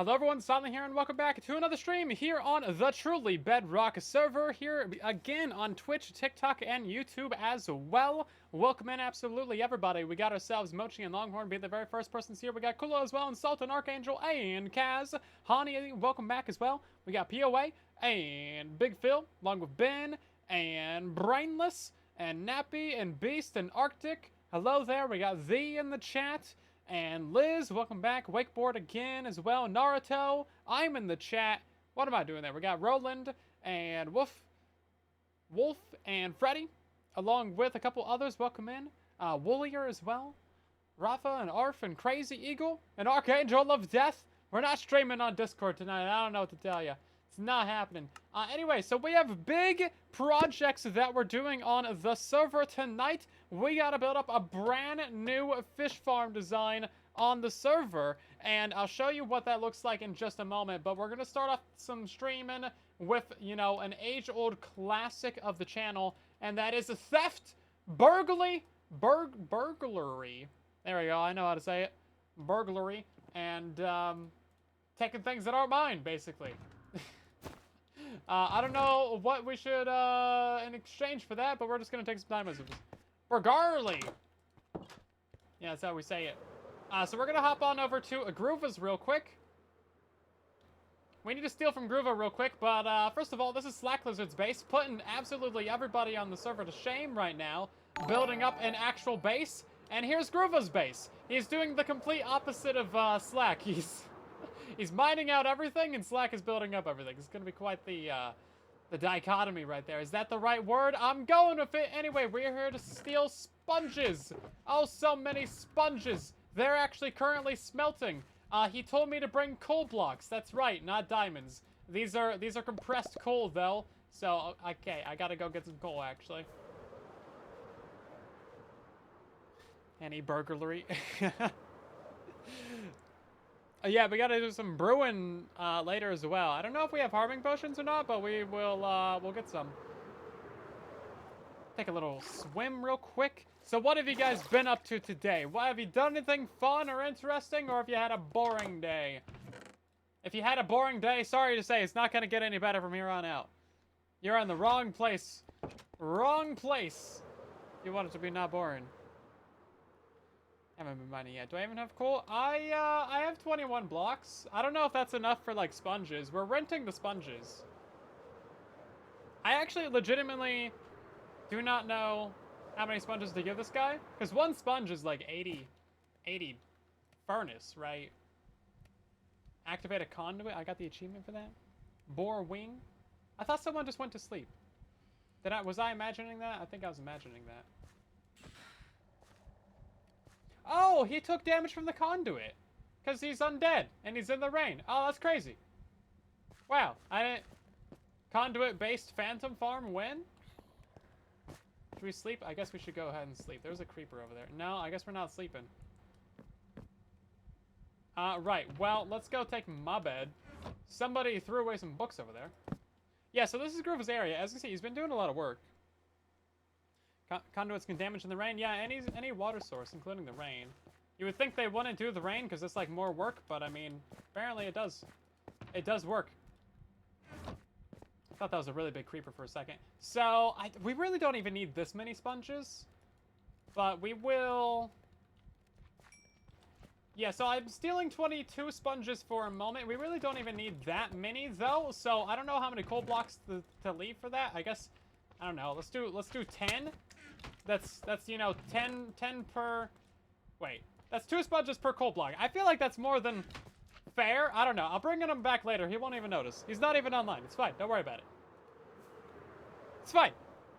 Hello everyone, Smelting here, and welcome back to another stream here on the truly Bedrock server, here again on Twitch, TikTok, and YouTube as well. Welcome in absolutely everybody. We got ourselves Mochi and Longhorn be the very first persons here. We got Kulo as well, and Sultan, Archangel, and Kaz. Hani, welcome back as well. We got POA, and Big Phil, along with Ben, and Brainless, and Nappy, and Beast, and Arctic. Hello there, we got Z in the chat. And Liz, welcome back. Wakeboard again as well. Naruto, I'm in the chat. What am I doing there? We got Roland and Wolf and Freddy, along with a couple others. Welcome in. Woolier as well. Rafa and Arf and Crazy Eagle and Archangel of Death. We're not streaming on Discord tonight. I don't know what to tell you. It's not happening. Anyway, so we have big projects that we're doing on the server tonight. We gotta build up a brand new fish farm design on the server, and I'll show you what that looks like in just a moment. But we're gonna start off some streaming with, you know, an age-old classic of the channel, and that is theft, burglary. There we go. I know how to say it. Burglary and taking things that aren't mine, basically. I don't know what we should in exchange for that, but we're just gonna take some time as burglary. Yeah, that's how we say it. So we're gonna hop on over to Groova's real quick. We need to steal from Groova real quick, but first of all, this is Slack Lizard's base, putting absolutely everybody on the server to shame right now, building up an actual base. And here's Groova's base. He's doing the complete opposite of Slack. He's mining out everything, and Slack is building up everything. It's gonna be quite the dichotomy right there. Is that the right word? I'm going with it. Anyway, we're here to steal sponges. Oh, so many sponges. They're actually currently smelting. He told me to bring coal blocks. That's right, not diamonds. These are compressed coal, though. So, okay, I gotta go get some coal, actually. Any burglary? Yeah, we gotta do some brewing later as well. I don't know if we have harming potions or not, but we will we'll get some. Take a little swim real quick. So what have you guys been up to today? What, have you done anything fun or interesting, or have you had a boring day? If you had a boring day, sorry to say, it's not gonna get any better from here on out. You're in the wrong place. Wrong place. You want it to be not boring. I haven't been mining yet. Do I even have coal? I have 21 blocks. I don't know if that's enough for, like, sponges. We're renting the sponges. I actually legitimately do not know how many sponges to give this guy. Because one sponge is, like, 80 furnace, right? Activate a conduit. I got the achievement for that. Bore wing. I thought someone just went to sleep. Was I imagining that? I think I was imagining that. Oh, he took damage from the conduit. Because he's undead. And he's in the rain. Oh, that's crazy. Wow. I didn't... Conduit-based phantom farm win? Should we sleep? I guess we should go ahead and sleep. There's a creeper over there. No, I guess we're not sleeping. Right. Well, let's go take my bed. Somebody threw away some books over there. Yeah, so this is Groove's area. As you can see, he's been doing a lot of work. Conduits can damage in the rain. Yeah, any water source, including the rain. You would think they wouldn't do the rain because it's like more work, but I mean, apparently it does. It does work. I thought that was a really big creeper for a second. So, we really don't even need this many sponges. But we will... Yeah, so I'm stealing 22 sponges for a moment. We really don't even need that many, though. So, I don't know how many coal blocks to leave for that. I guess... I don't know. Let's do 10. That's you know 10 per. Wait, that's 2 sponges per coal block. I feel like that's more than fair. I don't know. I'll bring him back later. He won't even notice. He's not even online. It's fine. Don't worry about it. It's fine.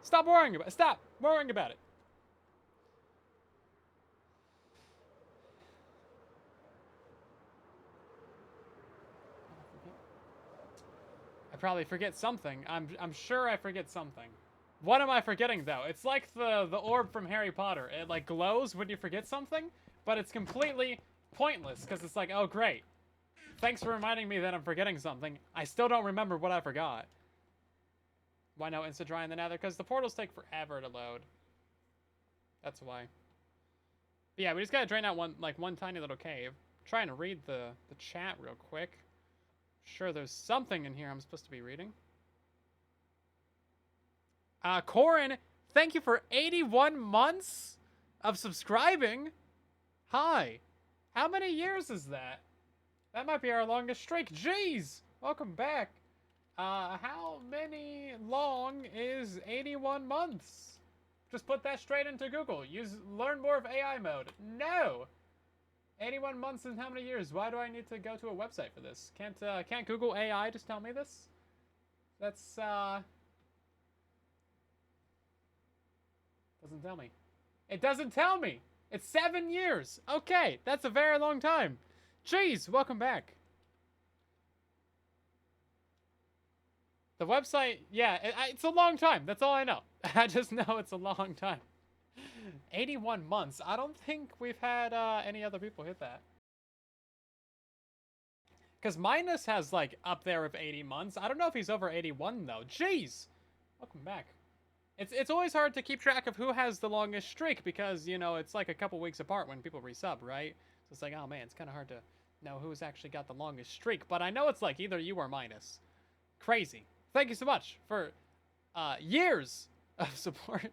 Stop worrying about it. Stop worrying about it. I probably forget something. I'm sure I forget something. What am I forgetting, though? It's like the orb from Harry Potter. It, like, glows when you forget something, but it's completely pointless, because it's like, oh, great. Thanks for reminding me that I'm forgetting something. I still don't remember what I forgot. Why no insta-dry in the Nether? Because the portals take forever to load. That's why. But yeah, we just gotta drain out one tiny little cave. Trying to read the chat real quick. Sure, there's something in here I'm supposed to be reading. Corin, thank you for 81 months of subscribing. Hi. How many years is that? That might be our longest streak. Jeez! Welcome back. How many long is 81 months? Just put that straight into Google. Learn more of AI mode. No! 81 months and how many years? Why do I need to go to a website for this? Can't Google AI just tell me this? That's, doesn't tell me. It doesn't tell me! It's 7 years! Okay, that's a very long time. Jeez, welcome back. The website, yeah, it's a long time. That's all I know. I just know it's a long time. 81 months. I don't think we've had any other people hit that. Because Minus has, like, up there of 80 months. I don't know if he's over 81, though. Jeez! Welcome back. It's always hard to keep track of who has the longest streak because, you know, it's like a couple weeks apart when people resub, right? So it's like, oh man, it's kind of hard to know who's actually got the longest streak. But I know it's like either you or Minus. Crazy. Thank you so much for years of support.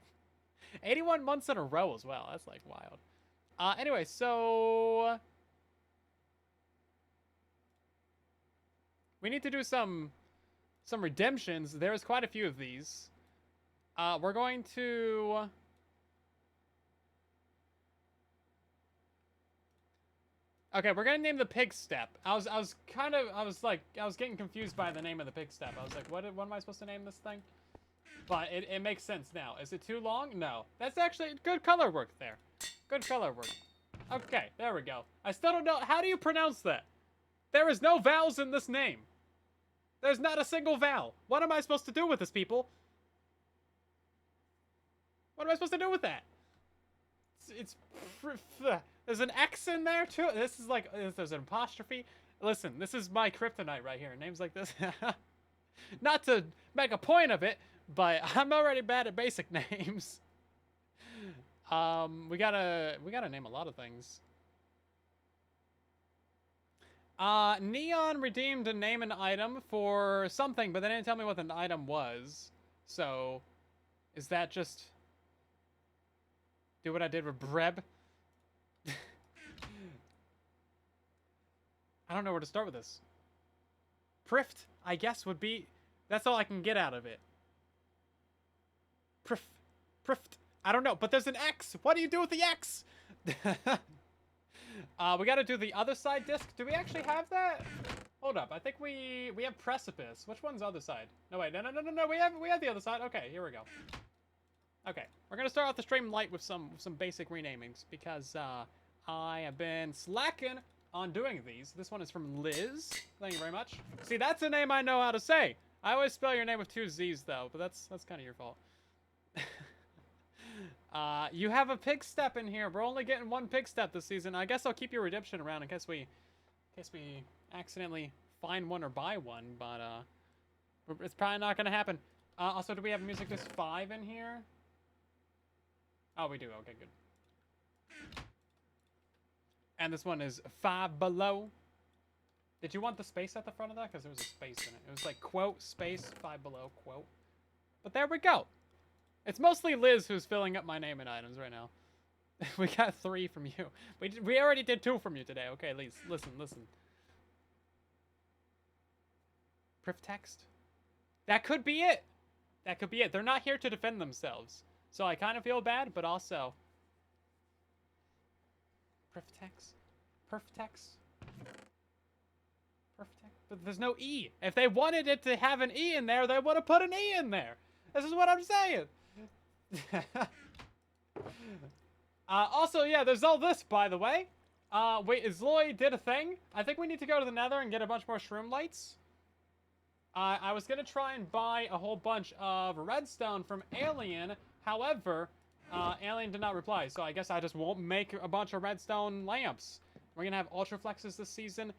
81 months in a row as well. That's like wild. Anyway, so we need to do some redemptions. There's quite a few of these. We're going to okay, we're gonna name the pig step. I was getting confused by the name of the pig step. I was like, what am I supposed to name this thing? But it makes sense now. Is it too long? No. That's actually good color work there. Good color work. Okay, there we go. I still don't know. How do you pronounce that? There is no vowels in this name. There's not a single vowel. What am I supposed to do with this, people? What am I supposed to do with that? There's an X in there, too. This is like, there's an apostrophe. Listen, this is my kryptonite right here. Names like this. Not to make a point of it, but I'm already bad at basic names. We gotta name a lot of things. Neon redeemed a name an item for something, but they didn't tell me what the item was. So, is that just do what I did with Breb? I don't know where to start with this. Prift, I guess, would be... That's all I can get out of it. Prift. I don't know, but there's an X. What do you do with the X? We gotta do the other side disc. Do we actually have that? Hold up. I think we have precipice. Which one's the other side? No, wait. No. We have the other side. Okay, here we go. Okay, we're gonna start off the stream light with some basic renamings because I have been slacking on doing these. This one is from Liz. Thank you very much. See, that's a name I know how to say. I always spell your name with 2 Z's though, but that's kind of your fault. You have a pig step in here. We're only getting 1 pig step this season. I guess I'll keep your redemption around in case we accidentally find one or buy one, but it's probably not gonna happen. Also, do we have music disc 5 in here? Oh, we do. Okay, good. And this one is 5 below. Did you want the space at the front of that? Because there was a space in it. It was like, quote, space, 5 below, quote. But there we go. It's mostly Liz who's filling up my name and items right now. We got 3 from you. We already did 2 from you today. Okay, Liz, listen. Priv text? That could be it. That could be it. They're not here to defend themselves. So I kind of feel bad, but also... Perftex? But there's no E. If they wanted it to have an E in there, they would have put an E in there. This is what I'm saying. Also, yeah, there's all this, by the way. Wait, Zloy did a thing. I think we need to go to the Nether and get a bunch more shroom lights. I was going to try and buy a whole bunch of redstone from Alien. However, Alien did not reply, so I guess I just won't make a bunch of redstone lamps. We're going to have ultra flexes this season.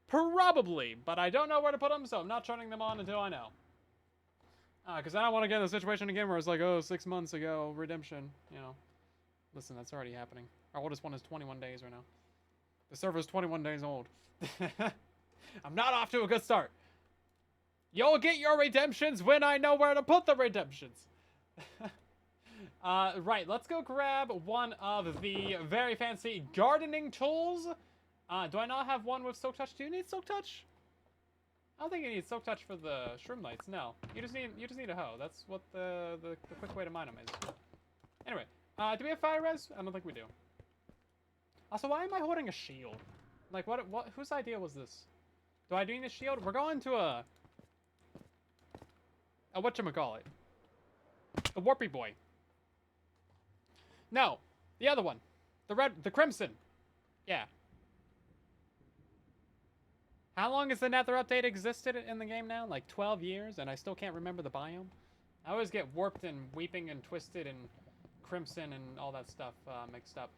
Probably, but I don't know where to put them, so I'm not turning them on until I know. Because I don't want to get in a situation again where it's like, oh, 6 months ago, redemption, you know. Listen, that's already happening. Our oldest one is 21 days right now. The server's 21 days old. I'm not off to a good start. You'll get your redemptions when I know where to put the redemptions. Right, let's go grab one of the very fancy gardening tools. Do I not have one with Silk Touch? Do you need Silk Touch? I don't think you need Silk Touch for the shroom lights. No, you just need a hoe. That's what the quick way to mine them is. Anyway, do we have fire res? I don't think we do. Also, why am I holding a shield? Like, what? Whose idea was this? Do I need a shield? We're going to a whatchamacallit? The Warpy Boy. No, the other one. The Crimson. Yeah. How long has the Nether update existed in the game now? Like 12 years, and I still can't remember the biome? I always get warped and weeping and twisted and crimson and all that stuff mixed up.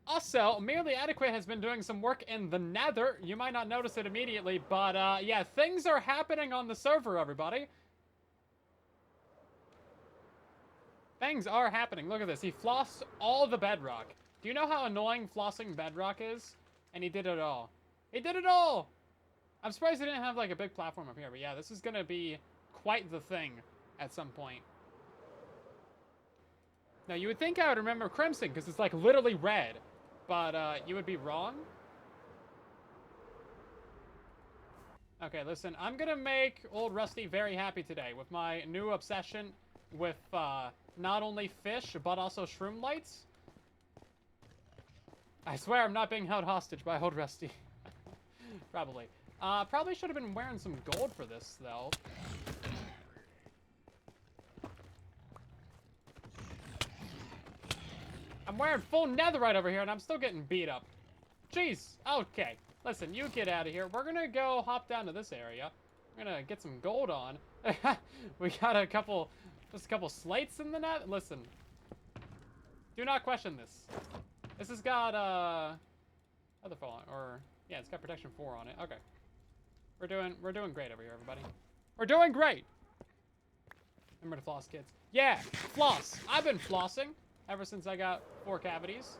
Also, Merely Adequate has been doing some work in the Nether. You might not notice it immediately, but yeah, things are happening on the server, everybody. Things are happening. Look at this. He flossed all the bedrock. Do you know how annoying flossing bedrock is? And he did it all. He did it all! I'm surprised he didn't have, like, a big platform up here. But yeah, this is gonna be quite the thing at some point. Now, you would think I would remember Crimson, because it's, like, literally red. But, you would be wrong. Okay, listen. I'm gonna make old Rusty very happy today with my new obsession with, not only fish, but also shroom lights. I swear I'm not being held hostage by old Rusty. Probably. Probably should have been wearing some gold for this, though. I'm wearing full netherite over here, and I'm still getting beat up. Jeez. Okay. Listen, you get out of here. We're gonna go hop down to this area. We're gonna get some gold on. We got just a couple slates in the net. Listen. Do not question this. This has got, other fall, or, yeah, it's got protection 4 on it. Okay. We're doing great over here, everybody. We're doing great! Remember to floss, kids. Yeah, floss. I've been flossing ever since I got 4 cavities.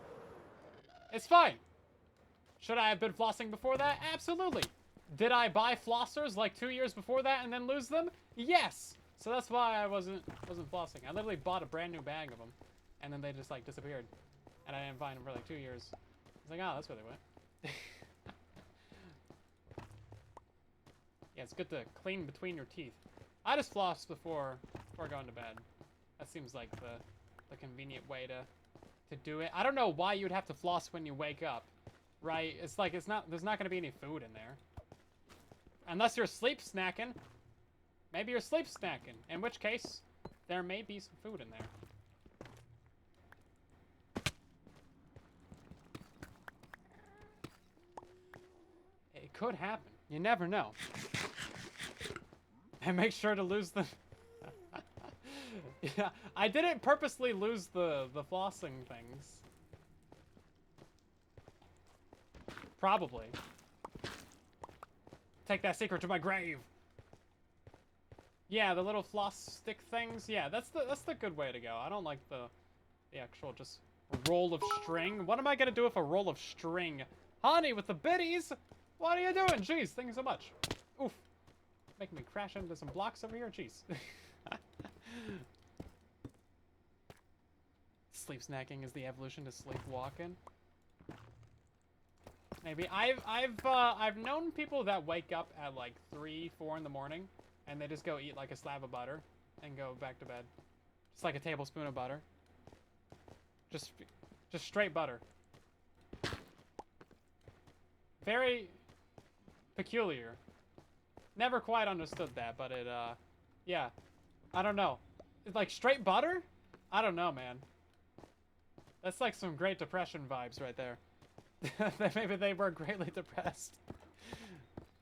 It's fine. Should I have been flossing before that? Absolutely. Did I buy flossers like 2 years before that and then lose them? Yes! So that's why I wasn't flossing. I literally bought a brand new bag of them, and then they just, like, disappeared. And I didn't find them for like 2 years. I was like, oh, that's where they went. Yeah, it's good to clean between your teeth. I just floss before going to bed. That seems like the convenient way to do it. I don't know why you'd have to floss when you wake up, right? It's like there's not going to be any food in there. Unless you're sleep snacking. Maybe you're sleep snacking, in which case there may be some food in there. It could happen. You never know. And make sure to lose the... Yeah, I didn't purposely lose the flossing things. Probably. Take that secret to my grave. Yeah, the little floss stick things. Yeah, that's the good way to go. I don't like the actual just roll of string. What am I gonna do with a roll of string? Honey, with the biddies? What are you doing? Jeez, thank you so much. Oof. Making me crash into some blocks over here. Jeez. Sleep snacking is the evolution to sleepwalking. Maybe I've known people that wake up at like 3, 4 in the morning, and they just go eat like a slab of butter and go back to bed. Just like a tablespoon of butter. Just straight butter. Very peculiar. Never quite understood that, but it, yeah. I don't know. It's like straight butter? I don't know, man. That's like some Great Depression vibes right there. Maybe they were greatly depressed.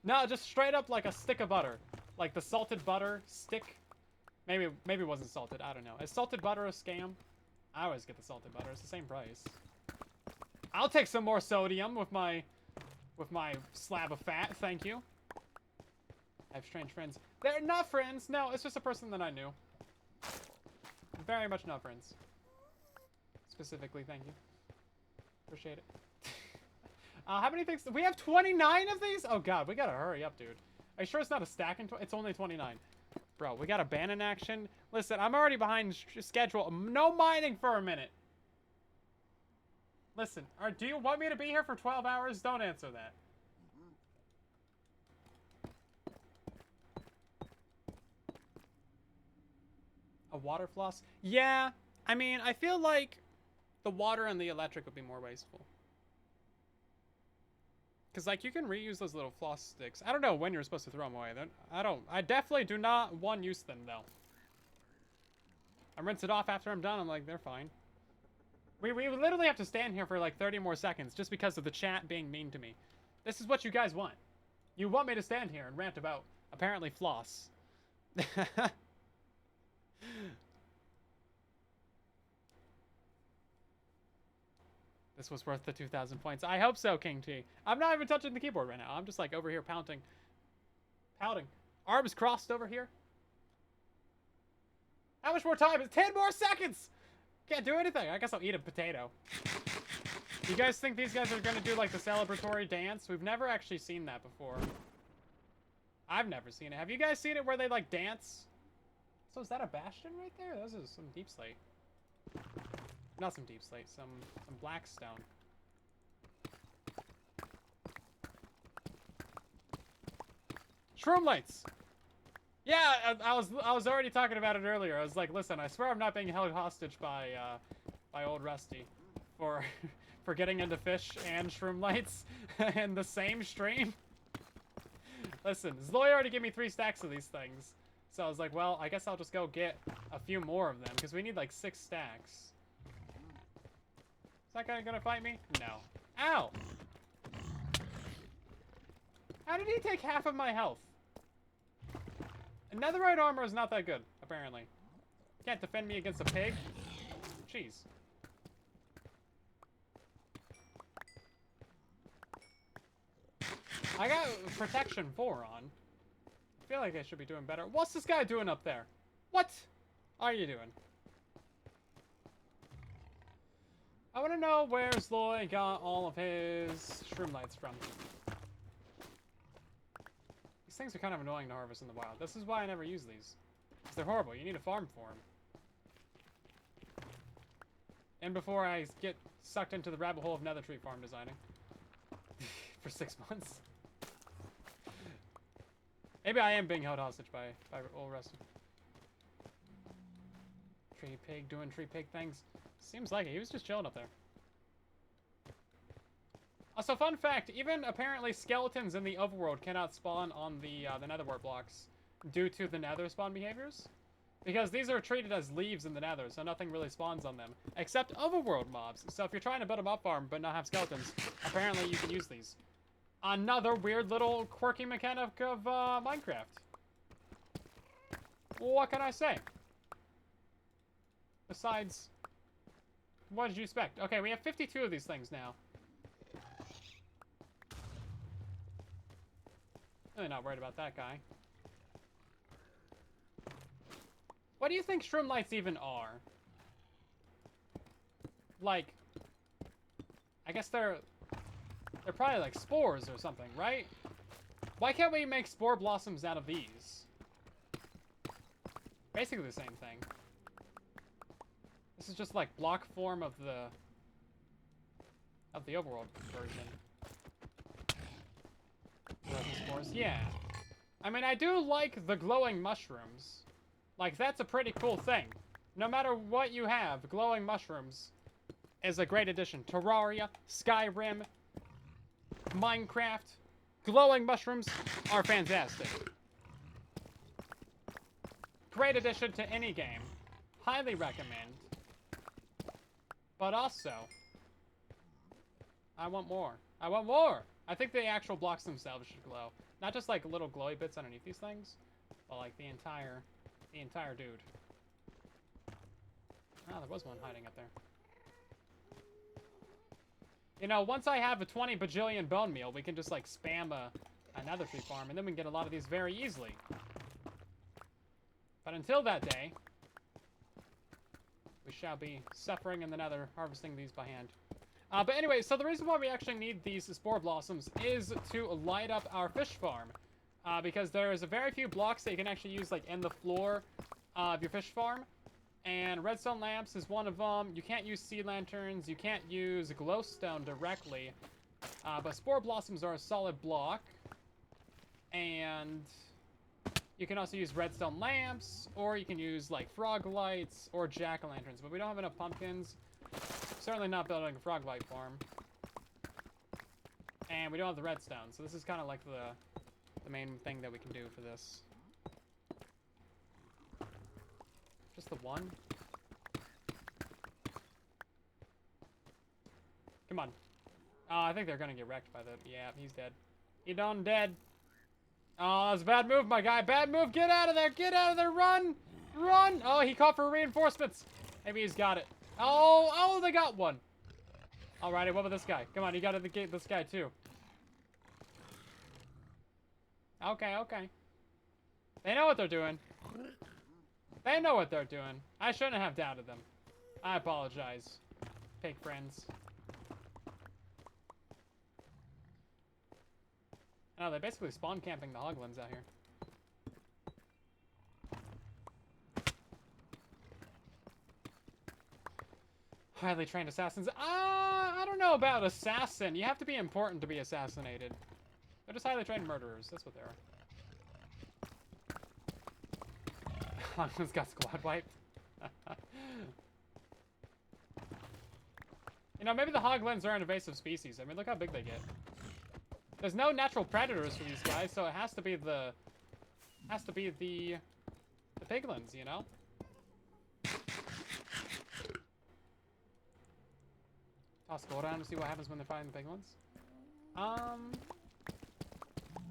No, just straight up like a stick of butter. Like the salted butter stick. Maybe it wasn't salted. I don't know. Is salted butter a scam? I always get the salted butter. It's the same price. I'll take some more sodium with my slab of fat. Thank you. I have strange friends. They're not friends. No, it's just a person that I knew. Very much not friends. Specifically, thank you. Appreciate it. How many things? We have 29 of these? Oh god, we gotta hurry up, dude. Are you sure it's not a stack? It's only 29. Bro, we got a ban in action. Listen, I'm already behind schedule. No mining for a minute. Listen, do you want me to be here for 12 hours? Don't answer that. A water floss? Yeah. I mean, I feel like the water and the electric would be more wasteful. Because, like, you can reuse those little floss sticks. I don't know when you're supposed to throw them away. I definitely do not one-use them, though. I rinse it off after I'm done. I'm like, they're fine. We literally have to stand here for, like, 30 more seconds just because of the chat being mean to me. This is what you guys want. You want me to stand here and rant about, apparently, floss. This was worth the 2,000 points. I hope so, King T. I'm not even touching the keyboard right now. I'm just like over here pouting. Arms crossed over here. How much more time? It's 10 more seconds! Can't do anything. I guess I'll eat a potato. You guys think these guys are gonna do like the celebratory dance? We've never actually seen that before. I've never seen it. Have you guys seen it where they like dance? So is that a bastion right there? This is some deep slate. Not some deep slate, some black stone. Shroom lights! Yeah, I was already talking about it earlier. I was like, listen, I swear I'm not being held hostage by old Rusty for for getting into fish and shroom lights in the same stream. Listen, Zloy already gave me 3 stacks of these things. So I was like, well, I guess I'll just go get a few more of them because we need like 6 stacks. Is that guy gonna fight me? No. Ow! How did he take half of my health? Netherite armor is not that good, apparently. Can't defend me against a pig. Jeez. I got protection 4 on. I feel like I should be doing better. What's this guy doing up there? What are you doing? I want to know where Zloy got all of his shroom lights from. These things are kind of annoying to harvest in the wild. This is why I never use these. Because they're horrible. You need a farm for them. And before I get sucked into the rabbit hole of nether tree farm designing. For 6 months. Maybe I am being held hostage by old Rusty. Tree pig doing tree pig things. Seems like it. He was just chilling up there. Also, fun fact, even apparently skeletons in the overworld cannot spawn on the netherwart blocks due to the nether spawn behaviors. Because these are treated as leaves in the nether, so nothing really spawns on them. Except overworld mobs. So if you're trying to build a mob farm but not have skeletons, apparently you can use these. Another weird little quirky mechanic of Minecraft. What can I say? Besides, what did you expect? Okay, we have 52 of these things now. Really not worried about that guy. What do you think shroom lights even are? Like, I guess they're probably like spores or something, right? Why can't we make spore blossoms out of these? Basically the same thing. This is just like block form of the overworld version. Spores. Yeah. I mean, I do like the glowing mushrooms. Like, that's a pretty cool thing. No matter what you have, glowing mushrooms is a great addition. Terraria, Skyrim, Minecraft, glowing mushrooms are fantastic. Great addition to any game. Highly recommend. But also, I want more. I want more! I think the actual blocks themselves should glow. Not just like little glowy bits underneath these things, but like the entire dude. Ah, there was one hiding up there. You know, once I have a 20 bajillion bone meal, we can just like spam another tree farm, and then we can get a lot of these very easily. But until that day, we shall be suffering in the nether, harvesting these by hand. But anyway, so the reason why we actually need these spore blossoms is to light up our fish farm. Because there's a very few blocks that you can actually use like in the floor of your fish farm. And redstone lamps is one of them. You can't use sea lanterns. You can't use glowstone directly. But spore blossoms are a solid block. And you can also use redstone lamps, or you can use like frog lights or jack-o'-lanterns. But we don't have enough pumpkins. Certainly not building a frog light farm. And we don't have the redstone, so this is kind of like the main thing that we can do for this. Just the one? Come on. I think they're gonna get wrecked by the... Yeah, he's dead. He done dead. Oh, that's a bad move, my guy. Bad move. Get out of there. Get out of there. Run. Run. Oh, he caught for reinforcements. Maybe he's got it. Oh, they got one. Alrighty, what about this guy? Come on, you gotta get this guy too. Okay. They know what they're doing. They know what they're doing. I shouldn't have doubted them. I apologize, pig friends. Oh, they're basically spawn camping the hoglins out here. Highly trained assassins. I don't know about assassin. You have to be important to be assassinated. They're just highly trained murderers. That's what they are. Hoglins got squad wiped. You know, maybe the hoglins are an invasive species. I mean, look how big they get. There's no natural predators for these guys, so it has to be the piglins, you know? Toss gold on to see what happens when they're fighting the piglins.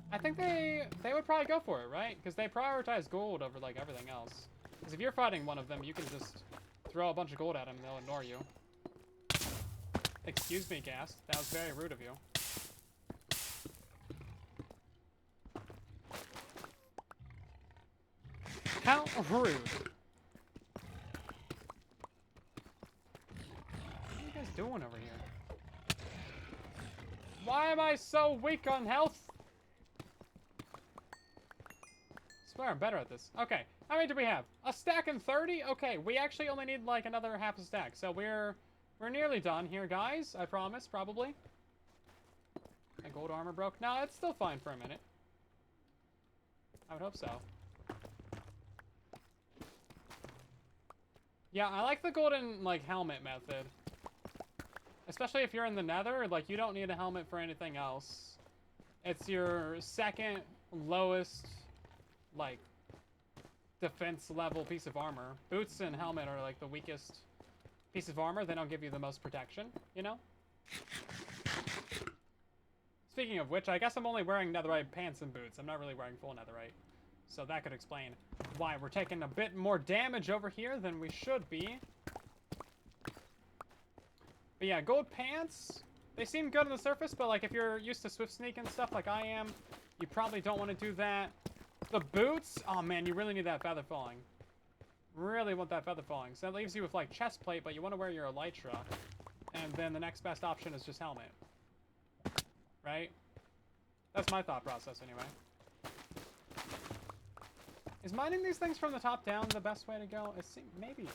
I think they would probably go for it, right? Because they prioritize gold over like everything else. Because if you're fighting one of them, you can just throw a bunch of gold at them and they'll ignore you. Excuse me, Ghast. That was very rude of you. How rude. What are you guys doing over here? Why am I so weak on health? I swear I'm better at this. Okay, how many do we have? A stack and 30? Okay, we actually only need like another half a stack. So we're nearly done here, guys. I promise, probably. My gold armor broke. No, it's still fine for a minute. I would hope so. Yeah, I like the golden, like, helmet method. Especially if you're in the Nether, like, you don't need a helmet for anything else. It's your second lowest, like, defense level piece of armor. Boots and helmet are, like, the weakest piece of armor. They don't give you the most protection, you know? Speaking of which, I guess I'm only wearing netherite pants and boots. I'm not really wearing full netherite. So that could explain why we're taking a bit more damage over here than we should be. But yeah, gold pants, they seem good on the surface, but like if you're used to swift sneak and stuff like I am, you probably don't want to do that. The boots, oh man, you really need that feather falling. Really want that feather falling. So that leaves you with like chest plate, but you want to wear your elytra. And then the next best option is just helmet. Right? That's my thought process anyway. Is mining these things from the top down the best way to go? Maybe.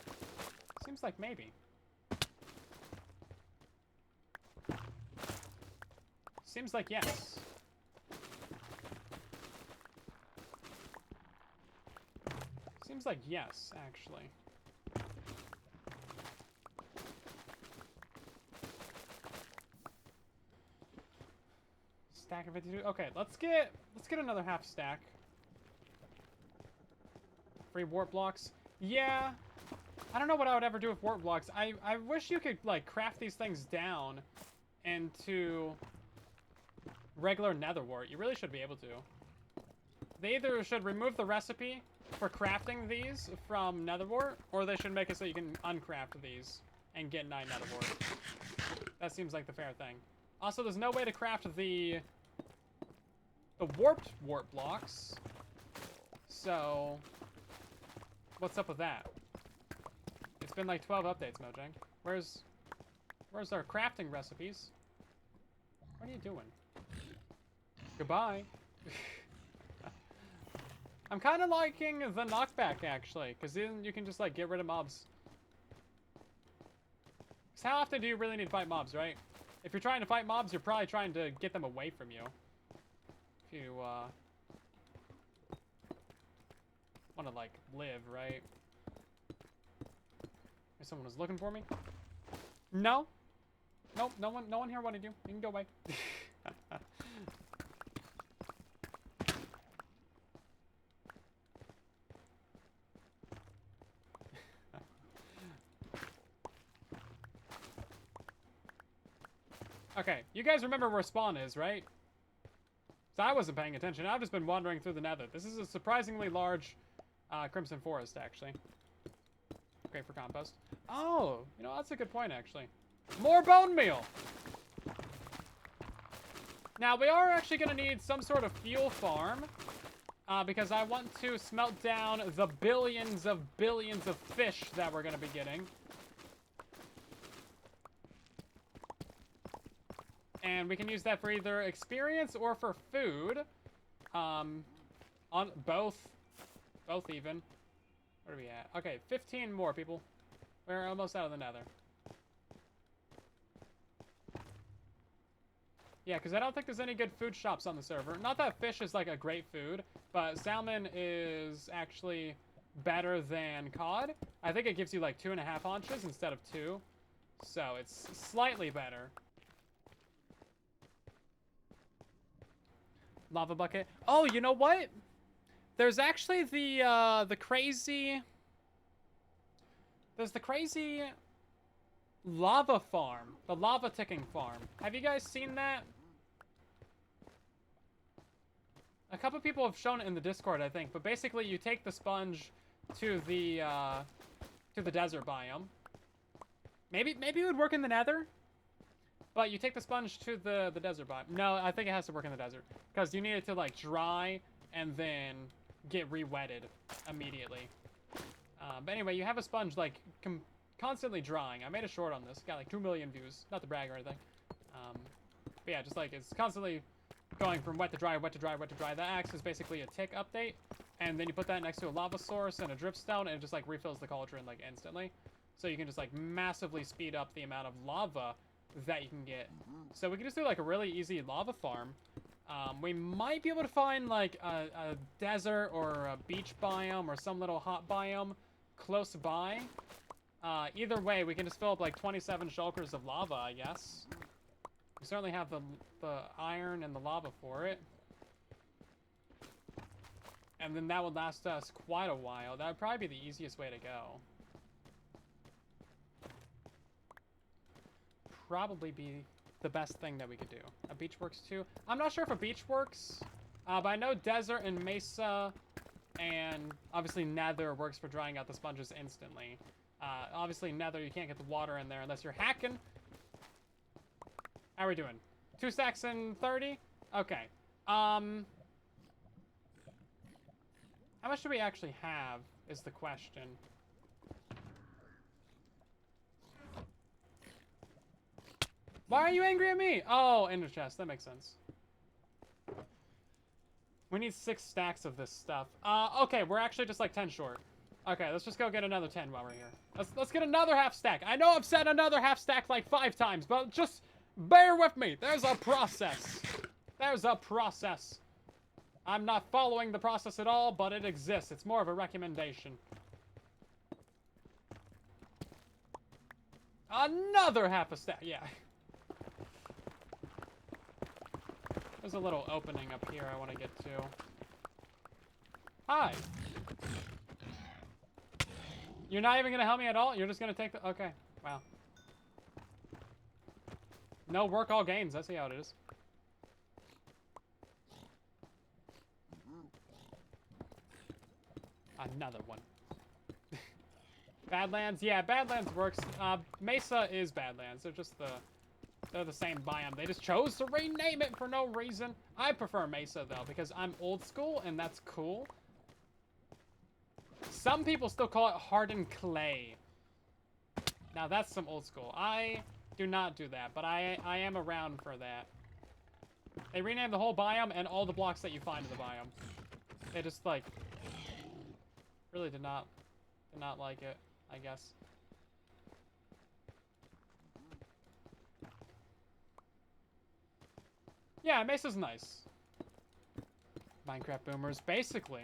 Seems like maybe. Seems like yes. Seems like yes, actually. Stack of 52. Okay, let's get another half stack. Free warp blocks. Yeah. I don't know what I would ever do with warp blocks. I wish you could, like, craft these things down into regular nether wart. You really should be able to. They either should remove the recipe for crafting these from nether wart, or they should make it so you can uncraft these and get 9 nether wart. That seems like the fair thing. Also, there's no way to craft the warped warp blocks. So... what's up with that? It's been like 12 updates, Mojang. Where's Where's our crafting recipes? What are you doing? Goodbye. I'm kind of liking the knockback, actually, because then you can just, like, get rid of mobs. Because how often do you really need to fight mobs, right? If you're trying to fight mobs, you're probably trying to get them away from you. If you, want to, like, live, right? If someone was looking for me? No. Nope, no one here wanted you. You can go away. Okay, you guys remember where spawn is, right? So I wasn't paying attention. I've just been wandering through the Nether. This is a surprisingly large crimson forest, actually. Great for compost. Oh, you know, that's a good point, actually. More bone meal! Now, we are actually going to need some sort of fuel farm. Because I want to smelt down the billions of fish that we're going to be getting. And we can use that for either experience or for food. On both even. Where are we at? Okay, 15 more, people. We're almost out of the Nether. Yeah, because I don't think there's any good food shops on the server. Not that fish is, like, a great food, but salmon is actually better than cod. I think it gives you, like, 2.5 haunches instead of 2. So, it's slightly better. Lava bucket. Oh, you know what? There's actually the crazy... There's the crazy lava farm. The lava ticking farm. Have you guys seen that? A couple people have shown it in the Discord, I think. But basically, you take the sponge to the desert biome. Maybe it would work in the Nether? But you take the sponge to the desert biome. No, I think it has to work in the desert. Because you need it to, like, dry and then get re-wetted immediately. But anyway, you have a sponge, like, constantly drying. I made a short on this. Got, like, 2 million views. Not to brag or anything. But yeah, just, like, it's constantly going from wet to dry, wet to dry, wet to dry. That acts as basically a tick update. And then you put that next to a lava source and a dripstone, and it just, like, refills the cauldron, like, instantly. So you can just, like, massively speed up the amount of lava that you can get. So we can just do, like, a really easy lava farm. We might be able to find, like, a desert or a beach biome or some little hot biome close by. Either way, we can just fill up, like, 27 shulkers of lava, I guess. We certainly have the iron and the lava for it. And then that would last us quite a while. That would probably be the easiest way to go. Probably be the best thing that we could do. A beach works too. I'm not sure if a beach works, but I know desert and mesa and obviously nether works for drying out the sponges instantly. Obviously nether, you can't get the water in there unless you're hacking. How are we doing? 2 stacks and 30? Okay. How much do we actually have is the question. Why are you angry at me? Oh, ender chest. That makes sense. We need 6 stacks of this stuff. Okay, we're actually just like 10 short. Okay, let's just go get another 10 while we're here. Let's get another half stack. I know I've said another half stack like 5 times, but just bear with me. There's a process. There's a process. I'm not following the process at all, but it exists. It's more of a recommendation. Another half a stack. Yeah. There's a little opening up here I want to get to. Hi. You're not even going to help me at all? You're just going to take the... Okay. Wow. No work, all gains. I see how it is. Another one. Badlands? Yeah, Badlands works. Mesa is Badlands. They're the same biome. They just chose to rename it for no reason. I prefer Mesa, though, because I'm old school, and that's cool. Some people still call it hardened clay. Now, that's some old school. I Do not do that, but I am around for that. They renamed the whole biome and all the blocks that you find in the biome. They just, like, really did not like it, I guess. Yeah, Mesa's nice. Minecraft boomers, basically.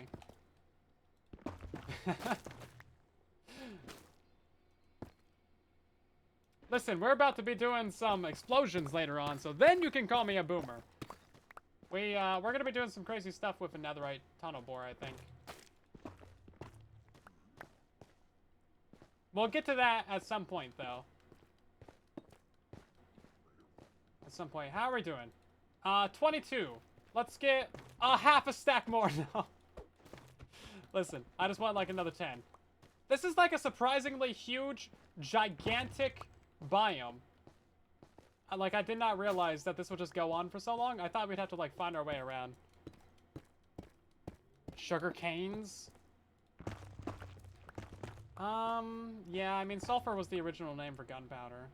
Listen, we're about to be doing some explosions later on, so then you can call me a boomer. We're gonna be doing some crazy stuff with a netherite tunnel bore, I think. We'll get to that at some point, though. At some point. How are we doing? 22. Let's get a half a stack more now. Listen, I just want like another 10. This is like a surprisingly huge, gigantic biome. Like, I did not realize that this would just go on for so long. I thought we'd have to, like, find our way around. Sugar canes? Yeah, I mean, sulfur was the original name for gunpowder.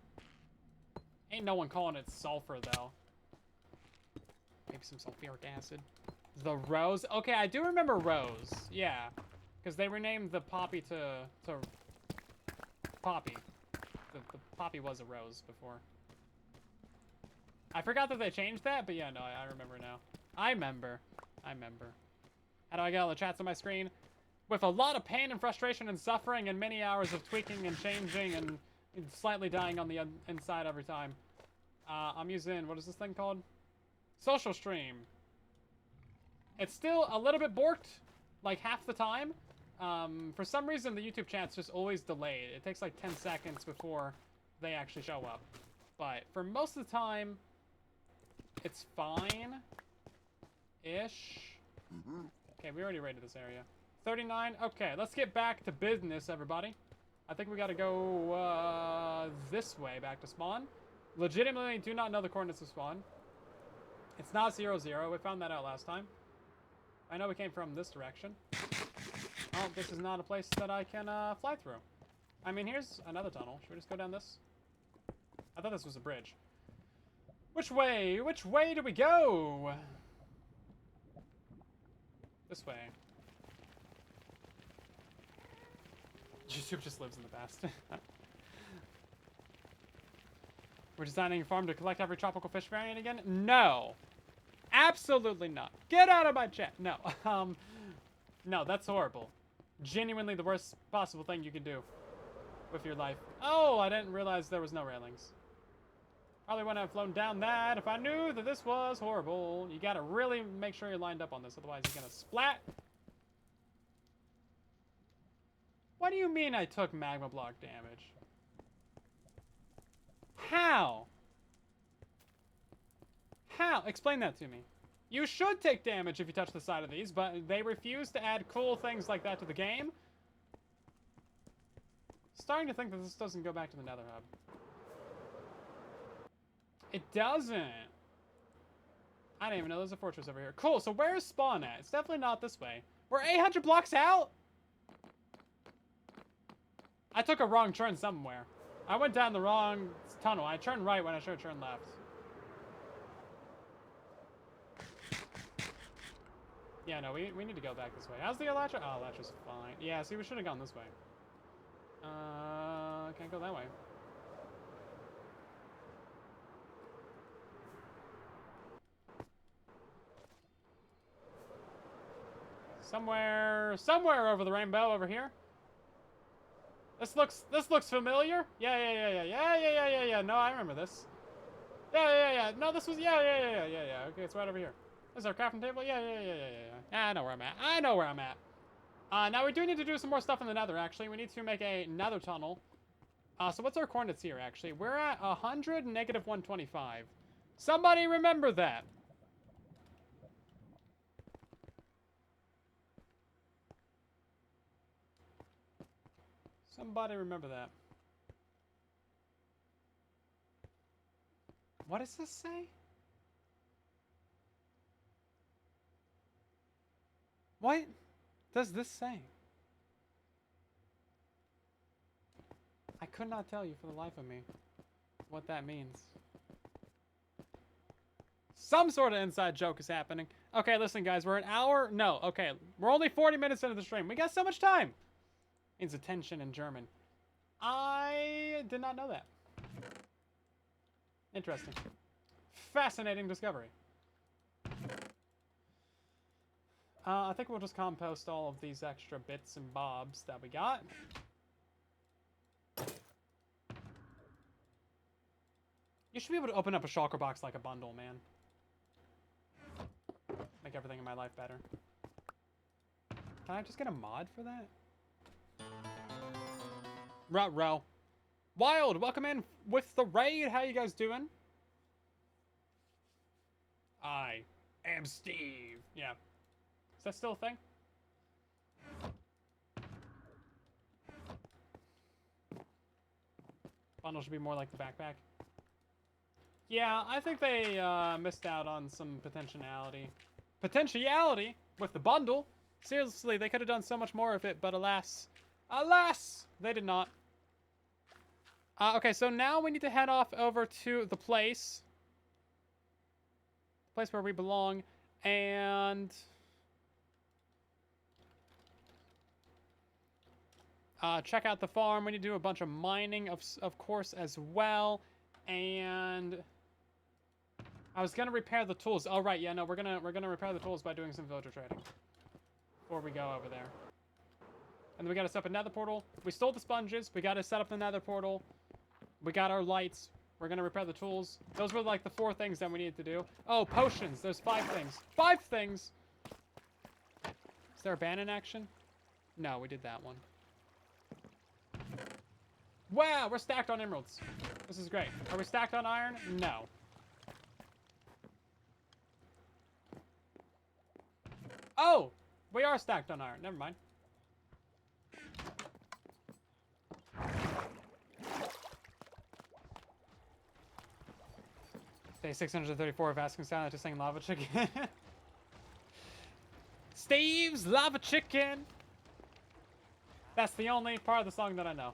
Ain't no one calling it sulfur, though. Maybe some sulfuric acid. The rose? Okay, I do remember rose. Yeah. Because they renamed the poppy to poppy. The poppy was a rose before. I forgot that they changed that, but yeah, no, I remember now. I remember. How do I get all the chats on my screen? With a lot of pain and frustration and suffering and many hours of tweaking and changing and slightly dying on the inside every time. I'm using, what is this thing called? Social stream. It's still a little bit borked, like half the time. For some reason, the YouTube chat's just always delayed. It takes like 10 seconds before they actually show up. But for most of the time, it's fine-ish. Okay, we already raided this area. 39. Okay, let's get back to business, everybody. I think we gotta go this way back to spawn. Legitimately do not know the coordinates of spawn. It's not 0, 0. We found that out last time. I know we came from this direction. Oh, this is not a place that I can fly through. I mean, here's another tunnel. Should we just go down this? I thought this was a bridge. Which way? Which way do we go? This way. YouTube just lives in the past. We're designing a farm to collect every tropical fish variant again? No. Absolutely not. Get out of my chat. No. No, that's horrible. Genuinely the worst possible thing you can do with your life. Oh, I didn't realize there was no railings. Probably wouldn't have flown down that if I knew that this was horrible. You gotta really make sure you're lined up on this, otherwise you're gonna splat. What do you mean I took magma block damage? How? How? Explain that to me. You should take damage if you touch the side of these, but they refuse to add cool things like that to the game. Starting to think that this doesn't go back to the Nether hub. It doesn't. I didn't even know there's a fortress over here. Cool, so where's spawn at? It's definitely not this way. We're 800 blocks out? I took a wrong turn somewhere. I went down the wrong tunnel. I turned right when I should have turned left. Yeah, no, we need to go back this way. How's the Elytra? Oh, Elytra's fine. Yeah, see, we should have gone this way. Can't go that way. Somewhere over the rainbow over here. This looks familiar. Yeah. No, I remember this. Yeah. No, this was, yeah. Okay, it's right over here. This is our crafting table. Yeah. I know where I'm at. Now we do need to do some more stuff in the Nether, actually. We need to make a Nether tunnel. So what's our coordinates here, actually? We're at 100, negative 125. Somebody remember that. Somebody remember that. What does this say? What does this say? I could not tell you for the life of me. what that means. Some sort of inside joke is happening. Okay, listen, guys. We're an hour. No, okay. We're only 40 minutes into the stream. We got so much time. Means attention in German. I did not know that. Interesting. Fascinating discovery. I think we'll just compost all of these extra bits and bobs that we got. You should be able to open up a shulker box like a bundle, man. Make everything in my life better. Can I just get a mod for that? Ruh-roh. Wild, welcome in with the raid. How you guys doing? I am Steve. Yeah. Is that still a thing? Bundle should be more like the backpack. Yeah, I think they missed out on some potentiality. Potentiality with the bundle? Seriously, they could have done so much more of it, but alas. Alas! They did not. Okay, so now we need to head off over to the place. The place where we belong. And... check out the farm. We need to do a bunch of mining, of course, as well. And... I was gonna repair the tools. Oh, right, yeah, no, we're gonna repair the tools by doing some villager trading. Before we go over there. And then we gotta set up a nether portal. We stole the sponges. We gotta set up the nether portal. We got our lights. We're gonna repair the tools. Those were like the 4 things that we needed to do. Oh, potions. There's 5 things. 5 things! Is there a ban in action? No, we did that one. Wow, we're stacked on emeralds. This is great. Are we stacked on iron? No. Oh! We are stacked on iron. Never mind. Day 634 of Asking Silent to sing Lava Chicken. Steve's Lava Chicken! That's the only part of the song that I know.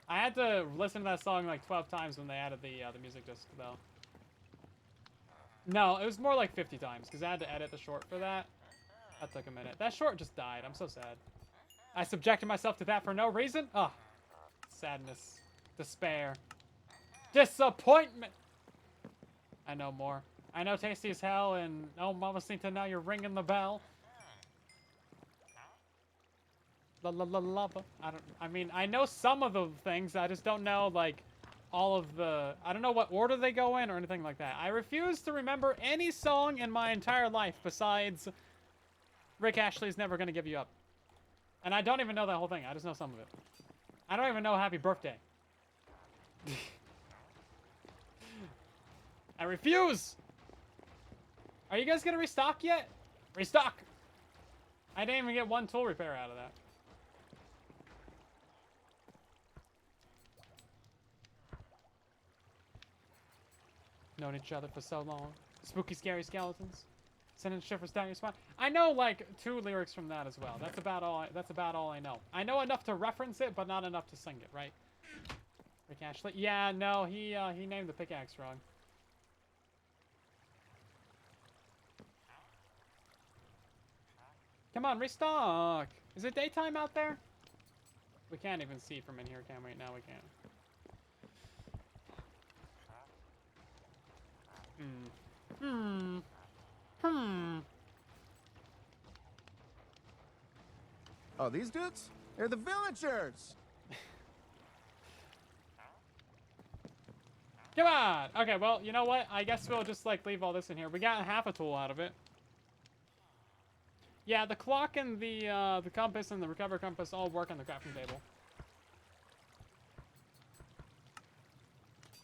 I had to listen to that song like 12 times when they added the music disc, though. No, it was more like 50 times, because I had to edit the short for that. That took a minute. That short just died. I'm so sad. I subjected myself to that for no reason? Ugh. Sadness. Despair. Disappointment! I know more. I know tasty as hell, and oh, Mama Sinta, now you're ringing the bell. Lava. I mean, I know some of the things, I just don't know, like, all of the... I don't know what order they go in or anything like that. I refuse to remember any song in my entire life besides Rick Ashley's Never Gonna Give You Up. And I don't even know that whole thing. I just know some of it. I don't even know Happy Birthday. I refuse! Are you guys gonna restock yet? Restock! I didn't even get 1 tool repair out of that. Known each other for so long. Spooky, scary skeletons. Sending shivers down your spine. I know like 2 lyrics from that as well. That's about all I know. I know enough to reference it, but not enough to sing it, right? Rick Ashley. Yeah, no, he named the pickaxe wrong. Come on, restock! Is it daytime out there? We can't even see from in here, can we? No, we can't. Oh, these dudes? They're the villagers! Come on! Okay, well, you know what? I guess we'll just, like, leave all this in here. We got half a tool out of it. Yeah, the clock and the compass and the recover compass all work on the crafting table.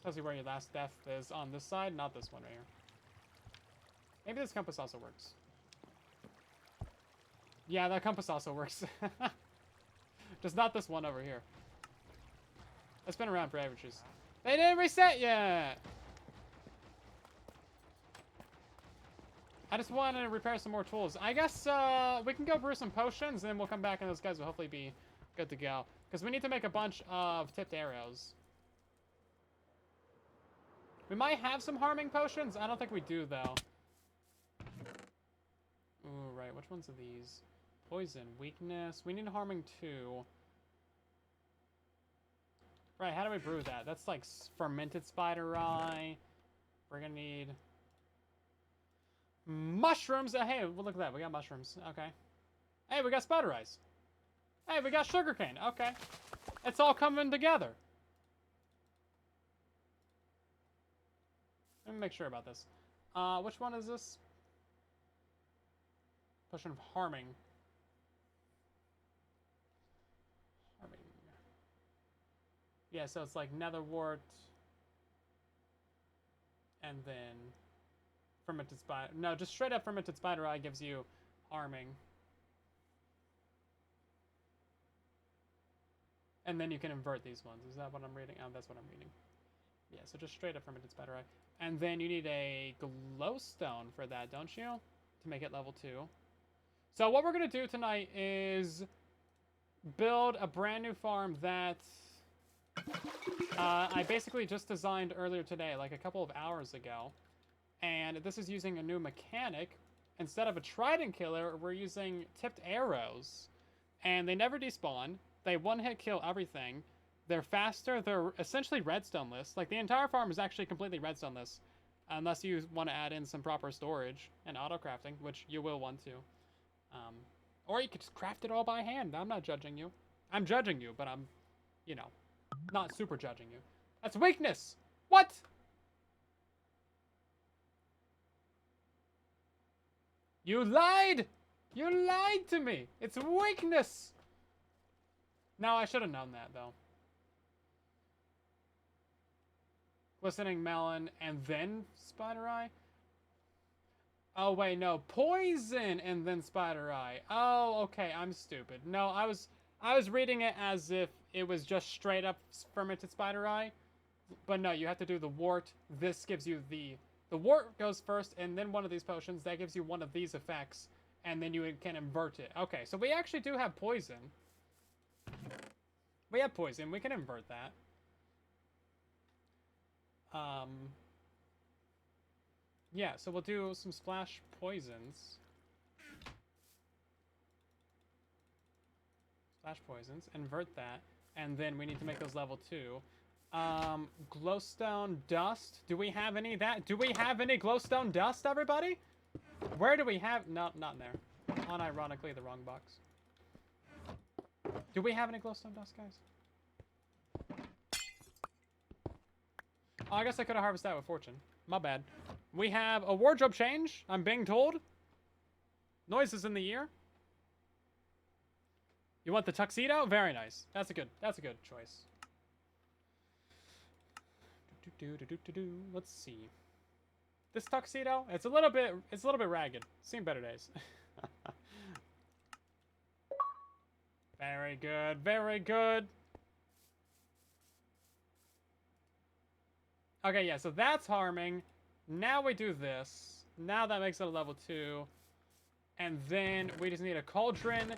Tells you where your last death is on this side, not this one right here. Maybe this compass also works. Yeah, that compass also works. Just not this one over here. It's been around for ages. They didn't reset yet! I just want to repair some more tools. I guess we can go brew some potions, and then we'll come back and those guys will hopefully be good to go. Because we need to make a bunch of tipped arrows. We might have some harming potions. I don't think we do, though. Ooh, right. Which ones are these? Poison, weakness. We need harming too. Right, how do we brew that? That's like fermented spider eye. We're gonna need mushrooms. Hey, well, look at that. We got mushrooms. Okay. Hey, we got spider eyes. Hey, we got sugarcane. Okay. It's all coming together. Let me make sure about this. Which one is this? Potion of harming. Harming. Yeah, so it's like nether wart. And then fermented spider. No, just straight up fermented spider eye gives you harming. And then you can invert these ones. Is that what I'm reading? Oh, that's what I'm reading. Yeah, so just straight up fermented spider eye. And then you need a glowstone for that, don't you? To make it level 2. So what we're going to do tonight is build a brand new farm that I basically just designed earlier today, like a couple of hours ago. And this is using a new mechanic. Instead of a trident killer, we're using tipped arrows. And they never despawn. They one-hit kill everything. They're faster. They're essentially redstone-less. Like, the entire farm is actually completely redstone-less. Unless you want to add in some proper storage and auto-crafting, which you will want to. Or you could just craft it all by hand. I'm not judging you. I'm judging you, but I'm, you know, not super judging you. That's weakness! What? You lied! You lied to me! It's weakness! No, I should have known that, though. Glistening melon, and then spider eye? Oh, wait, no. Poison, and then spider eye. Oh, okay, I'm stupid. No, I was reading it as if it was just straight up fermented spider eye. But no, you have to do the wart. This gives you the wart goes first, and then one of these potions. That gives you one of these effects, and then you can invert it. Okay, so we actually do have poison. We have poison. We can invert that. Yeah, so we'll do some splash poisons. Splash poisons. Invert that. And then we need to make those level 2. Glowstone dust. Do we have any of that? Do we have any glowstone dust, everybody? Where do we have... No, not in there. Unironically, the wrong box. Do we have any glowstone dust, guys? Oh, I guess I could have harvested that with fortune. My bad. We have a wardrobe change, I'm being told. Noises in the ear. You want the tuxedo? Very nice. That's a good choice. Let's see. This tuxedo, it's a little bit ragged. Seen better days. Very good, very good. Okay, yeah, so that's harming. Now we do this. Now that makes it a level 2. And then we just need a cauldron.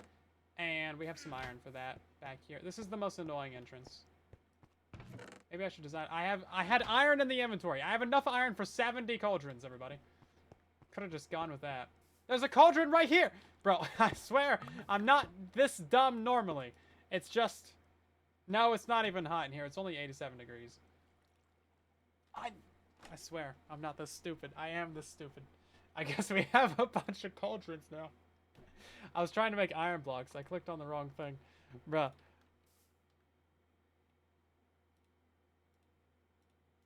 And we have some iron for that back here. This is the most annoying entrance. Maybe I should design... I had iron in the inventory. I have enough iron for 70 cauldrons, everybody. Could have just gone with that. There's a cauldron right here! Bro, I swear, I'm not this dumb normally. It's just... No, it's not even hot in here. It's only 87 degrees. I swear, I'm not this stupid. I am this stupid. I guess we have a bunch of cauldrons now. I was trying to make iron blocks. I clicked on the wrong thing. Bruh.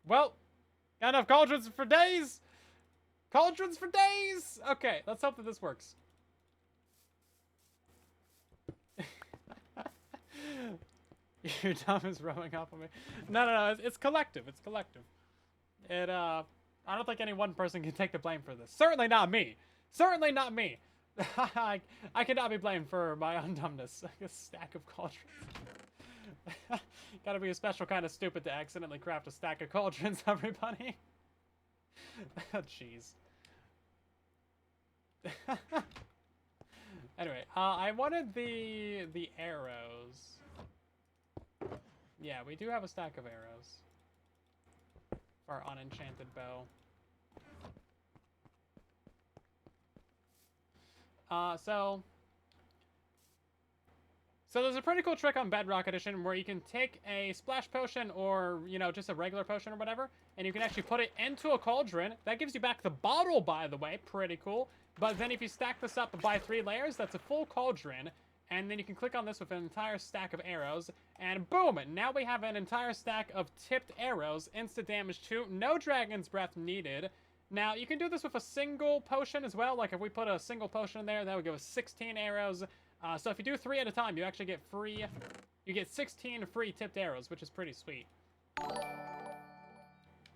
Well, got enough cauldrons for days. Cauldrons for days. Okay, let's hope that this works. Your dumb is rubbing off on me. No. It's collective. It's collective. I don't think any one person can take the blame for this. Certainly not me. Certainly not me. I cannot be blamed for my own dumbness. A stack of cauldrons. Gotta be a special kind of stupid to accidentally craft a stack of cauldrons, everybody. Jeez. Anyway, I wanted the arrows. Yeah, we do have a stack of arrows for our unenchanted bow. So there's a pretty cool trick on Bedrock Edition where you can take a splash potion or, you know, just a regular potion or whatever, and you can actually put it into a cauldron. That gives you back the bottle, by the way. Pretty cool. But then if you stack this up by 3 layers, that's a full cauldron. And then you can click on this with an entire stack of arrows. And boom! Now we have an entire stack of tipped arrows. Instant damage 2. No Dragon's Breath needed. Now, you can do this with a single potion as well. Like, if we put a single potion in there, that would give us 16 arrows. So if you do 3 at a time, you actually get free... You get 16 free tipped arrows, which is pretty sweet.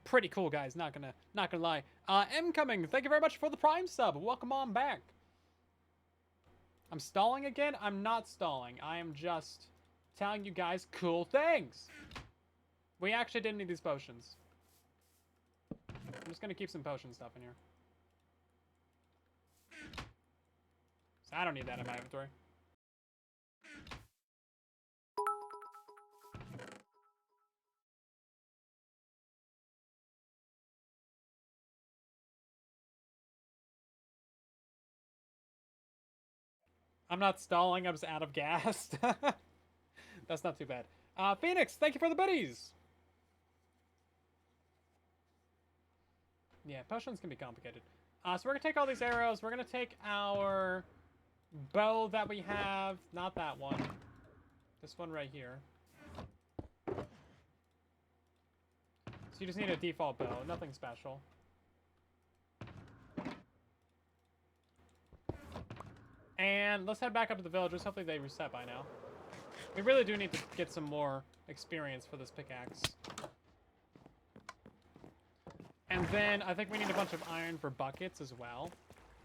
Pretty cool, guys. Not gonna lie. M coming. Thank you very much for the Prime sub. Welcome on back. I'm stalling again? I'm not stalling. I am just telling you guys cool things. We actually didn't need these potions. I'm just gonna keep some potion stuff in here. So I don't need that in my inventory. I'm not stalling, I'm just out of gas. That's not too bad. Phoenix, thank you for the biddies! Yeah, potions can be complicated. So we're gonna take all these arrows. We're gonna take our bow that we have. Not that one. This one right here. So you just need a default bow. Nothing special. And let's head back up to the villagers. Hopefully they reset by now. We really do need to get some more experience for this pickaxe. And then I think we need a bunch of iron for buckets as well.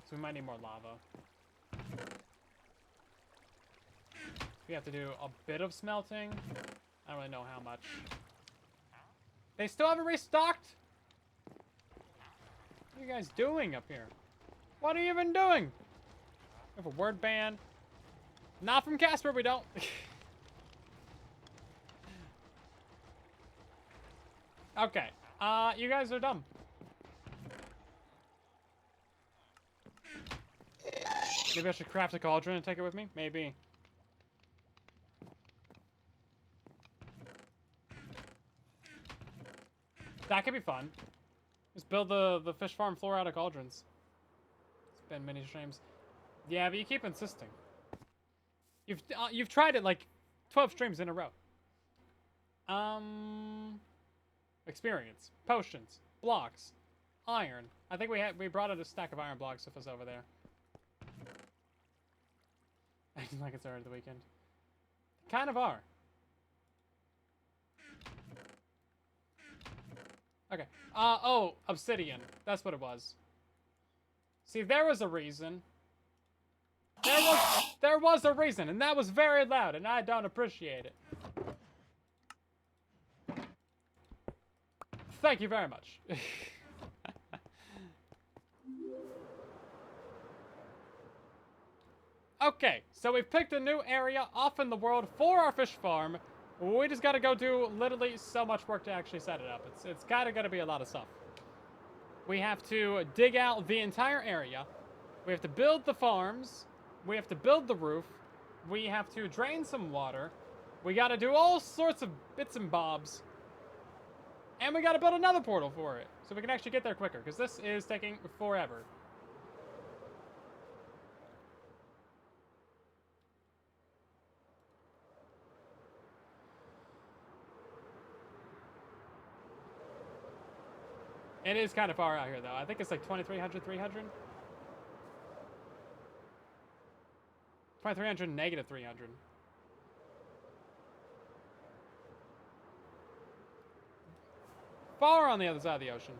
So we might need more lava. We have to do a bit of smelting. I don't really know how much. They still haven't restocked? What are you guys doing up here? What are you even doing? We have a word ban. Not from Casper, we don't. Okay. You guys are dumb. Maybe I should craft a cauldron and take it with me? Maybe. That could be fun. Just build the fish farm floor out of cauldrons. It's been many streams. Yeah, but you keep insisting. You've tried it like 12 streams in a row. Experience, potions, blocks, iron. I think we brought out a stack of iron blocks with us over there. Acting like it's already the weekend. Kind of are. Okay. Oh, obsidian. That's what it was. See, there was a reason. There was a reason, and that was very loud, and I don't appreciate it. Thank you very much. Okay, so we've picked a new area off in the world for our fish farm. We just gotta go do literally so much work to actually set it up. It's kinda gonna be a lot of stuff. We have to dig out the entire area. We have to build the farms. We have to build the roof. We have to drain some water. We gotta do all sorts of bits and bobs. And we gotta build another portal for it, so we can actually get there quicker, because this is taking forever. It is kind of far out here, though. I think it's like 2,300, 300? 2,300, negative 300. Far on the other side of the ocean.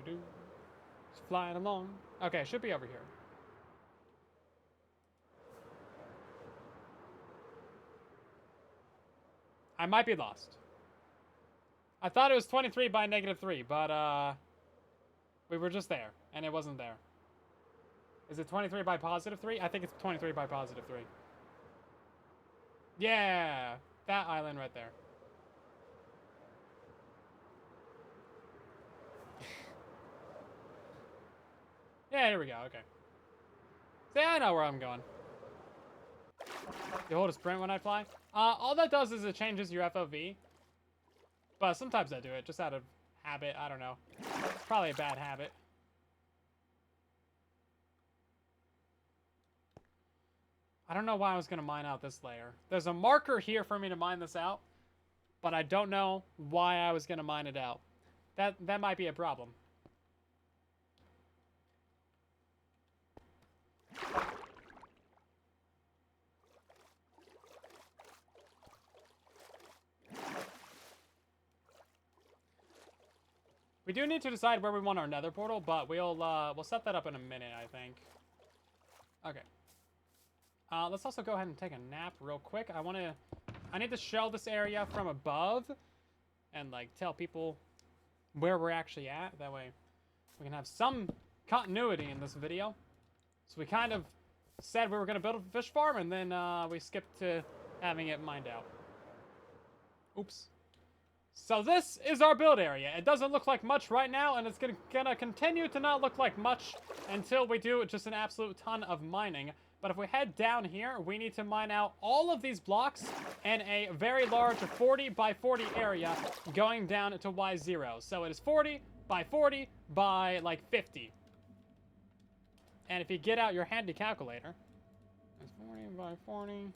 Just flying along. Okay, should be over here. I might be lost. I thought it was 23 by negative 3, but We were just there, and it wasn't there. Is it 23 by positive 3? I think it's 23 by positive 3. Yeah, that island right there. Yeah, here we go, okay. See, I know where I'm going. You hold a sprint when I fly? All that does is it changes your FOV. But sometimes I do it, just out of habit, I don't know. It's probably a bad habit. I don't know why I was going to mine out this layer. There's a marker here for me to mine this out, but I don't know why I was going to mine it out. That might be a problem. We do need to decide where we want our nether portal, but we'll set that up in a minute, I think. Okay. Let's also go ahead and take a nap real quick. I need to show this area from above and like tell people where we're actually at. That way we can have some continuity in this video. So we kind of said we were going to build a fish farm, and then we skipped to having it mined out. Oops. So this is our build area. It doesn't look like much right now, and it's gonna continue to not look like much until we do just an absolute ton of mining. But if we head down here, we need to mine out all of these blocks in a very large 40 by 40 area going down to Y0. So it is 40 by 40 by like 50. And if you get out your handy calculator, it's 40 by 40.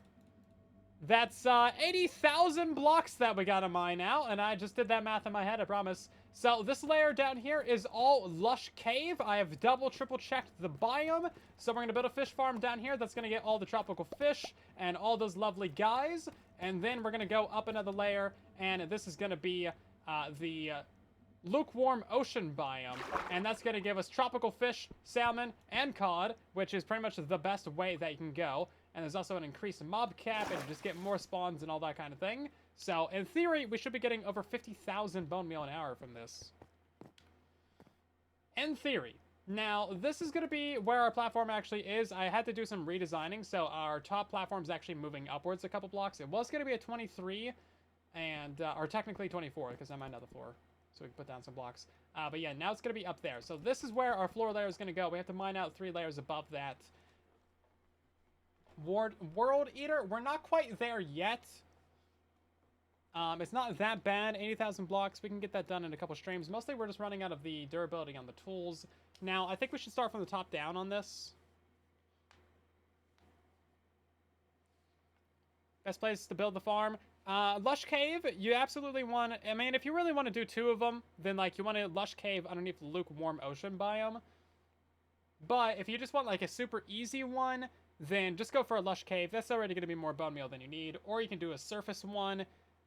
That's 80,000 blocks that we gotta mine out, and I just did that math in my head, I promise. So this layer down here is all lush cave. I have double, triple checked the biome. So we're gonna build a fish farm down here that's gonna get all the tropical fish and all those lovely guys. And then we're gonna go up another layer, and this is gonna be the lukewarm ocean biome, and that's going to give us tropical fish, salmon, and cod, which is pretty much the best way that you can go. And there's also an increased mob cap, and you just get more spawns and all that kind of thing. So in theory, we should be getting over 50,000 bone meal an hour from this. In theory. Now, this is going to be where our platform actually is. I had to do some redesigning, so our top platform is actually moving upwards a couple blocks. It was going to be a 23, and or technically 24, because I'm on another floor. So we can put down some blocks. But yeah, now it's going to be up there. So this is where our floor layer is going to go. We have to mine out 3 layers above that. World Eater, we're not quite there yet. It's not that bad. 80,000 blocks. We can get that done in a couple streams. Mostly we're just running out of the durability on the tools. Now, I think we should start from the top down on this. Best place to build the farm. Lush Cave, you absolutely want... I mean, if you really want to do 2 of them, then, like, you want a Lush Cave underneath the lukewarm ocean biome. But if you just want, like, a super easy one, then just go for a Lush Cave. That's already going to be more bone meal than you need. Or you can do a surface one,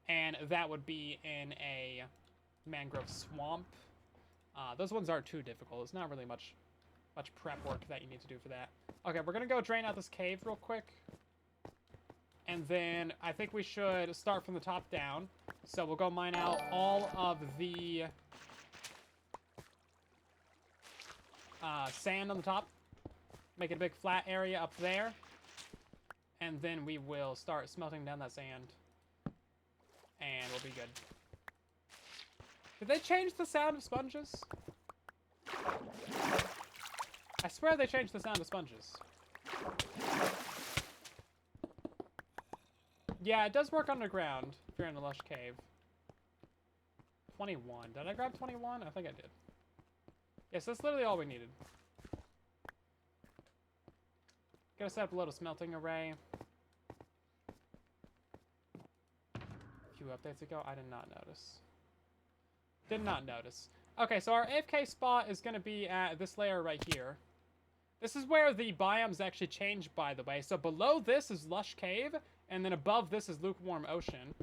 and that would be in a mangrove swamp. Those ones aren't too difficult. It's not really much prep work that you need to do for that. Okay, we're going to go drain out this cave real quick. And then I think we should start from the top down. So we'll go mine out all of the sand on the top. Make it a big flat area up there. And then we will start smelting down that sand. And we'll be good. Did they change the sound of sponges? I swear they changed the sound of sponges. Yeah, it does work underground if you're in a lush cave. 21. Did I grab 21? I think I did. Yes, that's literally all we needed. Gotta set up a little smelting array. A few updates ago, I did not notice. Did not notice. Okay, so our AFK spot is gonna be at this layer right here. This is where the biomes actually change, by the way. So below this is Lush Cave, and then above this is Lukewarm Ocean,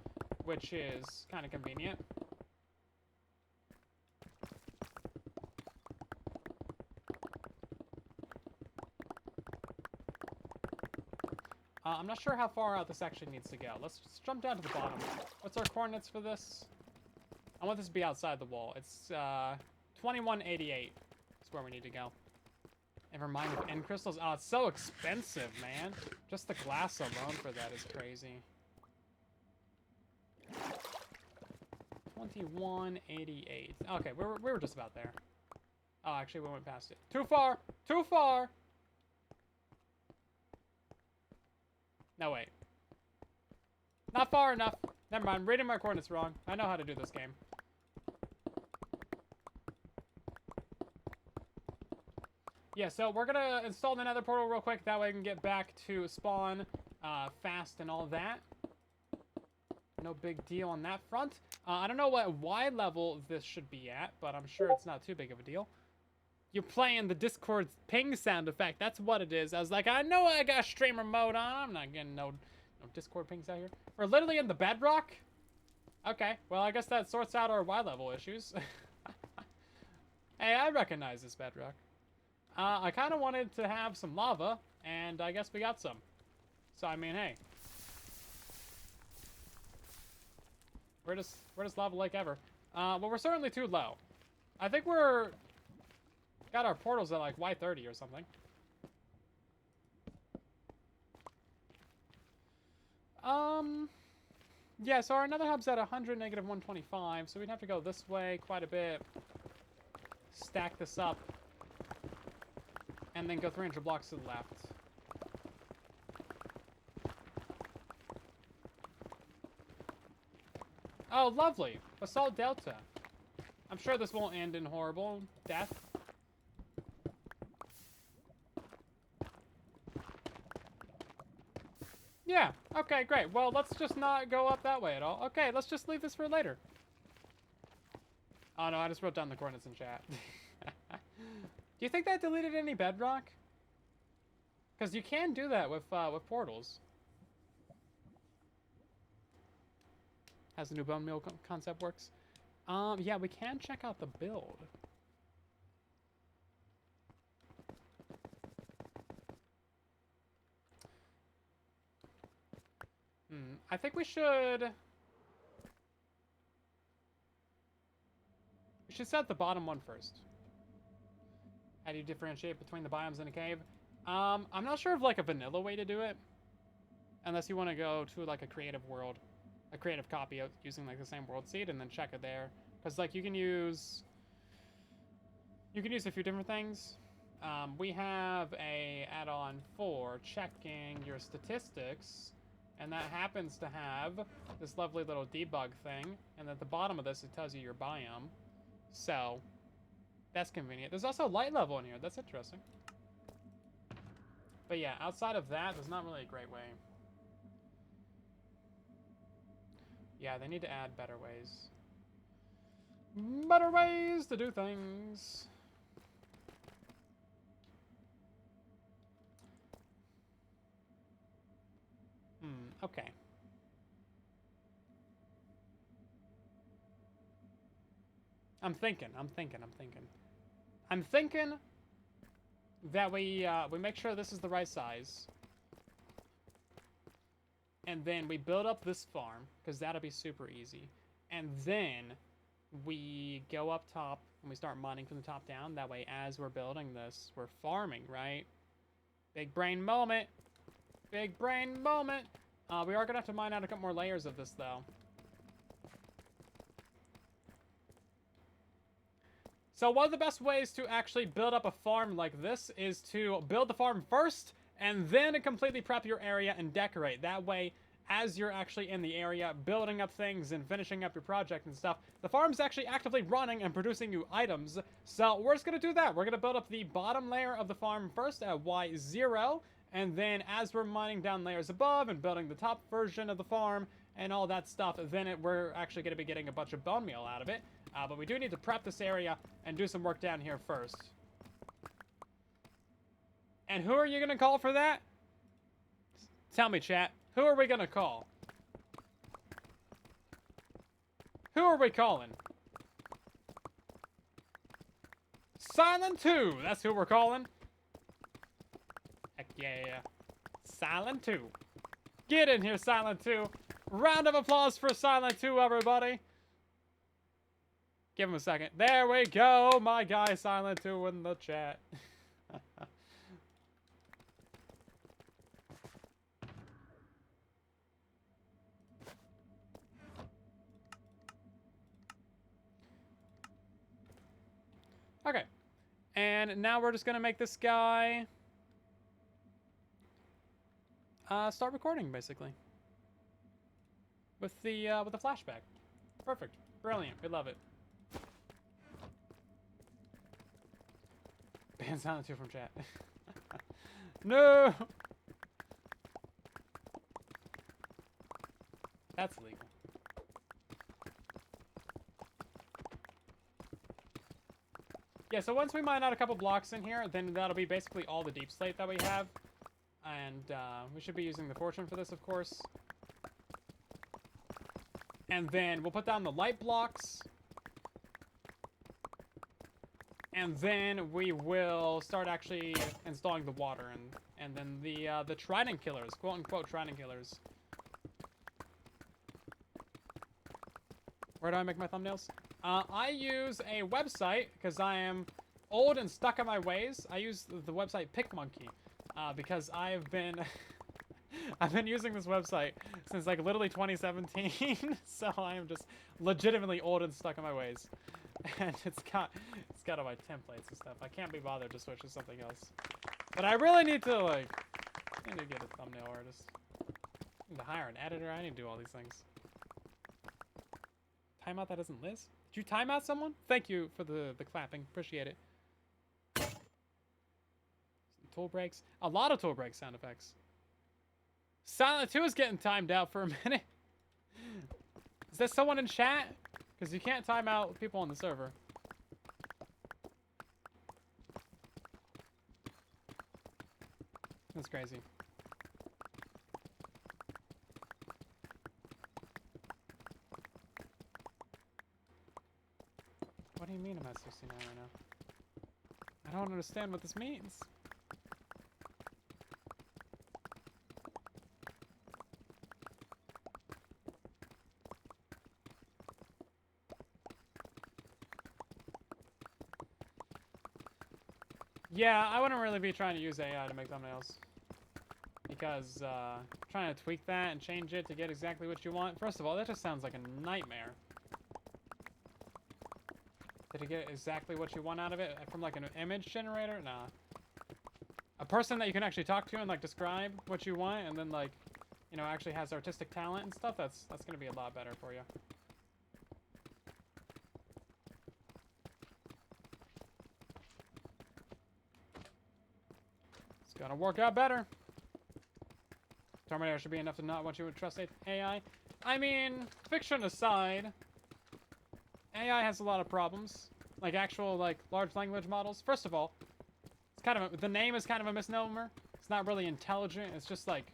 which is kind of convenient. I'm not sure how far out this actually needs to go. Let's just jump down to the bottom. What's our coordinates for this? I want this to be outside the wall. It's 2188. That's where we need to go. Never mind with end crystals. Oh, it's so expensive, man. Just the glass alone for that is crazy. 2188. Okay, we were just about there. Oh, actually, we went past it. Too far! Too far! No, wait. Not far enough. Never mind, reading my coordinates wrong. I know how to do this game. Yeah, so we're gonna install the Nether portal real quick. That way I can get back to spawn fast and all that. No big deal on that front. I don't know what Y level this should be at, but I'm sure it's not too big of a deal. You're playing the Discord's ping sound effect. That's what it is. I was like, I know I got streamer mode on. I'm not getting no Discord pings out here. We're literally in the Bedrock? Okay, well, I guess that sorts out our Y level issues. Hey, I recognize this Bedrock. I kind of wanted to have some lava, and I guess we got some. So, I mean, hey. Weirdest lava lake ever. Well, we're certainly too low. I think got our portals at like Y30 or something. Yeah, so our Nether hub's at 100, negative 125, so we'd have to go this way quite a bit. Stack this up. And then go 300 blocks to the left. Oh, lovely. Basalt Delta. I'm sure this won't end in horrible death. Yeah, okay, great. Well, let's just not go up that way at all. Okay, let's just leave this for later. Oh, no, I just wrote down the coordinates in chat. Do you think that deleted any bedrock? Because you can do that with portals. As the new bone meal concept works. Yeah, we can check out the build. I think we should set the bottom one first. How do you differentiate between the biomes in a cave? I'm not sure of like a vanilla way to do it. Unless you want to go to like a creative world. A creative copy of using like the same world seed and then check it there. Because like you can use a few different things. We have a add-on for checking your statistics. And that happens to have this lovely little debug thing. And at the bottom of this, it tells you your biome. So, that's convenient. There's also light level in here. That's interesting. But yeah, outside of that, there's not really a great way. Yeah, they need to add better ways. Better ways to do things. Okay. I'm thinking that we make sure this is the right size. And then we build up this farm, because that'll be super easy. And then we go up top and we start mining from the top down. That way, as we're building this, we're farming, right? Big brain moment. Big brain moment. We are going to have to mine out a couple more layers of this, though. So one of the best ways to actually build up a farm like this is to build the farm first and then completely prep your area and decorate. That way, as you're actually in the area, building up things and finishing up your project and stuff, the farm's actually actively running and producing you items. So we're just going to do that. We're going to build up the bottom layer of the farm first at Y0. And then as we're mining down layers above and building the top version of the farm and all that stuff, then we're actually going to be getting a bunch of bone meal out of it. But we do need to prep this area and do some work down here first. And who are you going to call for that? Tell me, chat. Who are we going to call? Who are we calling? Silent 2. That's who we're calling. Heck yeah. Silent 2. Get in here, Silent 2. Round of applause for Silent 2, everybody. Give him a second. There we go. My guy Silent 2 in the chat. Okay. And now we're just going to make this guy start recording, basically. With the flashback. Perfect. Brilliant. We love it. Ban Silent 2 from chat. No! That's illegal. Yeah, so once we mine out a couple blocks in here, then that'll be basically all the deep slate that we have. And we should be using the fortune for this, of course. And then we'll put down the light blocks. And then we will start actually installing the water and then the trident killers, quote unquote trident killers. Where do I make my thumbnails? I use a website because I am old and stuck in my ways. I use the website PicMonkey because I've been I've been using this website since like literally 2017. So I am just legitimately old and stuck in my ways. And it's got all my templates and stuff. I can't be bothered to switch to something else. But I really need to I need to get a thumbnail artist. I need to hire an editor. I need to do all these things. Timeout that isn't Liz? Did you time out someone? Thank you for the clapping. Appreciate it. Some tool breaks. A lot of tool break sound effects. Silent 2 is getting timed out for a minute. Is there someone in chat? Because you can't time out people on the server. That's crazy. What do you mean I'm at 69 right now? I don't understand what this means. Yeah, I wouldn't really be trying to use AI to make thumbnails. Because trying to tweak that and change it to get exactly what you want, first of all, that just sounds like a nightmare. Did you get exactly what you want out of it from like an image generator? Nah. A person that you can actually talk to and like describe what you want and then like, you know, actually has artistic talent and stuff, that's gonna be a lot better for you. It's gonna work out better. Terminator should be enough to not want you to trust AI. I mean, fiction aside, AI has a lot of problems. Like actual, like, large language models. First of all, it's kind of the name is kind of a misnomer. It's not really intelligent. It's just like,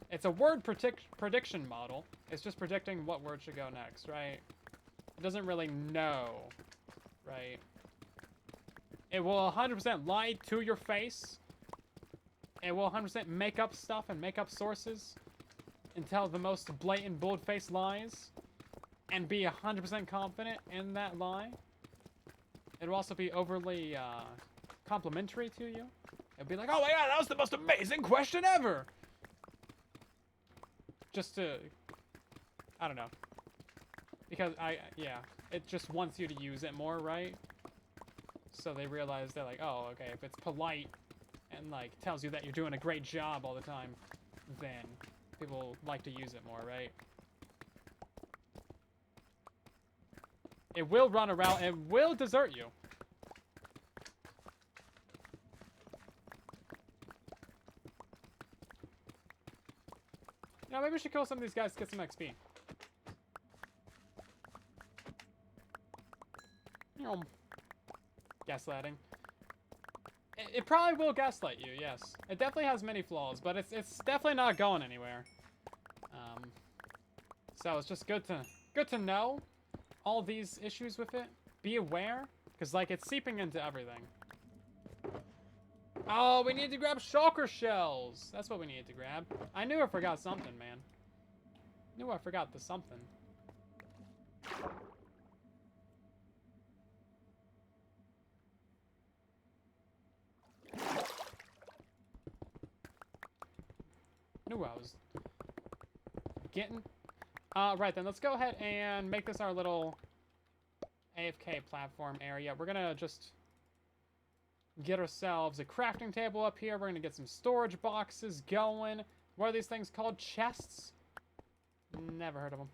it's a word prediction model. It's just predicting what word should go next, right? It doesn't really know, right? It will 100% lie to your face. It will 100% make up stuff and make up sources and tell the most blatant, bold-faced lies and be 100% confident in that lie. It'll also be overly complimentary to you. It'll be like, oh my god, that was the most amazing question ever! Just to, I don't know. Because yeah, it just wants you to use it more, right? So they realize they're like, oh, okay, if it's polite and like tells you that you're doing a great job all the time, then people like to use it more, right? It will run around, it will desert you. You know, maybe we should kill some of these guys to get some XP. You know, gaslighting. It probably will gaslight you, yes. It definitely has many flaws, but it's definitely not going anywhere. So it's just good to know all these issues with it. Be aware, because like it's seeping into everything. Oh, we need to grab shulker shells. That's what we needed to grab. I knew I forgot something, man. Knew I forgot the something. getting. Right then, let's go ahead and make this our little AFK platform area. We're gonna just get ourselves a crafting table up here. We're gonna get some storage boxes going. What are these things called? Chests? Never heard of them.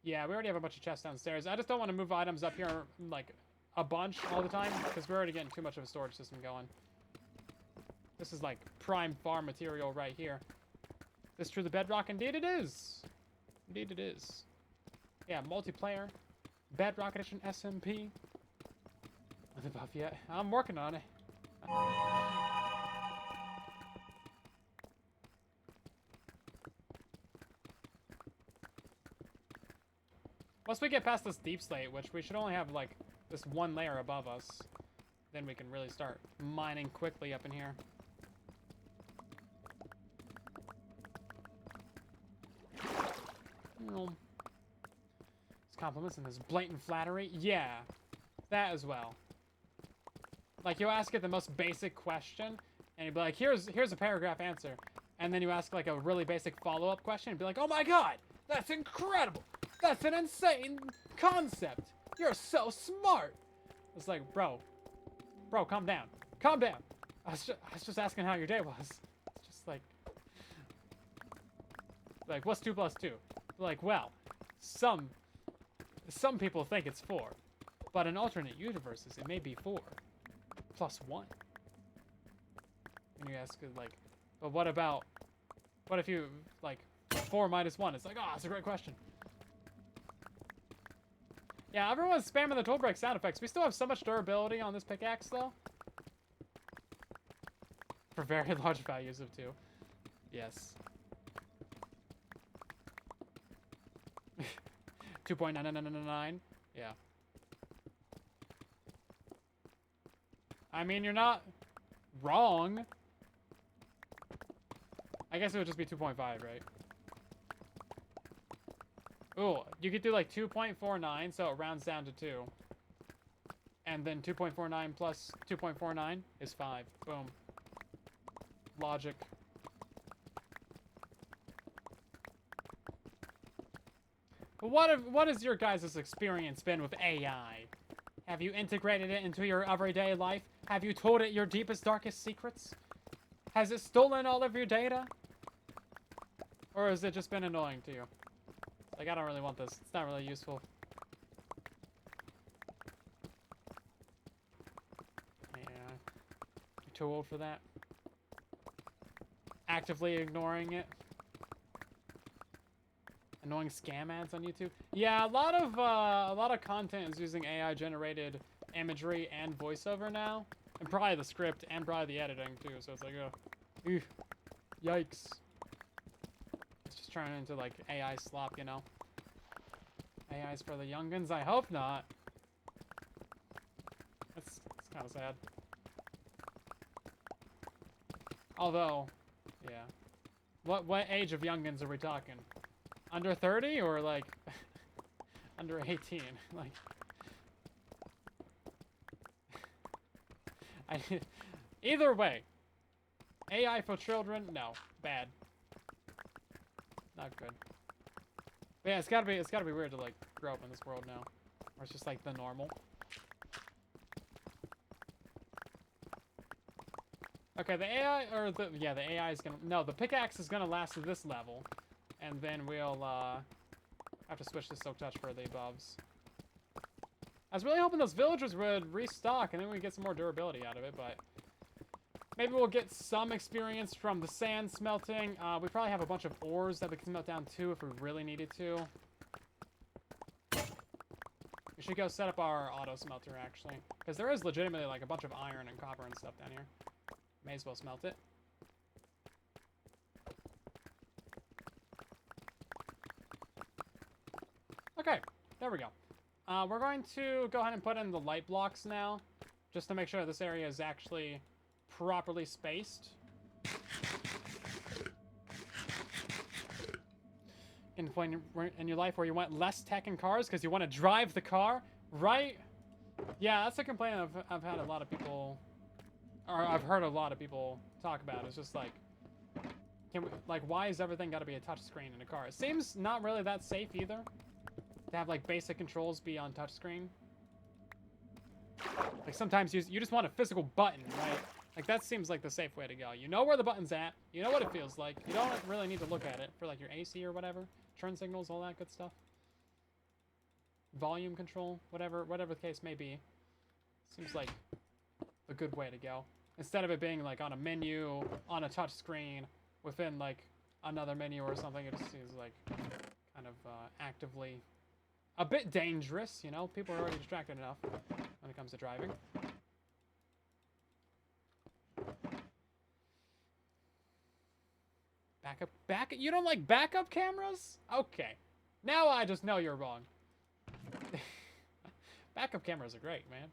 Yeah, we already have a bunch of chests downstairs. I just don't want to move items up here, like, a bunch all the time, because we're already getting too much of a storage system going. This is, like, prime farm material right here. Is this true the Bedrock? Indeed it is. Indeed it is. Yeah, multiplayer. Bedrock Edition SMP. Nothing buff yet. I'm working on it. Once we get past this deep slate, which we should only have, like, this one layer above us, then we can really start mining quickly up in here. There's compliments and there's blatant flattery. Yeah, that as well. Like, you ask it the most basic question, and you'd be like, here's a paragraph answer. And then you ask, like, a really basic follow-up question, and be like, oh my god, that's incredible! That's an insane concept! You're so smart! It's like, bro, calm down. Calm down! I was just asking how your day was. It's just like, what's 2 plus 2? Like, well, some people think it's 4, but in alternate universes, it may be 4 plus 1. And you ask, like, but what if you, like, 4 minus 1? It's like, oh, that's a great question. Yeah, everyone's spamming the tool break sound effects. We still have so much durability on this pickaxe, though. For very large values of 2. Yes. 2.9999. Yeah. I mean, you're not wrong. I guess it would just be 2.5, right? Ooh, you could do like 2.49, so it rounds down to 2. And then 2.49 plus 2.49 is 5. Boom. Logic. What has your guys' experience been with AI? Have you integrated it into your everyday life? Have you told it your deepest, darkest secrets? Has it stolen all of your data? Or has it just been annoying to you? Like, I don't really want this. It's not really useful. Yeah. You're too old for that. Actively ignoring it. Annoying scam ads on YouTube. Yeah, a lot of content is using AI generated imagery and voiceover now, and probably the script and probably the editing too. So it's like, oh, yikes! It's just turning into like AI slop, you know. AI's for the youngins. I hope not. It's kind of sad. Although, yeah. What age of youngins are we talking? Under 30 or like under 18? Like, either way, AI for children, no, bad, not good. But yeah, it's gotta be weird to like grow up in this world now, where it's just like the normal. Okay, the AI the AI is gonna the pickaxe is gonna last to this level. And then we'll have to switch to Silk Touch for the buffs. I was really hoping those villagers would restock and then we get some more durability out of it, but maybe we'll get some experience from the sand smelting. We probably have a bunch of ores that we can smelt down too if we really needed to. We should go set up our auto smelter actually, because there is legitimately like a bunch of iron and copper and stuff down here. May as well smelt it. Okay, there we go. We're going to go ahead and put in the light blocks now, just to make sure this area is actually properly spaced. In your life where you want less tech in cars because you want to drive the car, right? Yeah, that's a complaint I've had a lot of people or I've heard a lot of people talk about. It's just like, like, why is everything got to be a touchscreen in a car? It seems not really that safe either to have like basic controls be on touchscreen. Like sometimes you just want a physical button, right? Like that seems like the safe way to go. You know where the button's at. You know what it feels like. You don't really need to look at it for like your AC or whatever, turn signals, all that good stuff. Volume control, whatever the case may be. Seems like a good way to go. Instead of it being like on a menu, on a touch screen, within like another menu or something, it just seems like kind of actively a bit dangerous, you know? People are already distracted enough when it comes to driving. Backup, you don't like backup cameras? Okay. Now I just know you're wrong. Backup cameras are great, man.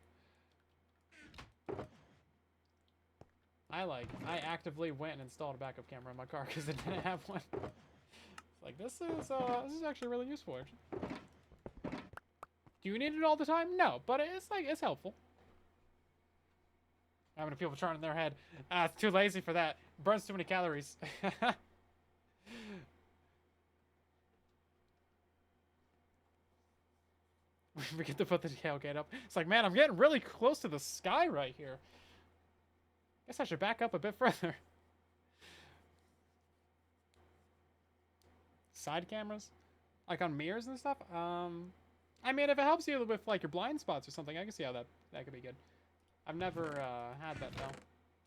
I actively went and installed a backup camera in my car because it didn't have one. It's like, this is actually really useful. Do you need it all the time? No, but it's helpful. How many people turning their head? It's too lazy for that. Burns too many calories. We get to put the tailgate up. It's like, man, I'm getting really close to the sky right here. Guess I should back up a bit further. Side cameras? Like on mirrors and stuff? I mean, if it helps you with like your blind spots or something, I can see how that could be good. I've never had that though.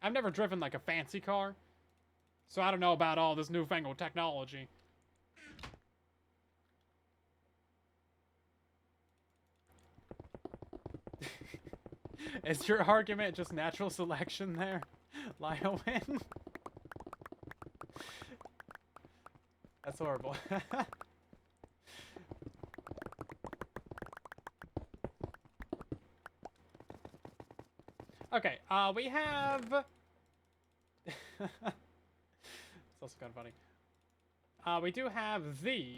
I've never driven like a fancy car. So I don't know about all this newfangled technology. Is your argument just natural selection there? Lyle win? That's horrible. Okay, we have... It's also kind of funny. We do have the...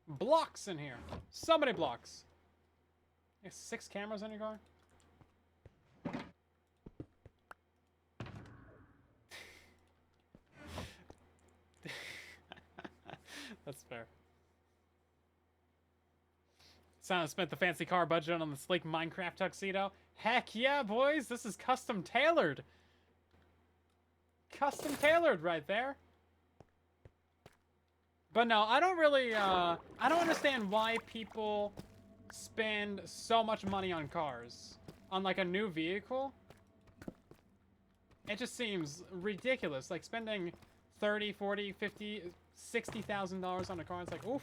blocks in here. So many blocks. You have 6 cameras on your car? That's fair. Santa spent the fancy car budget on the sleek Minecraft tuxedo. Heck yeah, boys! This is custom tailored. Custom tailored right there. But no, I don't really, I don't understand why people spend so much money on cars. On, like, a new vehicle. It just seems ridiculous. Like, spending $30, $40, $50, $60,000 on a car. It's like, oof.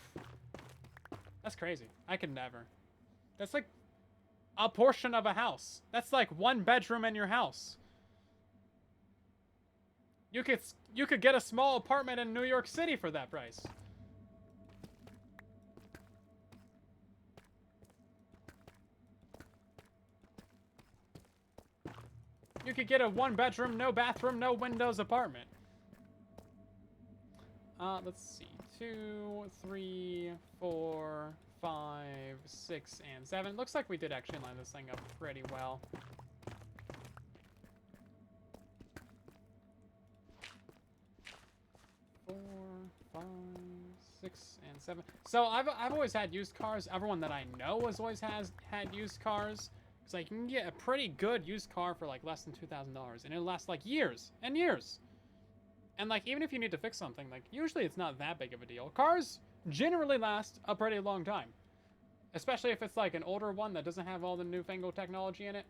That's crazy. I could never. That's like a portion of a house. That's like 1 bedroom in your house. You could get a small apartment in New York City for that price. You could get a 1 bedroom, no bathroom, no windows apartment. Let's see. 2, 3, 4, 5, 6, and 7. Looks like we did actually line this thing up pretty well. Four, 5, 6, and 7. So I've always had used cars. Everyone that I know always has had used cars. It's like you can get a pretty good used car for like less than $2,000, and it'll last like years and years. And like even if you need to fix something, like usually it's not that big of a deal. Cars generally last a pretty long time, especially if it's like an older one that doesn't have all the newfangled technology in it.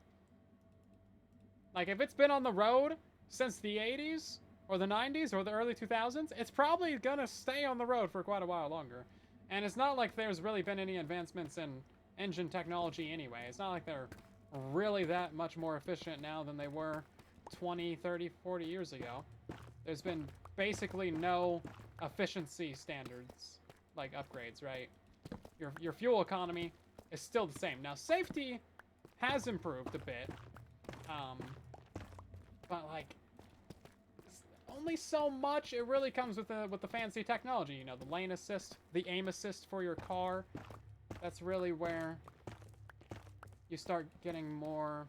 Like if it's been on the road since the 80s or the 90s or the early 2000s, it's probably gonna stay on the road for quite a while longer. And it's not like there's really been any advancements in engine technology anyway. It's not like they're really that much more efficient now than they were 20, 30, 40 years ago. There's been basically no efficiency standards, like upgrades, right? Your fuel economy is still the same. Now, safety has improved a bit, but like only so much. It really comes with the fancy technology. You know, the lane assist, the aim assist for your car. That's really where you start getting more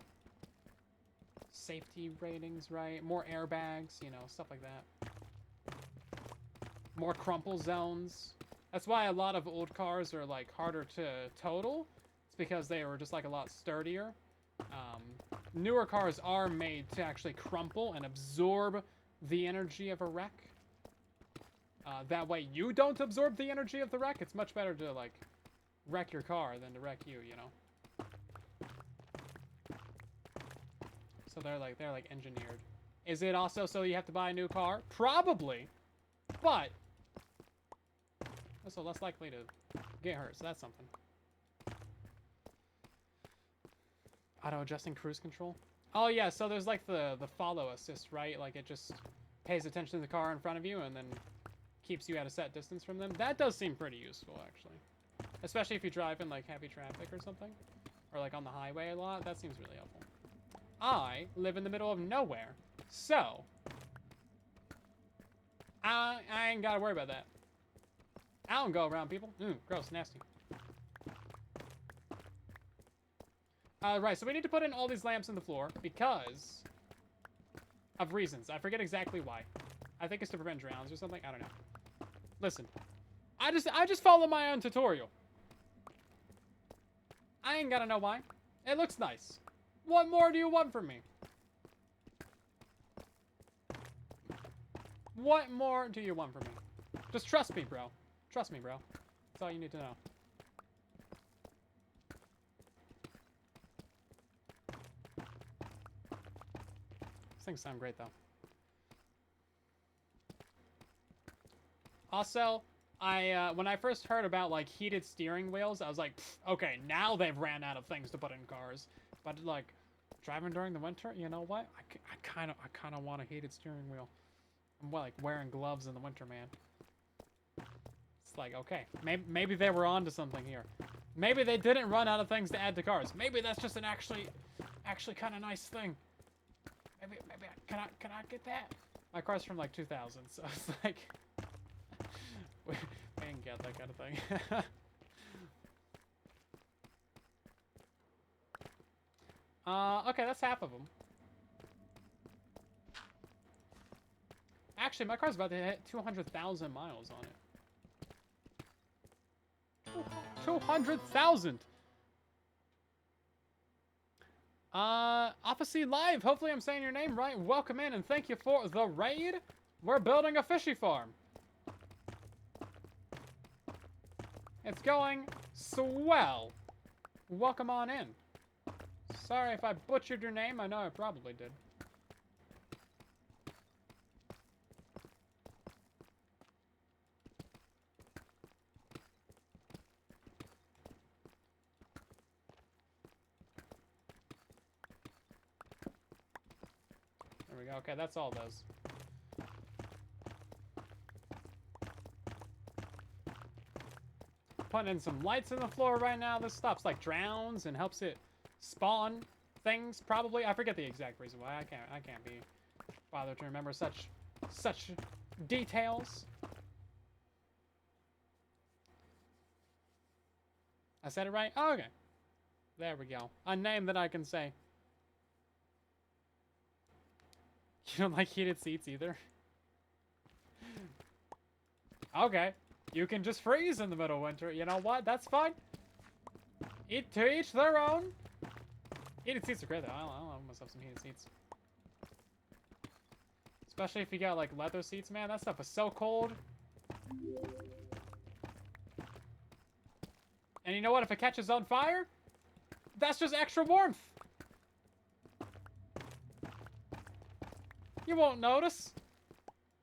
safety ratings, right? More airbags, you know, stuff like that. More crumple zones. That's why a lot of old cars are like harder to total. It's because they were just like a lot sturdier. Newer cars are made to actually crumple and absorb the energy of a wreck. That way you don't absorb the energy of the wreck. It's much better to like wreck your car than to wreck you, you know. So they're like engineered. Is it also so you have to buy a new car? Probably. But also less likely to get hurt, so that's something. Auto adjusting cruise control. Oh yeah, so there's like the follow assist, right? Like it just pays attention to the car in front of you and then keeps you at a set distance from them. That does seem pretty useful, actually. Especially if you drive in like heavy traffic or something. Or like on the highway a lot. That seems really helpful. I live in the middle of nowhere, so I ain't gotta worry about that. I don't go around people. Gross, nasty. Right, so we need to put in all these lamps in the floor because of reasons. I forget exactly why. I think it's to prevent drowns or something. I don't know. Listen, I just follow my own tutorial. I ain't gotta know why. It looks nice. What more do you want from me? What more do you want from me? Just trust me, bro. Trust me, bro. That's all you need to know. These things sound great, though. Also, when I first heard about, like, heated steering wheels, I was like, okay, now they've ran out of things to put in cars. But, like, driving during the winter, you know what? I kind of want a heated steering wheel. I'm, like, wearing gloves in the winter, man. It's like, okay, maybe they were onto something here. Maybe they didn't run out of things to add to cars. Maybe that's just an actually kind of nice thing. Maybe can I get that? My car's from like 2000, so it's like we didn't get that kind of thing. Okay, that's half of them. Actually, my car's about to hit 200,000 miles on it. 200,000! Office Live, hopefully I'm saying your name right. Welcome in and thank you for the raid. We're building a fishy farm. It's going swell. Welcome on in. Sorry if I butchered your name. I know I probably did. There we go. Okay, that's all those. Putting in some lights in the floor right now. This stops like drowns and helps it spawn things. Probably, I forget the exact reason why. I can't be bothered to remember such details. I said it right? Oh, okay. There we go. A name that I can say. You don't like heated seats either? Okay. You can just freeze in the middle of winter. You know what? That's fine. To each their own. Heated seats are great though. I'll have myself some heated seats. Especially if you got like leather seats, man. That stuff is so cold. And you know what? If it catches on fire, that's just extra warmth. You won't notice.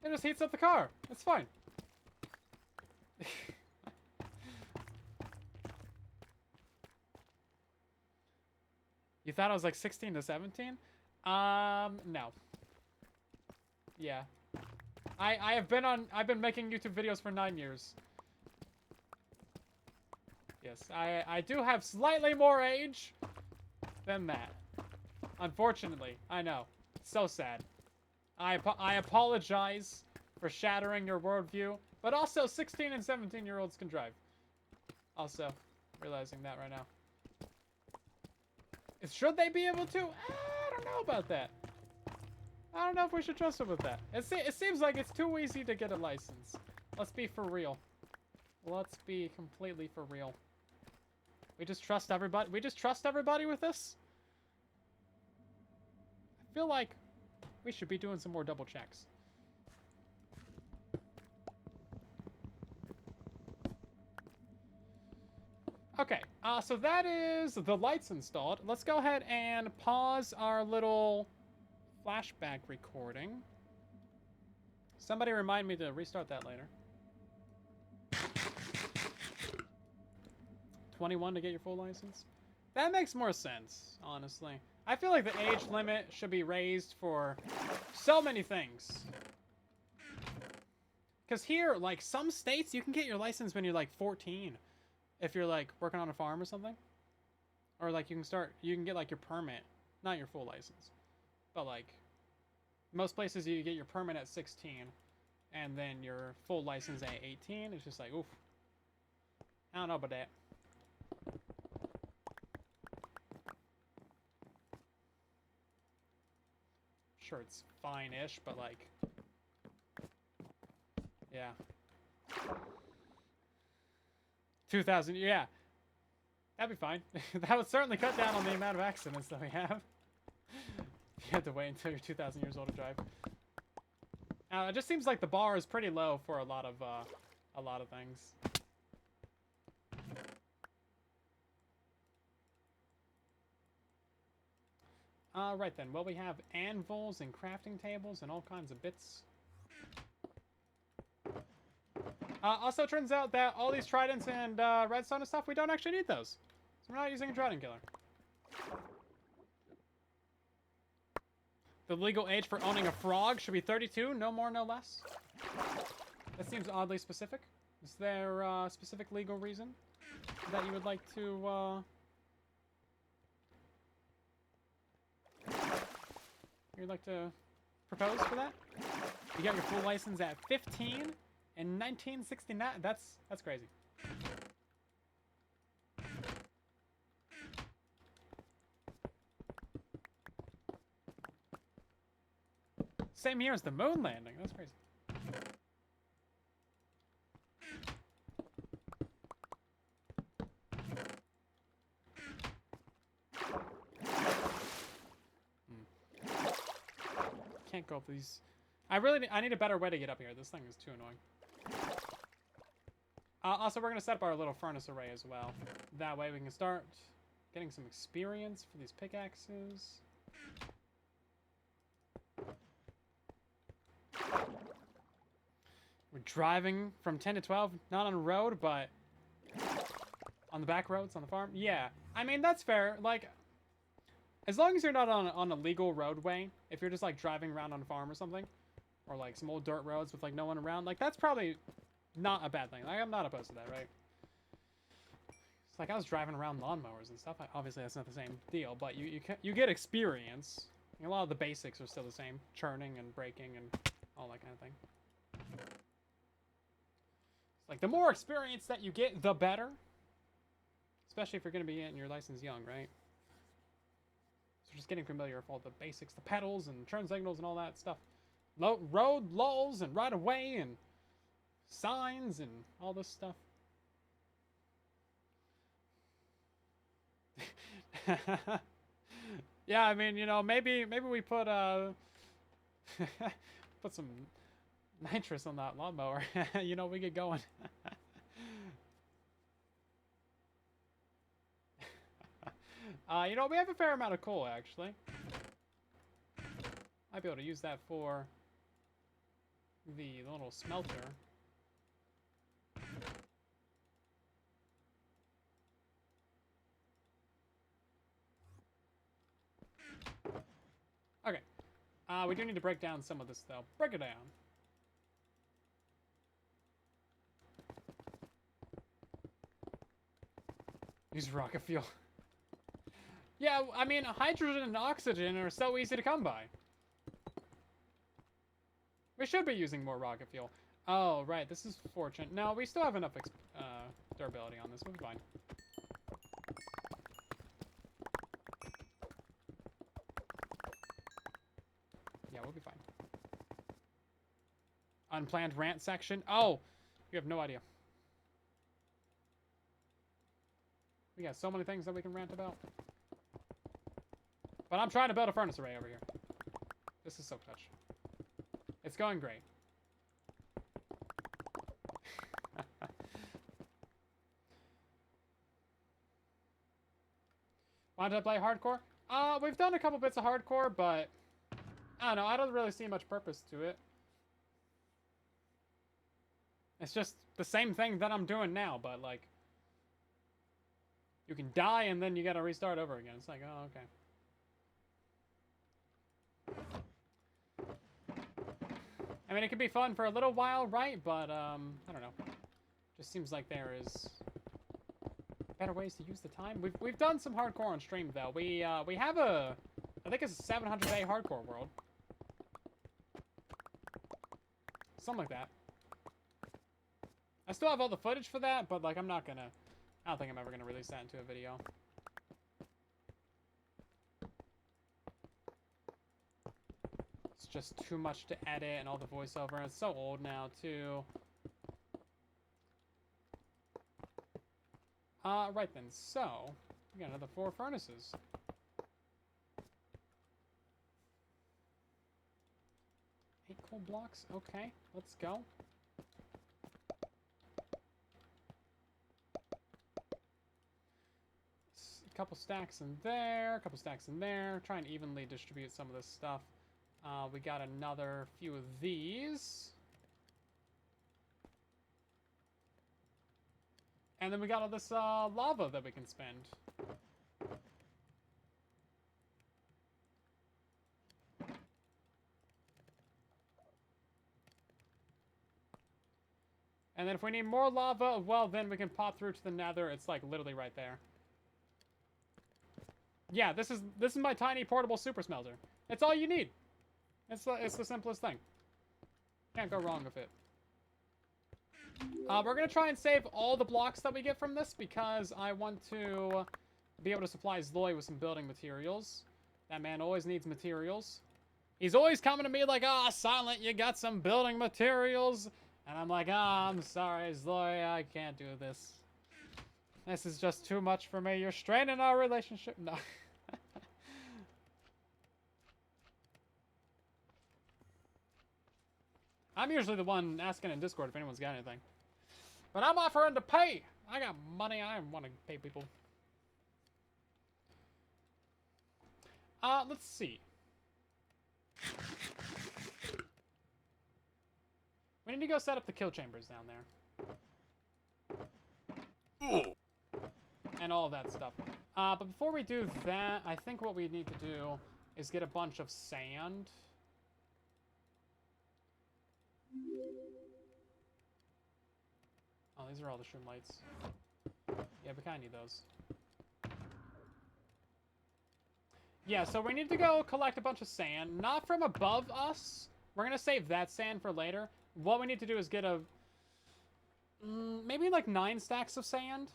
It just heats up the car. It's fine. You thought I was like 16 to 17? No. Yeah. I've been making YouTube videos for 9 years. Yes, I do have slightly more age than that. Unfortunately, I know. So sad. I apologize for shattering your worldview, but also 16 and 17-year-olds can drive. Also, realizing that right now. Should they be able to? I don't know about that. I don't know if we should trust him with that. It seems like it's too easy to get a license. Let's be for real. Let's be completely for real. We just trust everybody. We just trust everybody with this? I feel like we should be doing some more double checks. Okay, so that is the lights installed. Let's go ahead and pause our little flashback recording. Somebody remind me to restart that later. 21 to get your full license? That makes more sense, honestly. I feel like the age limit should be raised for so many things. Because here, like, some states, you can get your license when you're, like, 14. If you're, like, working on a farm or something. Or, like, you can get, like, your permit. Not your full license. But, like, most places you get your permit at 16. And then your full license at 18. It's just like, oof. I don't know about that. Sure, it's fine-ish, but, like... Yeah. 2,000, yeah. That'd be fine. That would certainly cut down on the amount of accidents that we have. You have to wait until you're 2,000 years old to drive. It just seems like the bar is pretty low for a lot of things. Right then. Well, we have anvils and crafting tables and all kinds of bits. Also, turns out that all these tridents and redstone and stuff, we don't actually need those. So we're not using a trident killer. The legal age for owning a frog should be 32, no more, no less. That seems oddly specific. Is there a specific legal reason that you would like to, you'd like to propose for that? You got your full license at 15 in 1969. That's crazy. Same year as the moon landing. That's crazy. Can't go up these. I need a better way to get up here. This thing is too annoying. Also, we're gonna set up our little furnace array as well. That way we can start getting some experience for these pickaxes. We're driving from 10 to 12, not on the road, but on the back roads on the farm. Yeah, I mean, that's fair. Like, as long as you're not on a legal roadway, if you're just, like, driving around on a farm or something, or, like, some old dirt roads with, like, no one around, like, that's probably not a bad thing. Like, I'm not opposed to that, right? It's like I was driving around lawnmowers and stuff. Obviously, that's not the same deal, but you get experience. A lot of the basics are still the same. Churning and braking and all that kind of thing. It's like, the more experience that you get, the better. Especially if you're going to be getting your license young, right? So just getting familiar with all the basics, the pedals and turn signals and all that stuff. Road lulls and right of way and signs and all this stuff. Yeah, I mean, you know, maybe we put put some nitrous on that lawnmower. You know, we get going. You know, we have a fair amount of coal, actually. Might be able to use that for the little smelter. Okay. We do need to break down some of this, though. Break it down. Use rocket fuel. Yeah, I mean, hydrogen and oxygen are so easy to come by. We should be using more rocket fuel. Oh, right, this is fortune. No, we still have enough durability on this. We'll be fine. Yeah, we'll be fine. Unplanned rant section. Oh, you have no idea. We got so many things that we can rant about. But I'm trying to build a furnace array over here. This is so clutch. It's going great. Why did I play hardcore? We've done a couple bits of hardcore, but I don't know. I don't really see much purpose to it. It's just the same thing that I'm doing now, but like, you can die and then you gotta restart over again. It's like, oh, okay. I mean, it could be fun for a little while, right? But, I don't know. Just seems like there is better ways to use the time. We've done some hardcore on stream, though. We have a, I think it's a 700-day hardcore world. Something like that. I still have all the footage for that, but, like, I don't think I'm ever gonna release that into a video. It's just too much to edit and all the voiceover. It's so old now, too. Right then. So, we got another 4 furnaces. Eight coal blocks. Okay, let's go. A couple stacks in there, a couple stacks in there. Try and evenly distribute some of this stuff. We got another few of these. And then we got all this lava that we can spend. And then if we need more lava, well, then we can pop through to the Nether. It's like literally right there. Yeah, this is my tiny portable super smelter. It's all you need. It's the simplest thing. Can't go wrong with it. We're gonna try and save all the blocks that we get from this because I want to be able to supply Zloy with some building materials. That man always needs materials. He's always coming to me like, "Ah, Silent, you got some building materials," and I'm like, "Ah, I'm sorry, Zloy, I can't do this. This is just too much for me. You're straining our relationship." No. I'm usually the one asking in Discord if anyone's got anything. But I'm offering to pay. I got money. I want to pay people. Let's see. We need to go set up the kill chambers down there. And all of that stuff. But before we do that, I think what we need to do is get a bunch of sand. Oh, these are all the shroom lights. Yeah, we kind of need those. Yeah, so we need to go collect a bunch of sand. Not from above us. We're going to save that sand for later. What we need to do is get maybe like 9 stacks of sand.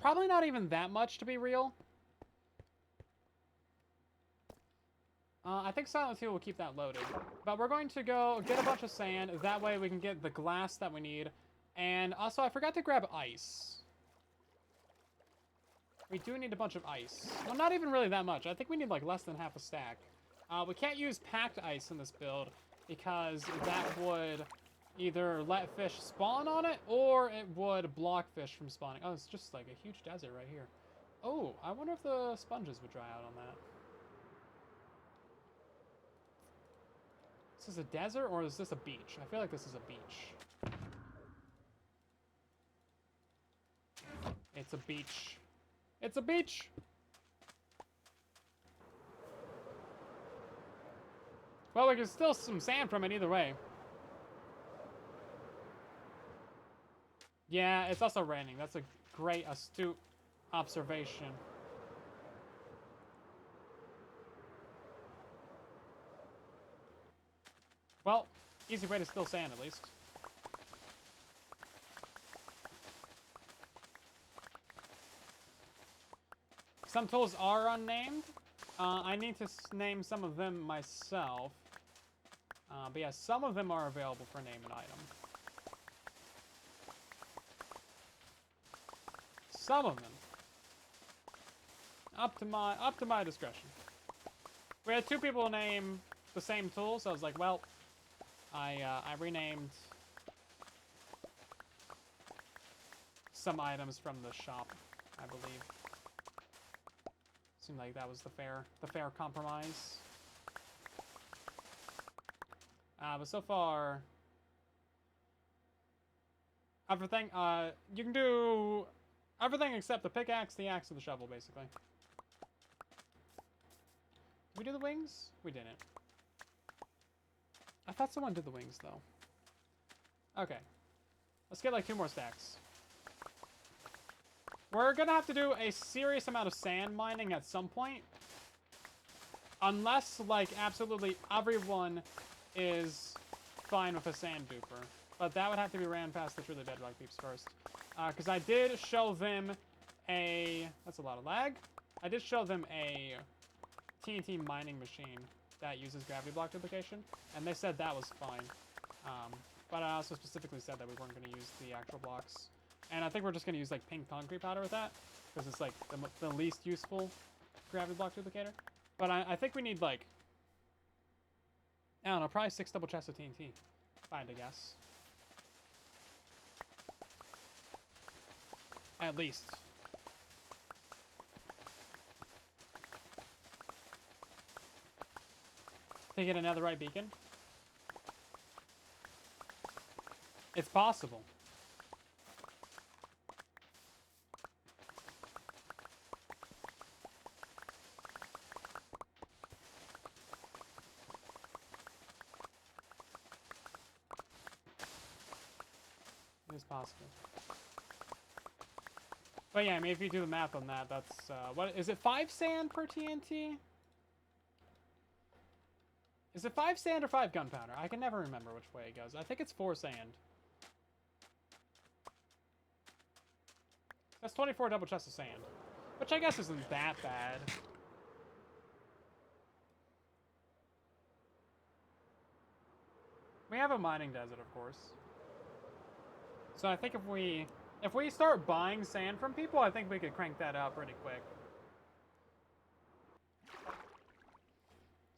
Probably not even that much, to be real. I think Silent 2 will keep that loaded. But we're going to go get a bunch of sand. That way we can get the glass that we need. And also, I forgot to grab ice. We do need a bunch of ice. Well, not even really that much. I think we need like less than half a stack. We can't use packed ice in this build because that would either let fish spawn on it or it would block fish from spawning. Oh, it's just like a huge desert right here. Oh, I wonder if the sponges would dry out on that. Is this a desert or is this a beach? I feel like this is a beach. It's a beach. It's a beach! Well, there's still some sand from it either way. Yeah, it's also raining. That's a great, astute observation. Well, easy way to steal sand, at least. Some tools are unnamed. I need to name some of them myself. But yeah, some of them are available for name and item. Some of them. Up to my discretion. We had 2 people name the same tool, so I was like, well, I renamed some items from the shop, I believe. Seemed like that was the fair compromise. But so far, everything, you can do everything except the pickaxe, the axe, and the shovel, basically. Did we do the wings? We didn't. I thought someone did the wings, though. Okay. Let's get like 2 more stacks. We're gonna have to do a serious amount of sand mining at some point. Unless, like, absolutely everyone is fine with a sand duper. But that would have to be ran past the Truly Bedrock peeps first. Because I did show them a... That's a lot of lag. I did show them a TNT mining machine that uses gravity block duplication, and they said that was fine. But I also specifically said that we weren't going to use the actual blocks. And I think we're just going to use, like, pink concrete powder with that, because it's, like, the least useful gravity block duplicator. But I think we need, like, I don't know, probably 6 double chests of TNT, if I had to guess. At least. To get another right beacon? It's possible. It is possible. But yeah, I mean, if you do the math on that, that's, what, is it 5 sand per TNT? Is it 5 sand or 5 gunpowder? I can never remember which way it goes. I think it's 4 sand. That's 24 double chests of sand, which I guess isn't that bad. We have a mining desert, of course. So I think if we start buying sand from people, I think we could crank that out pretty quick.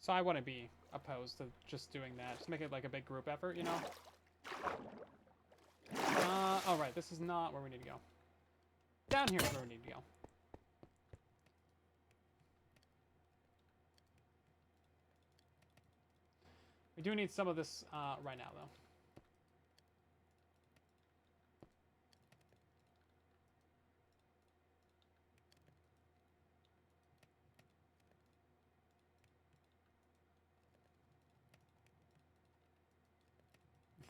So I wouldn't be opposed to just doing that. Just make it like a big group effort, you know? Oh right, this is not where we need to go. Down here is where we need to go. We do need some of this right now, though.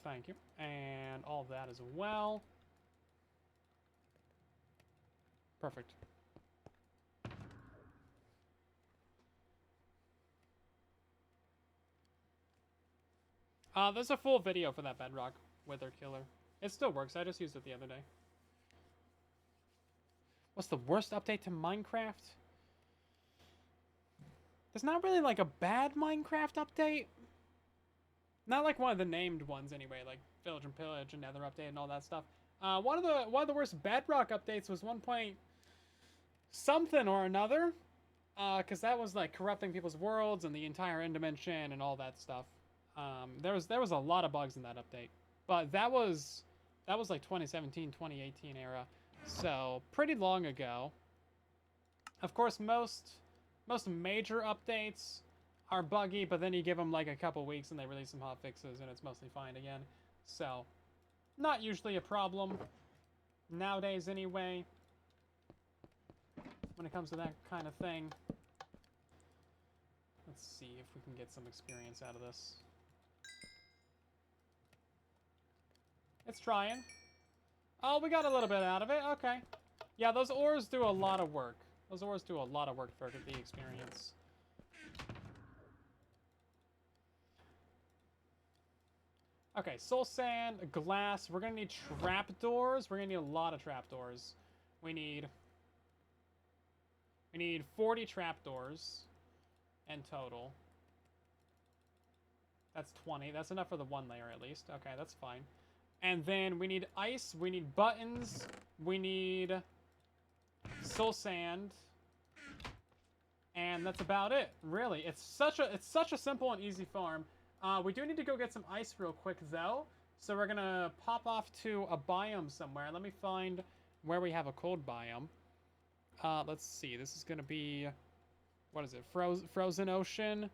Thank you. And all of that as well. Perfect. There's a full video for that Bedrock Wither Killer. It still works. I just used it the other day. What's the worst update to Minecraft? There's not really like a bad Minecraft update. Not like one of the named ones anyway, like Village and Pillage and Nether update and all that stuff. One of the worst Bedrock updates was 1 point something or another, because that was like corrupting people's worlds and the entire end dimension and all that stuff. There was a lot of bugs in that update, but that was like 2017, 2018 era, so pretty long ago. Of course, most major updates are buggy, but then you give them like a couple weeks and they release some hot fixes and it's mostly fine again. So, not usually a problem nowadays anyway, when it comes to that kind of thing. Let's see if we can get some experience out of this. It's trying. Oh, we got a little bit out of it. Okay. Yeah, those ores do a lot of work. Those ores do a lot of work for the experience. Okay, soul sand, glass. We're gonna need trapdoors. We're gonna need a lot of trapdoors. We need 40 trapdoors in total. That's 20. That's enough for the one layer at least. Okay, that's fine. And then we need ice. We need buttons. We need soul sand. And that's about it, really. It's such a simple and easy farm. We do need to go get some ice real quick, though. So we're gonna pop off to a biome somewhere. Let me find where we have a cold biome. Let's see. This is gonna be, what is it? Frozen ocean,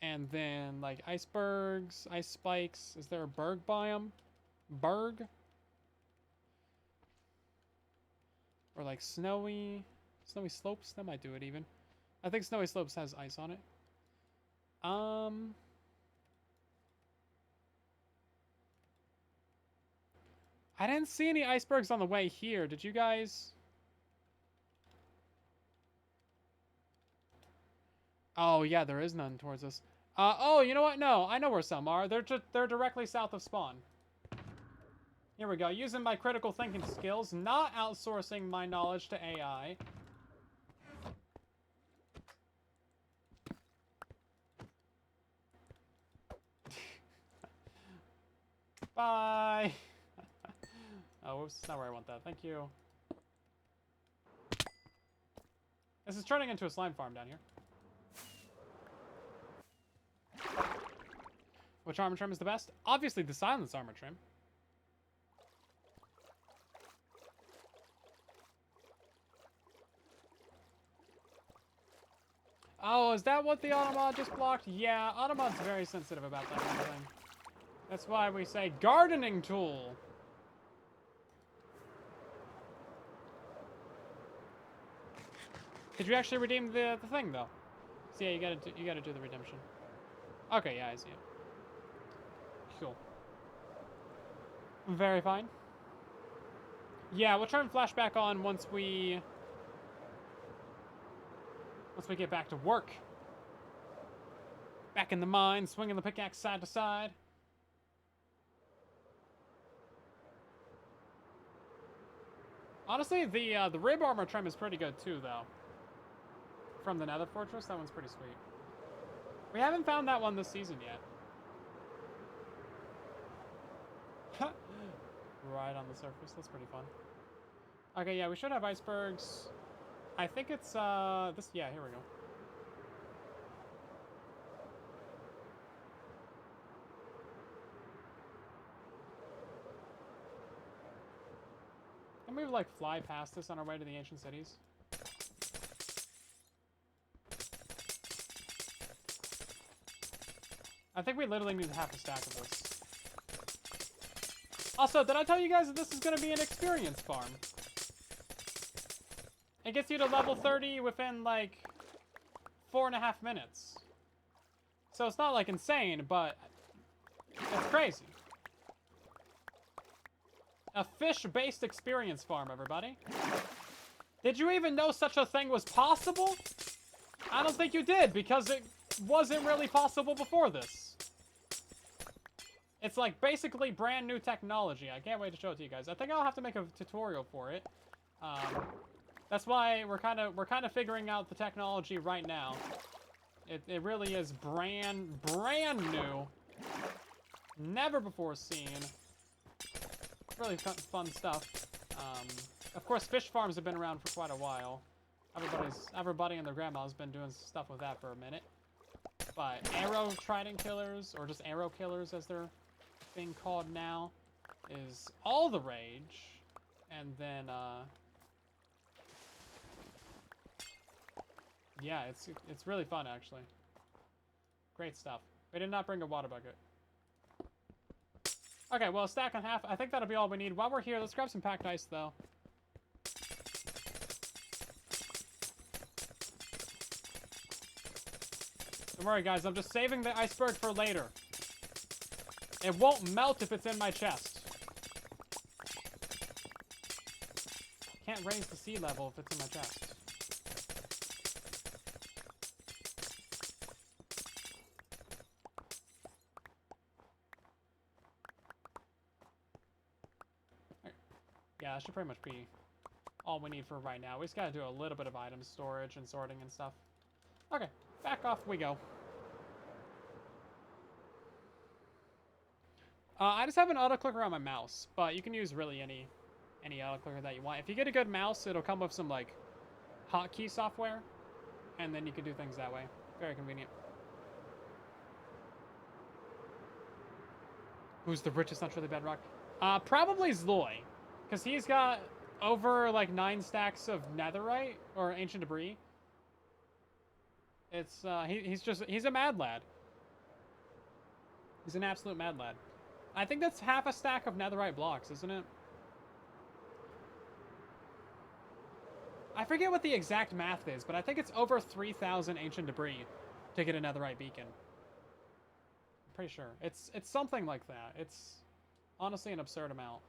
and then like icebergs, ice spikes. Is there a berg biome? Berg, or like snowy slopes? That might do it even. I think snowy slopes has ice on it. I didn't see any icebergs on the way here. Did you guys? Oh, yeah, there is none towards us. Oh, you know what? No, I know where some are. They're directly south of spawn. Here we go. Using my critical thinking skills, not outsourcing my knowledge to AI. Bye. Oh, whoops, that's not where I want that. Thank you. This is turning into a slime farm down here. Which armor trim is the best? Obviously the silence armor trim. Oh, is that what the automod just blocked? Yeah, automod's very sensitive about that kind of thing. That's why we say gardening tool. Did you actually redeem the thing though? So yeah, you gotta do the redemption. Okay, yeah, I see it. Cool. Very fine. Yeah, we'll turn flashback on once we get back to work. Back in the mine, swinging the pickaxe side to side. Honestly, the rib armor trim is pretty good too, though. From the Nether Fortress, that one's pretty sweet. We haven't found that one this season yet. Right on the surface, that's pretty fun. Okay, yeah, we should have icebergs. I think it's, this, yeah, here we go. Can we, like, fly past this on our way to the ancient cities? I think we literally need half a stack of this. Also, did I tell you guys that this is going to be an experience farm? It gets you to level 30 within, like, 4.5 minutes. So it's not, like, insane, but it's crazy. A fish-based experience farm, everybody. Did you even know such a thing was possible? I don't think you did, because it wasn't really possible before this. It's like basically brand new technology. I can't wait to show it to you guys. I think I'll have to make a tutorial for it. That's why we're kind of figuring out the technology right now. It really is brand new, never before seen. Really fun stuff. Of course, fish farms have been around for quite a while. Everybody and their grandma has been doing stuff with that for a minute. But arrow trident killers, or just arrow killers as they're being called now, is all the rage. And then, yeah, it's really fun, actually. Great stuff. We did not bring a water bucket. Okay, well, a stack and a half. I think that'll be all we need. While we're here, let's grab some packed ice, though. Don't worry, guys. I'm just saving the iceberg for later. It won't melt if it's in my chest. Can't raise the sea level if it's in my chest. Yeah, that should pretty much be all we need for right now. We just gotta do a little bit of item storage and sorting and stuff. Okay, back off we go. I just have an auto clicker on my mouse, but you can use really any auto clicker that you want. If you get a good mouse, it'll come with some like hotkey software, and then you can do things that way. Very convenient. Who's the richest on Truly Bedrock? Probably Zloy, because he's got over like 9 stacks of netherite or ancient debris. It's he's a mad lad. He's an absolute mad lad. I think that's half a stack of netherite blocks, isn't it? I forget what the exact math is, but I think it's over 3,000 ancient debris to get a netherite beacon. I'm pretty sure. It's something like that. It's honestly an absurd amount.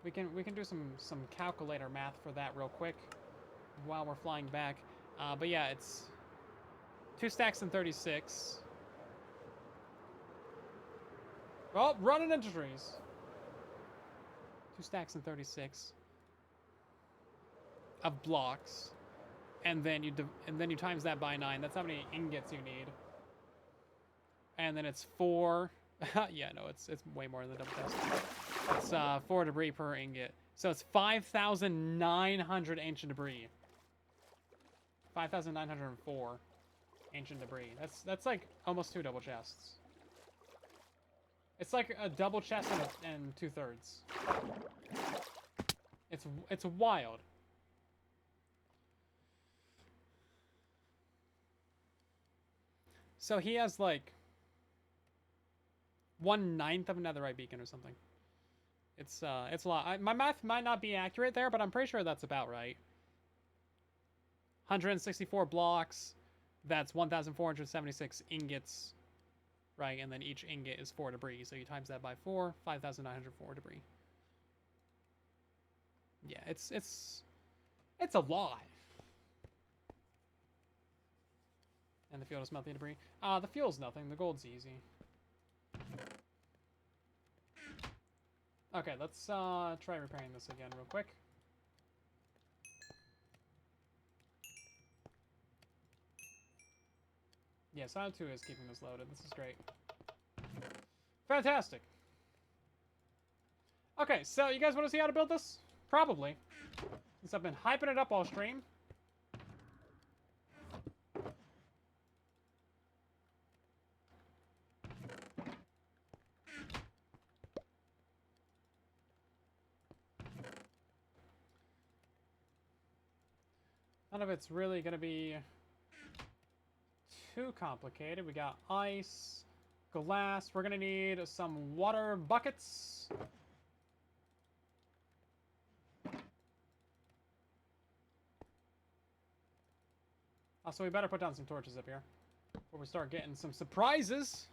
We can do some calculator math for that real quick while we're flying back. But yeah, it's 2 stacks and 36. Oh, running into trees. 2 stacks and 36 of blocks, and then you times that by 9. That's how many ingots you need. And then it's 4. Yeah, no, it's way more than the double chest. It's 4 debris per ingot, so it's 5,900 ancient debris. 5,904 ancient debris. That's like almost 2 double chests. It's like a double chest and 2/3. It's wild. So he has like 1/9 of a netherite beacon or something. It's a lot. My math might not be accurate there, but I'm pretty sure that's about right. 164 blocks. That's 1,476 ingots. Right, and then each ingot is 4 debris. So you times that by 4, 5,904 debris. Yeah, it's a lot. And the fuel to smelt the debris. The fuel's nothing. The gold's easy. Okay, let's try repairing this again real quick. Yeah, Silent 2 is keeping this loaded. This is great. Fantastic. Okay, so you guys want to see how to build this? Probably. Since I've been hyping it up all stream. None of it's really going to be too complicated. We got ice, glass. We're going to need some water buckets. Also, we better put down some torches up here before we start getting some surprises.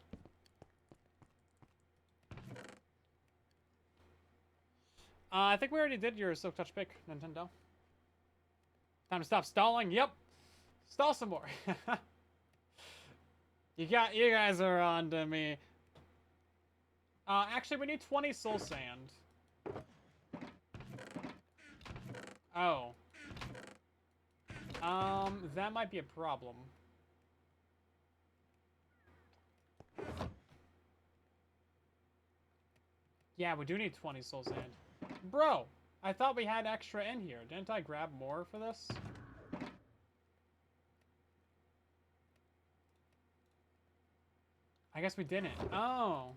I think we already did your Silk Touch pick, Nintendo. Time to stop stalling. Yep. Stall some more. You guys are on to me. Actually, we need 20 soul sand. Oh. That might be a problem. Yeah, we do need 20 soul sand. Bro, I thought we had extra in here. Didn't I grab more for this? I guess we didn't. Oh.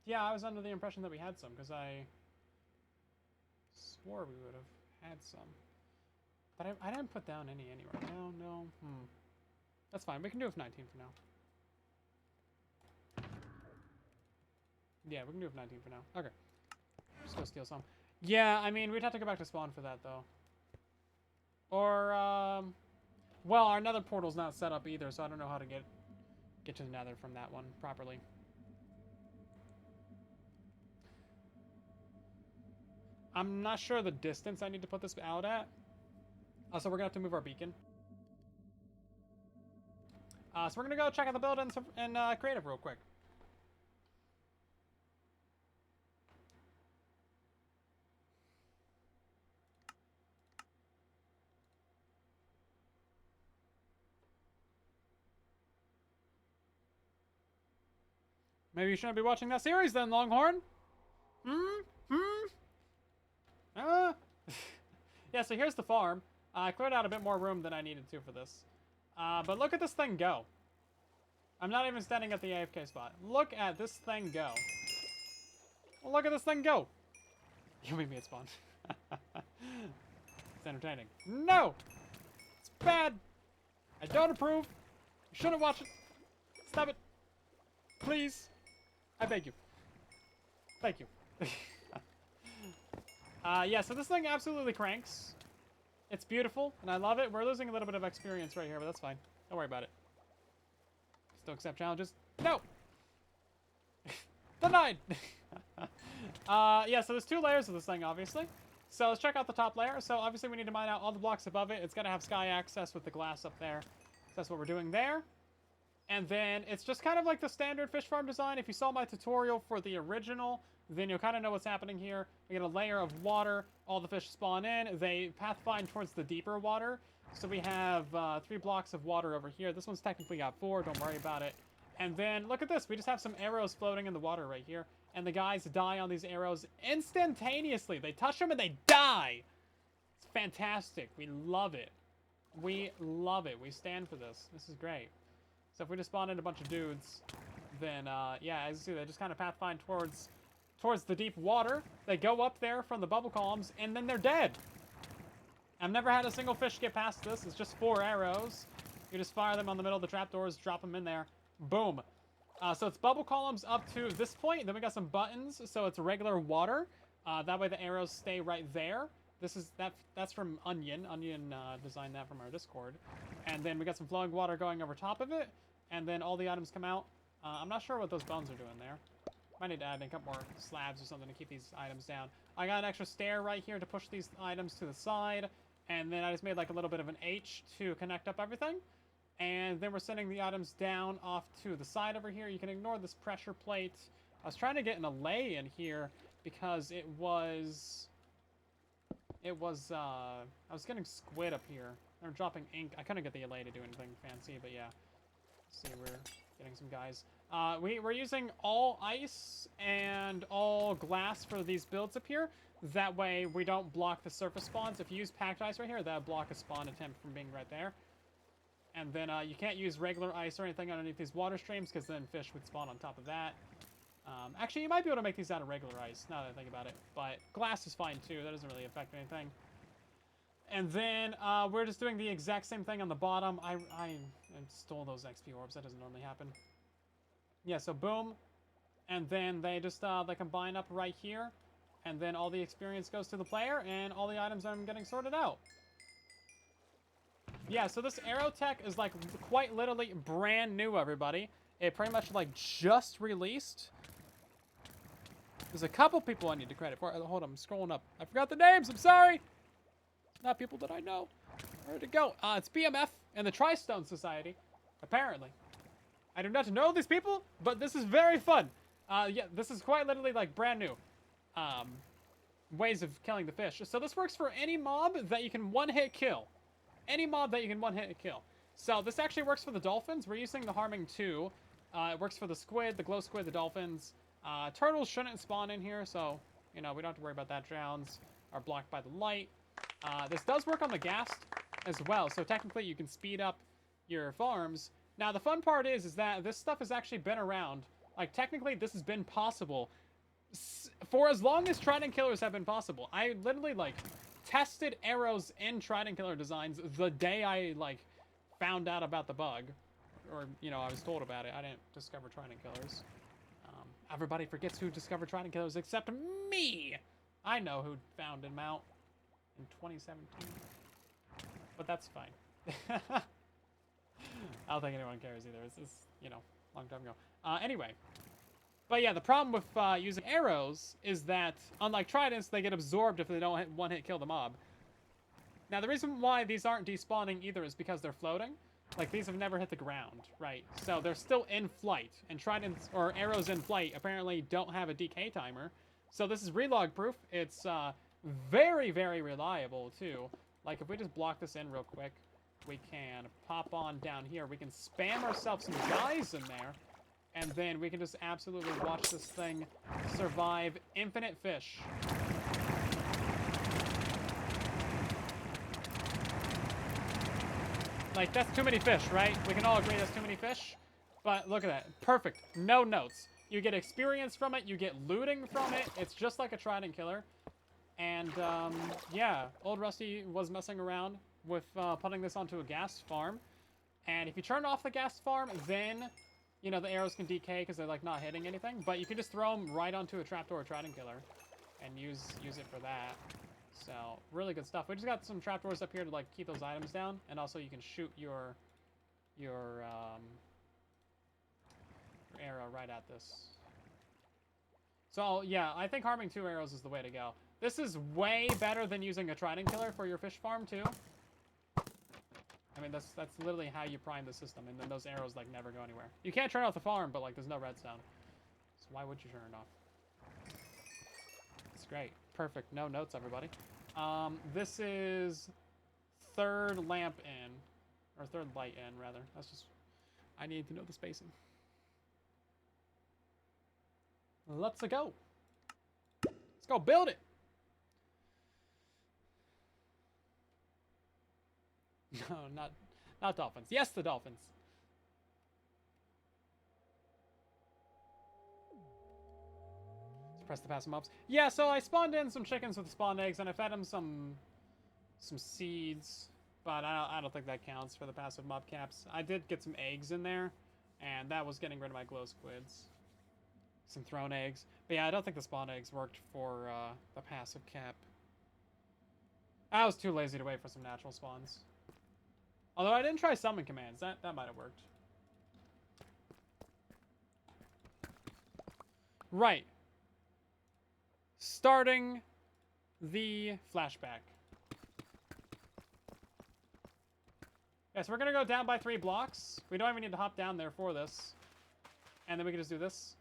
Yeah, I was under the impression that we had some, because I swore we would have had some. But I didn't put down any anywhere. No. That's fine. We can do it with 19 for now. Yeah, we can do it with 19 for now. Okay. Just go steal some. Yeah, I mean, we'd have to go back to spawn for that, though. Or, well, our nether portal's not set up either, so I don't know how to get to the nether from that one properly. I'm not sure the distance I need to put this out at. So we're gonna have to move our beacon. So we're gonna go check out the build and creative real quick. Maybe you shouldn't be watching that series then, Longhorn. Yeah, so here's the farm. I cleared out a bit more room than I needed to for this. But look at this thing go. I'm not even standing at the AFK spot. Look at this thing go. Look at this thing go. You meet me at spawn. It's entertaining. No! It's bad! I don't approve. You shouldn't watch it. Stop it. Please. I beg you. Thank you. Yeah, so this thing absolutely cranks. It's beautiful, and I love it. We're losing a little bit of experience right here, but that's fine. Don't worry about it. Still accept challenges. No! Denied! Yeah, so there's 2 layers of this thing, obviously. So let's check out the top layer. So obviously we need to mine out all the blocks above it. It's got to have sky access with the glass up there. So that's what we're doing there. And then it's just kind of like the standard fish farm design. If you saw my tutorial for the original, then you'll kind of know what's happening here. We get a layer of water. All the fish spawn in. They pathfind towards the deeper water. So we have 3 blocks of water over here. This one's technically got 4. Don't worry about it. And then look at this. We just have some arrows floating in the water right here. And the guys die on these arrows instantaneously. They touch them and they die. It's fantastic. We love it. We love it. We stand for this. This is great. So if we just spawn in a bunch of dudes, then, yeah, as you see, they just kind of pathfind towards the deep water. They go up there from the bubble columns, and then they're dead. I've never had a single fish get past this. It's just 4 arrows. You just fire them on the middle of the trapdoors, drop them in there. Boom. So it's bubble columns up to this point. Then we got some buttons, so it's regular water. That way the arrows stay right there. That's from Onion. Onion designed that from our Discord. And then we got some flowing water going over top of it. And then all the items come out. I'm not sure what those bones are doing there. Might need to add in a couple more slabs or something to keep these items down. I got an extra stair right here to push these items to the side. And then I just made like a little bit of an H to connect up everything. And then we're sending the items down off to the side over here. You can ignore this pressure plate. I was trying to get an allay in here because I was getting squid up here. They're dropping ink. I couldn't get the allay to do anything fancy, but yeah. Let's see, we're getting some guys. We're using all ice and all glass for these builds up here. That way we don't block the surface spawns. If you use packed ice right here, that'll block a spawn attempt from being right there. And then you can't use regular ice or anything underneath these water streams because then fish would spawn on top of that. Actually, you might be able to make these out of regular ice, now that I think about it. But glass is fine, too. That doesn't really affect anything. And then we're just doing the exact same thing on the bottom. I stole those XP orbs. That doesn't normally happen. Yeah, so boom. And then they just they combine up right here. And then all the experience goes to the player, and all the items are getting sorted out. Yeah, so this arrow tech is like quite literally brand new, everybody. It pretty much like just released. There's a couple people I need to credit for. Hold on, I'm scrolling up. I forgot the names, I'm sorry. Not people that I know. Where'd it go? It's BMF and the Tri-Stone Society, apparently. I do not know these people, but this is very fun. Yeah, this is quite literally like brand new ways of killing the fish. So this works for any mob that you can one-hit kill. Any mob that you can one-hit kill. So this actually works for the dolphins. We're using the Harming 2. It works for the squid, the glow squid, the dolphins. Turtles shouldn't spawn in here, so, you know, we don't have to worry about that. Drowns are blocked by the light. This does work on the ghast as well, so technically you can speed up your farms. Now, the fun part is that this stuff has actually been around. Like, technically, this has been possible for as long as Trident Killers have been possible. I literally, like, tested arrows in Trident Killer designs the day I, like, found out about the bug. Or, you know, I was told about it. I didn't discover Trident Killers. Everybody forgets who discovered Trident Killers except me! I know who found them out in 2017. But that's fine. I don't think anyone cares either. It's you know, a long time ago. Anyway. But yeah, the problem with using arrows is that, unlike tridents, they get absorbed if they don't one-hit kill the mob. Now, the reason why these aren't despawning either is because they're floating. Like, these have never hit the ground, right? So they're still in flight. And tridents, or arrows in flight, apparently don't have a decay timer. So this is relog proof. It's very, very reliable, too. Like, if we just block this in real quick, we can pop on down here. We can spam ourselves some guys in there. And then we can just absolutely watch this thing survive infinite fish. Like, that's too many fish, right? We can all agree that's too many fish. But look at that. Perfect. No notes. You get experience from it. You get looting from it. It's just like a trident killer. And, yeah. Old Rusty was messing around with putting this onto a gas farm. And if you turn off the gas farm, then, you know, the arrows can decay because they're, like, not hitting anything. But you can just throw them right onto a trapdoor trident killer and use it for that. So, really good stuff. We just got some trapdoors up here to, like, keep those items down. And also you can shoot your arrow right at this. So, yeah, I think harming 2 arrows is the way to go. This is way better than using a trident killer for your fish farm, too. I mean, that's literally how you prime the system, and then those arrows, like, never go anywhere. You can't turn off the farm, but, like, there's no redstone. So why would you turn it off? It's great. Perfect. No notes, everybody. This is 3rd lamp in. Or 3rd light in, rather. That's just... I need to know the spacing. Let's go. Let's go build it. No, not dolphins. Yes, the dolphins. Press the passive mobs. Yeah, so I spawned in some chickens with spawn eggs, and I fed them some seeds, but I don't think that counts for the passive mob caps. I did get some eggs in there, and that was getting rid of my glow squids. Some thrown eggs. But yeah, I don't think the spawn eggs worked for the passive cap. I was too lazy to wait for some natural spawns. Although I didn't try summon commands. That might have worked. Right. Starting the flashback. Yes, we're going to go down by 3 blocks. We don't even need to hop down there for this. And then we can just do this.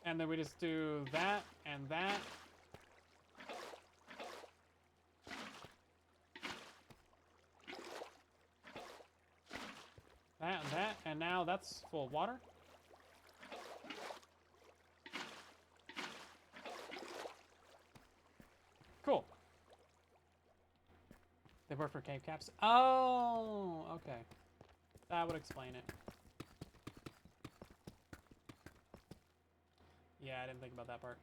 And then we just do that and that. That and that, and now that's full of water. Cool. They work for cave caps? Oh, okay. That would explain it. Yeah, I didn't think about that part.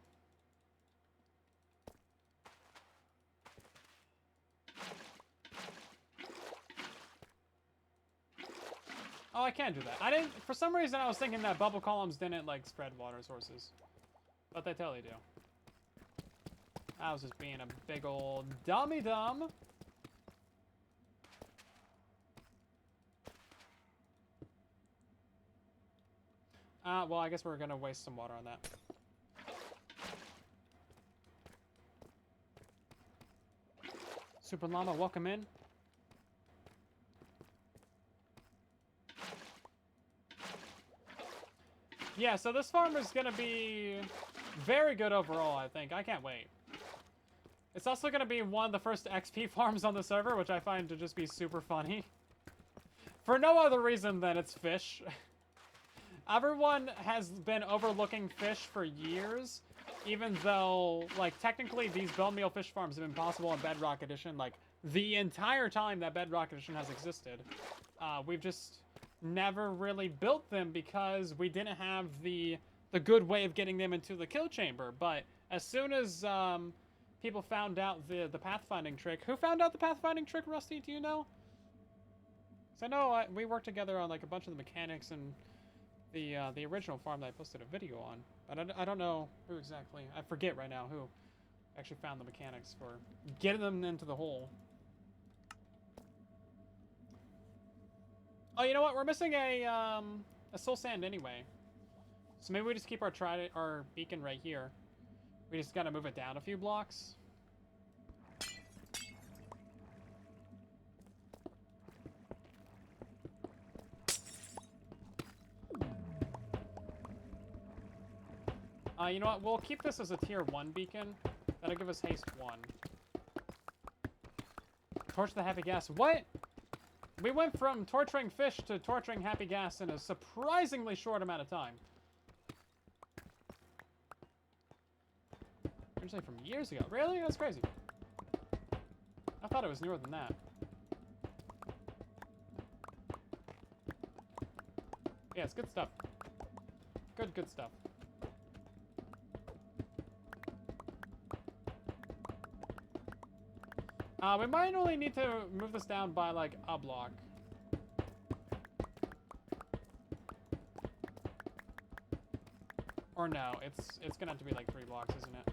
Oh, I can do that. I didn't... For some reason, I was thinking that bubble columns didn't, like, spread water sources. But they totally do. I was just being a big old dummy-dumb. Well, I guess we're gonna waste some water on that. Super Llama, welcome in. Yeah, so this farm is gonna be very good overall, I think. I can't wait. It's also gonna be one of the first XP farms on the server, which I find to just be super funny. For no other reason than it's fish. Everyone has been overlooking fish for years, even though, like, technically these bone meal fish farms have been possible in Bedrock Edition, like, the entire time that Bedrock Edition has existed. We've just never really built them because we didn't have the good way of getting them into the kill chamber. But as soon as people found out the pathfinding trick, who found out the pathfinding trick, Rusty? Do you know? Because I know we worked together on, like, a bunch of the mechanics and the original farm that I posted a video on, but I don't know who exactly. I forget right now who actually found the mechanics for getting them into the hole. Oh, you know what? We're missing a soul sand anyway, so maybe we just keep our beacon right here. We just gotta move it down a few blocks. You know what? We'll keep this as a tier 1 beacon. That'll give us haste 1. Torch the happy gas. What? We went from torturing fish to torturing happy gas in a surprisingly short amount of time. Originally from years ago. Really? That's crazy. I thought it was newer than that. Yeah, it's good stuff. Good stuff. We might only need to move this down by, like, a block. Or no, it's gonna have to be, like, 3 blocks, isn't it?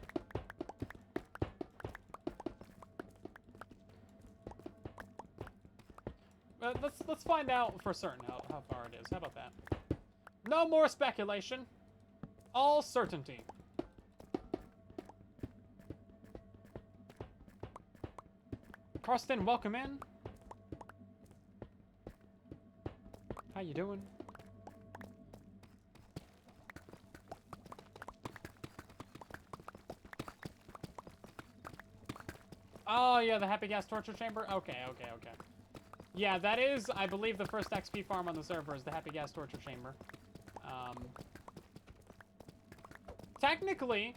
Let's find out for certain how far it is. How about that? No more speculation. All certainty. Karsten, welcome in. How you doing? Oh, yeah, the happy gas torture chamber? Okay. Yeah, that is, I believe, the first XP farm on the server is the happy gas torture chamber. Technically,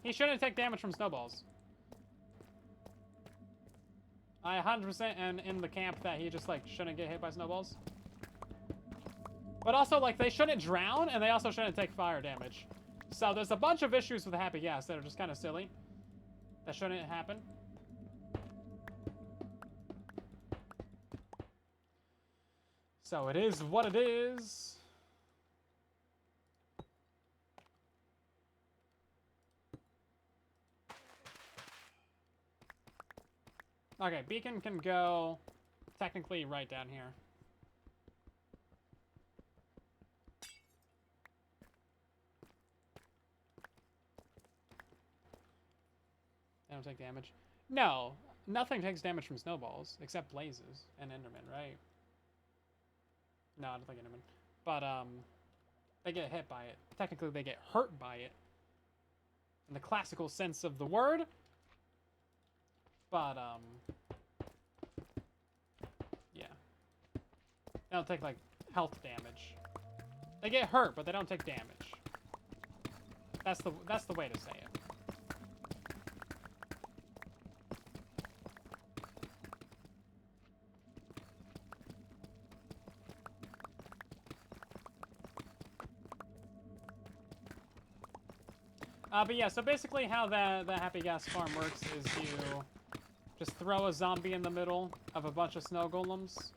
he shouldn't take damage from snowballs. I 100% am in the camp that he just, like, shouldn't get hit by snowballs. But also, like, they shouldn't drown, and they also shouldn't take fire damage. So there's a bunch of issues with the happy gas that are just kind of silly. That shouldn't happen. So it is what it is. Okay, beacon can go technically right down here. They don't take damage. No, nothing takes damage from snowballs except blazes and endermen, right? No, I don't think endermen. But they get hit by it. Technically, they get hurt by it in the classical sense of the word. But yeah, they don't take like health damage. They get hurt, but they don't take damage. That's the way to say it. But yeah, so basically how the happy gas farm works is you just throw a zombie in the middle of a bunch of snow golems,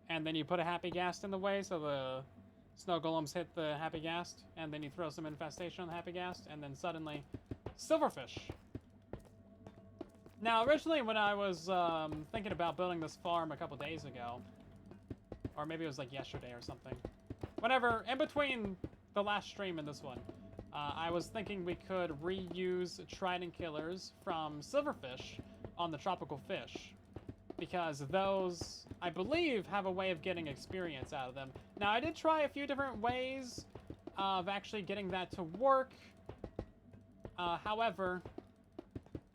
and then you put a happy gas in the way so the snow golems hit the happy gas, and then you throw some infestation on the happy gas, and then suddenly, silverfish. Now, originally when I was thinking about building this farm a couple days ago, or maybe it was like yesterday or something, whenever, in between the last stream and this one, I was thinking we could reuse trident killers from silverfish on the tropical fish, because those, I believe, have a way of getting experience out of them. Now, I did try a few different ways of actually getting that to work. However,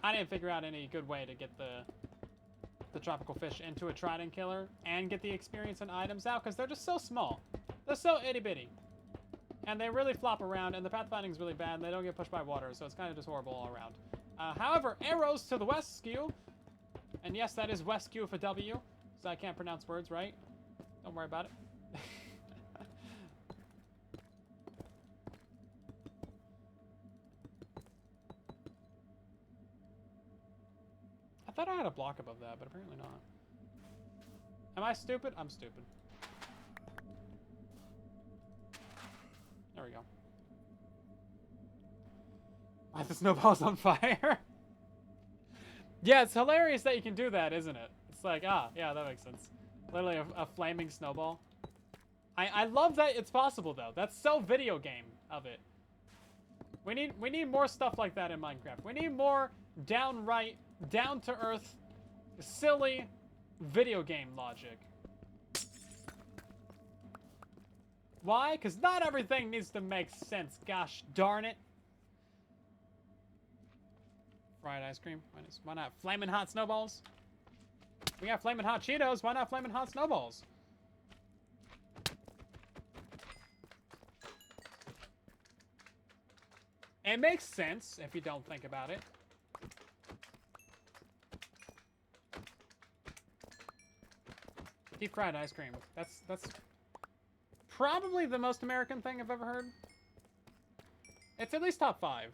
I didn't figure out any good way to get the tropical fish into a trident killer and get the experience and items out, because they're just so small. They're so itty-bitty. And they really flop around, and the pathfinding is really bad, and they don't get pushed by water, so it's kind of just horrible all around. However, arrows to the west skew, and yes, that is west skew for W, so I can't pronounce words right. Don't worry about it. I thought I had a block above that, but apparently not. Am I stupid? I'm stupid. There we go. Why the snowball's on fire? Yeah, it's hilarious that you can do that, isn't it? It's like, yeah, that makes sense. Literally a flaming snowball. I love that it's possible, though. That's so video game of it. We need more stuff like that in Minecraft. We need more downright, down-to-earth, silly video game logic. Why? Because not everything needs to make sense. Gosh darn it. Fried ice cream. Why not flaming hot snowballs? We got flaming hot Cheetos. Why not flaming hot snowballs? It makes sense if you don't think about it. Deep fried ice cream. That's probably the most American thing I've ever heard. It's at least top 5.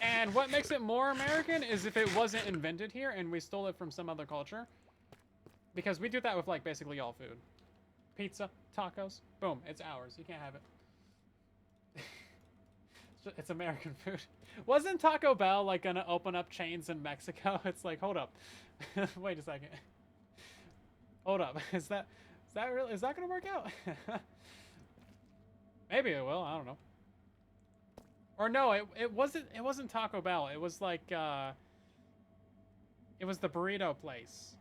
And what makes it more American is if it wasn't invented here and we stole it from some other culture. Because we do that with, like, basically all food. Pizza, tacos, boom, it's ours. You can't have it. It's American food. Wasn't Taco Bell, like, gonna open up chains in Mexico? It's like, hold up. Wait a second. Hold up. Is that gonna work out? Maybe it will. I don't know. Or no, it wasn't Taco Bell. It was like it was the burrito place.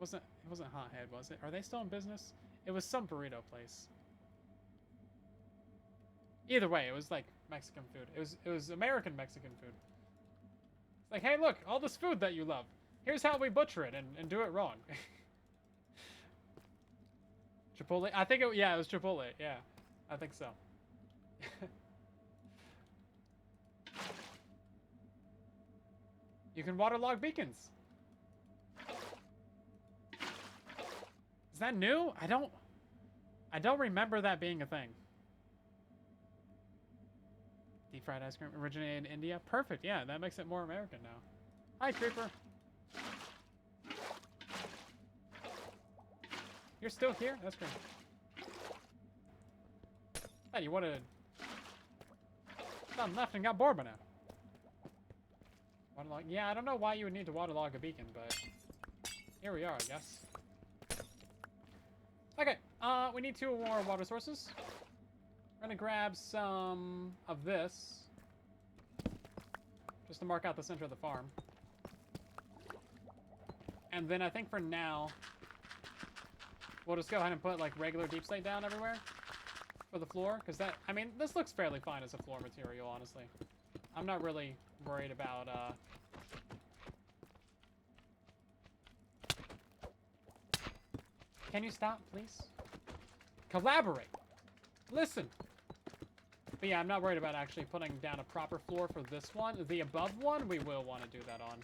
It wasn't Hothead, was it? Are they still in business? It was some burrito place. Either way, it was like Mexican food. It was American Mexican food. It's like, hey, look, all this food that you love. Here's how we butcher it and do it wrong. Chipotle? I think it was Chipotle. Yeah, I think so. You can waterlog beacons. Is that new? I don't remember that being a thing. Deep fried ice cream originated in India. Perfect. Yeah, that makes it more American now. Hi, Creeper. You're still here? That's great. Hey, you wanted... Done left and got bored by now. Waterlog. Yeah, I don't know why you would need to waterlog a beacon, but... Here we are, I guess. Okay, we need 2 more water sources. We're gonna grab some of this. Just to mark out the center of the farm. And then I think for now... We'll just go ahead and put, like, regular deep slate down everywhere for the floor. Because that, I mean, this looks fairly fine as a floor material, honestly. I'm not really worried about, Can you stop, please? Collaborate! Listen! But yeah, I'm not worried about actually putting down a proper floor for this one. The above one, we will want to do that on.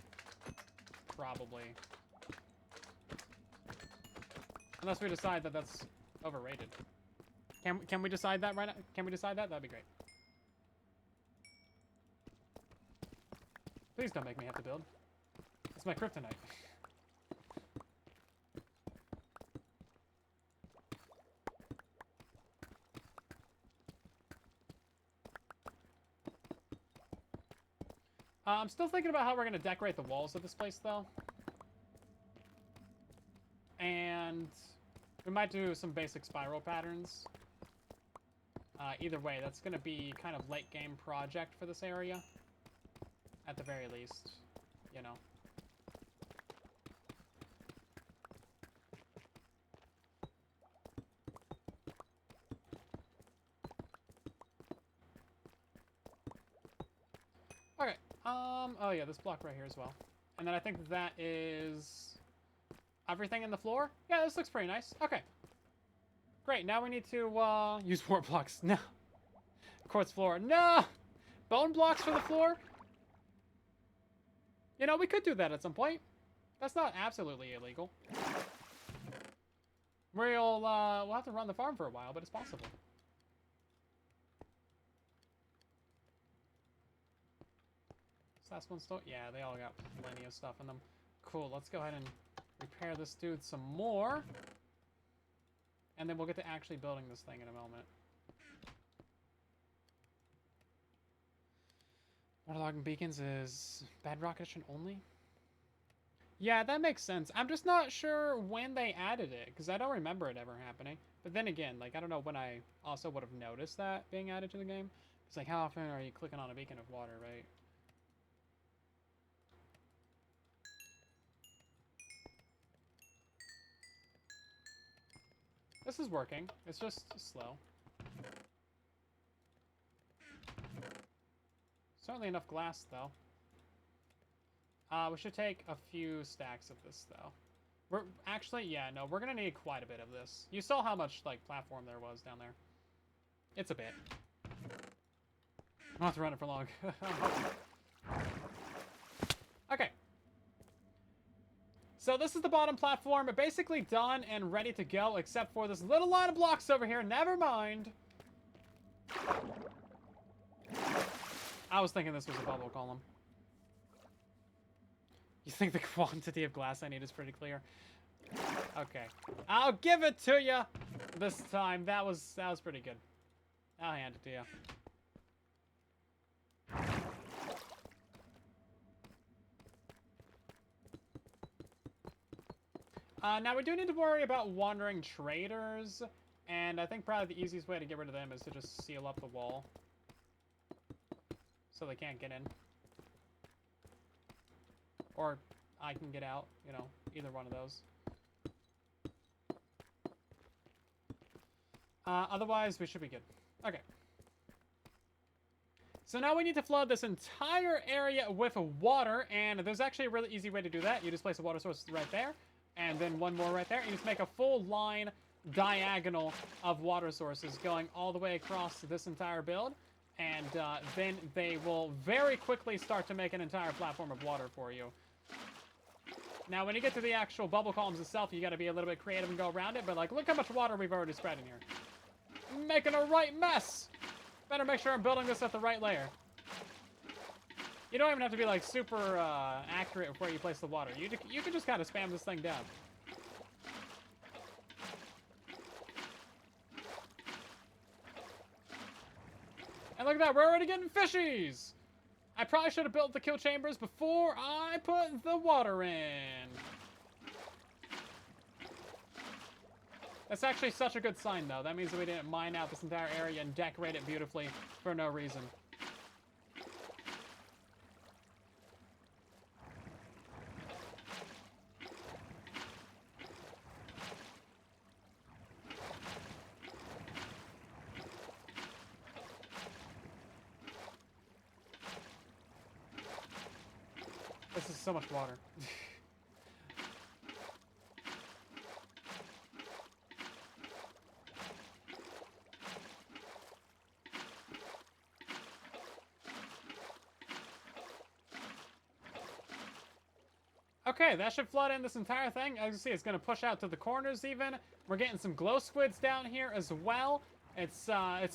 Probably. Unless we decide that that's overrated. Can we decide that right now? Can we decide that? That'd be great. Please don't make me have to build. It's my kryptonite. I'm still thinking about how we're going to decorate the walls of this place, though. And we might do some basic spiral patterns. Either way, that's going to be kind of late game project for this area. At the very least, you know. Okay, oh yeah, this block right here as well. And then I think that is everything in the floor. Yeah, this looks pretty nice. Okay. Great, now we need to, use warp blocks. No. Quartz floor. No! Bone blocks for the floor? You know, we could do that at some point. That's not absolutely illegal. We'll have to run the farm for a while, but it's possible. This last one still... Yeah, they all got plenty of stuff in them. Cool, let's go ahead and repair this dude some more. And then we'll get to actually building this thing in a moment. Waterlogging beacons is Bedrock edition only? Yeah, that makes sense. I'm just not sure when they added it, because I don't remember it ever happening. But then again, like, I don't know when I also would have noticed that being added to the game. It's like, how often are you clicking on a beacon of water, right? This is working. It's just slow. Certainly enough glass, though. We should take a few stacks of this, though. We're actually, yeah, no, we're gonna need quite a bit of this. You saw how much, like, platform there was down there. It's a bit. I don't have to run it for long. Okay. So this is the bottom platform, basically done and ready to go, except for this little line of blocks over here. Never mind. I was thinking this was a bubble column. You think the quantity of glass I need is pretty clear? Okay. I'll give it to you this time. That was pretty good. I'll hand it to you. Now, we do need to worry about wandering traders, and I think probably the easiest way to get rid of them is to just seal up the wall so they can't get in. Or I can get out, you know, either one of those. Otherwise, we should be good. Okay. So now we need to flood this entire area with water, and there's actually a really easy way to do that. You just place a water source right there, and then one more right there, and you just make a full line diagonal of water sources going all the way across this entire build, and then they will very quickly start to make an entire platform of water for you. Now, when you get to the actual bubble columns itself, you got to be a little bit creative and go around it, but, like, look how much water we've already spread in here. Making a right mess! Better make sure I'm building this at the right layer. You don't even have to be, like, super accurate with where you place the water. You can just kind of spam this thing down. And look at that, we're already getting fishies! I probably should have built the kill chambers before I put the water in. That's actually such a good sign, though. That means that we didn't mine out this entire area and decorate it beautifully for no reason. This is so much water. Okay, that should flood in this entire thing. As you can see, it's going to push out to the corners even. We're getting some glow squids down here as well. It's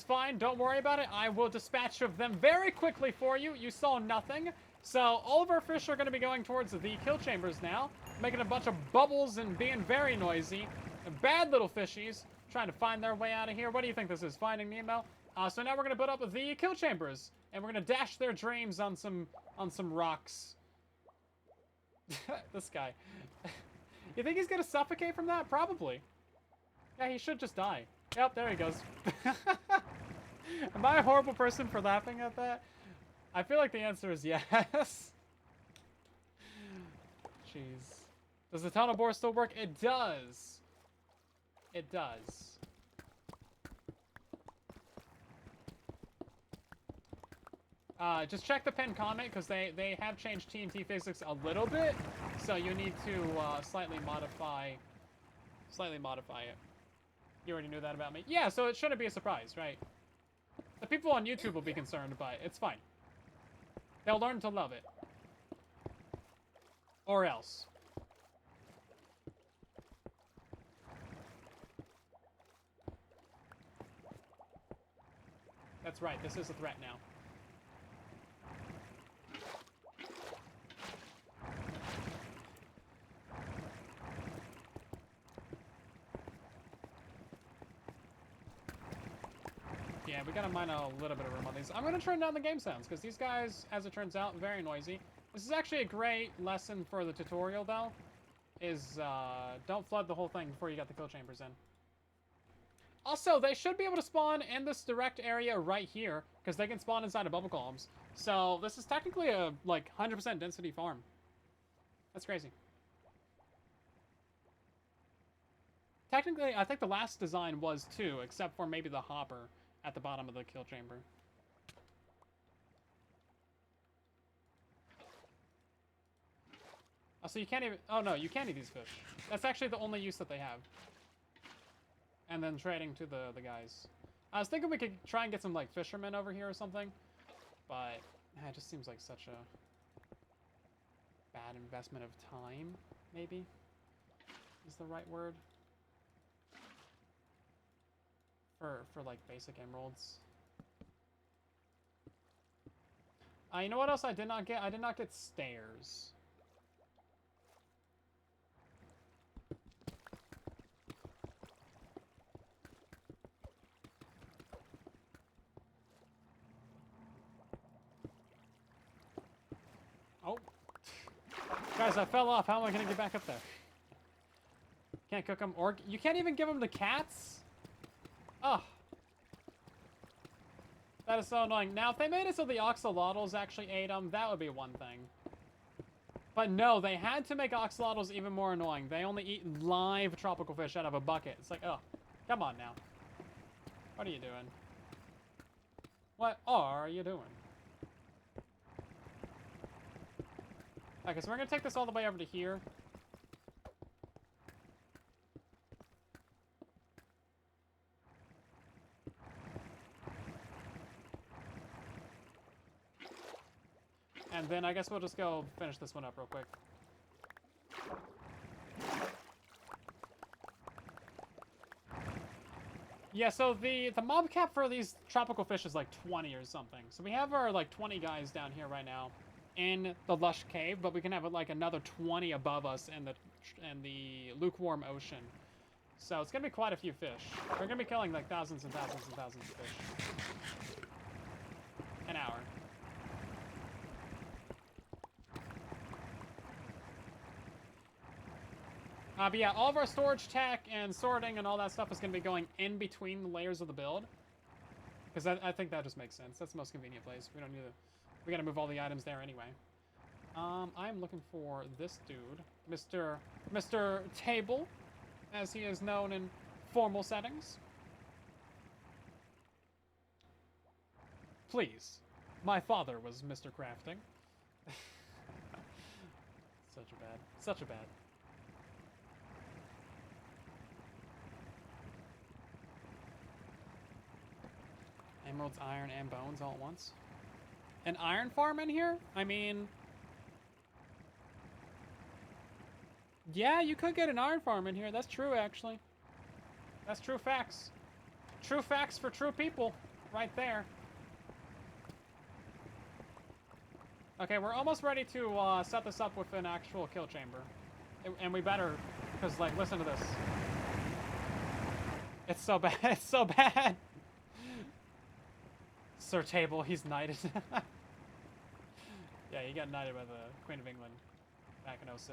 fine. Don't worry about it. I will dispatch of them very quickly for you. You saw nothing. So all of our fish are going to be going towards the kill chambers now, making a bunch of bubbles and being very noisy. Bad little fishies trying to find their way out of here. What do you think this is? Finding Nemo? So now we're going to build up the kill chambers, and we're going to dash their dreams on some rocks. This guy. You think he's going to suffocate from that? Probably. Yeah, he should just die. Yep, there he goes. Am I a horrible person for laughing at that? I feel like the answer is yes. Jeez. Does the tunnel bore still work? It does. It does. Just check the pinned comment, because they have changed TNT physics a little bit, so you need to slightly modify it. You already knew that about me. Yeah, so it shouldn't be a surprise, right? The people on YouTube will be concerned, but it's fine. They'll learn to love it. Or else. That's right, this is a threat now. Yeah, we gotta mine a little bit of room on these. I'm gonna turn down the game sounds, because these guys, as it turns out, very noisy. This is actually a great lesson for the tutorial, though, is don't flood the whole thing before you got the kill chambers in. Also, they should be able to spawn in this direct area right here, because they can spawn inside of bubble columns. So this is technically a, like, 100% density farm. That's crazy. Technically, I think the last design was too, except for maybe the hopper at the bottom of the kill chamber. Oh, so you can't even... Oh, no, you can't eat these fish. That's actually the only use that they have. And then trading to the guys. I was thinking we could try and get some, like, fishermen over here or something. But it just seems like such a bad investment of time, maybe, is the right word. For like, basic emeralds. You know what else I did not get? I did not get stairs. Oh. Guys, I fell off. How am I going to get back up there? Can't cook them. Or you can't even give them to cats? Oh. That is so annoying. Now, if they made it so the axolotls actually ate them, that would be one thing. But no, they had to make axolotls even more annoying. They only eat live tropical fish out of a bucket. It's like, oh, come on now. What are you doing? What are you doing? Okay, so we're going to take this all the way over to here. And then I guess we'll just go finish this one up real quick. Yeah, so the mob cap for these tropical fish is like 20 or something. So we have our like 20 guys down here right now in the lush cave, but we can have like another 20 above us in the lukewarm ocean. So it's gonna be quite a few fish. We're gonna be killing like thousands and thousands and thousands of fish an hour. But yeah, all of our storage tech and sorting and all that stuff is going to be going in between the layers of the build. Because I think that just makes sense. That's the most convenient place. We don't need to... We got to move all the items there anyway. I'm looking for this dude. Mr. Table, as he is known in formal settings. Please. My father was Mr. Crafting. Such a bad. Emeralds, iron, and bones all at once. An iron farm in here? I mean... Yeah, you could get an iron farm in here. That's true, actually. That's true facts. True facts for true people. Right there. Okay, we're almost ready to set this up with an actual kill chamber. And we better, because, like, listen to this. It's so bad. It's so bad. Sir Table, he's knighted. Yeah, he got knighted by the Queen of England back in 06.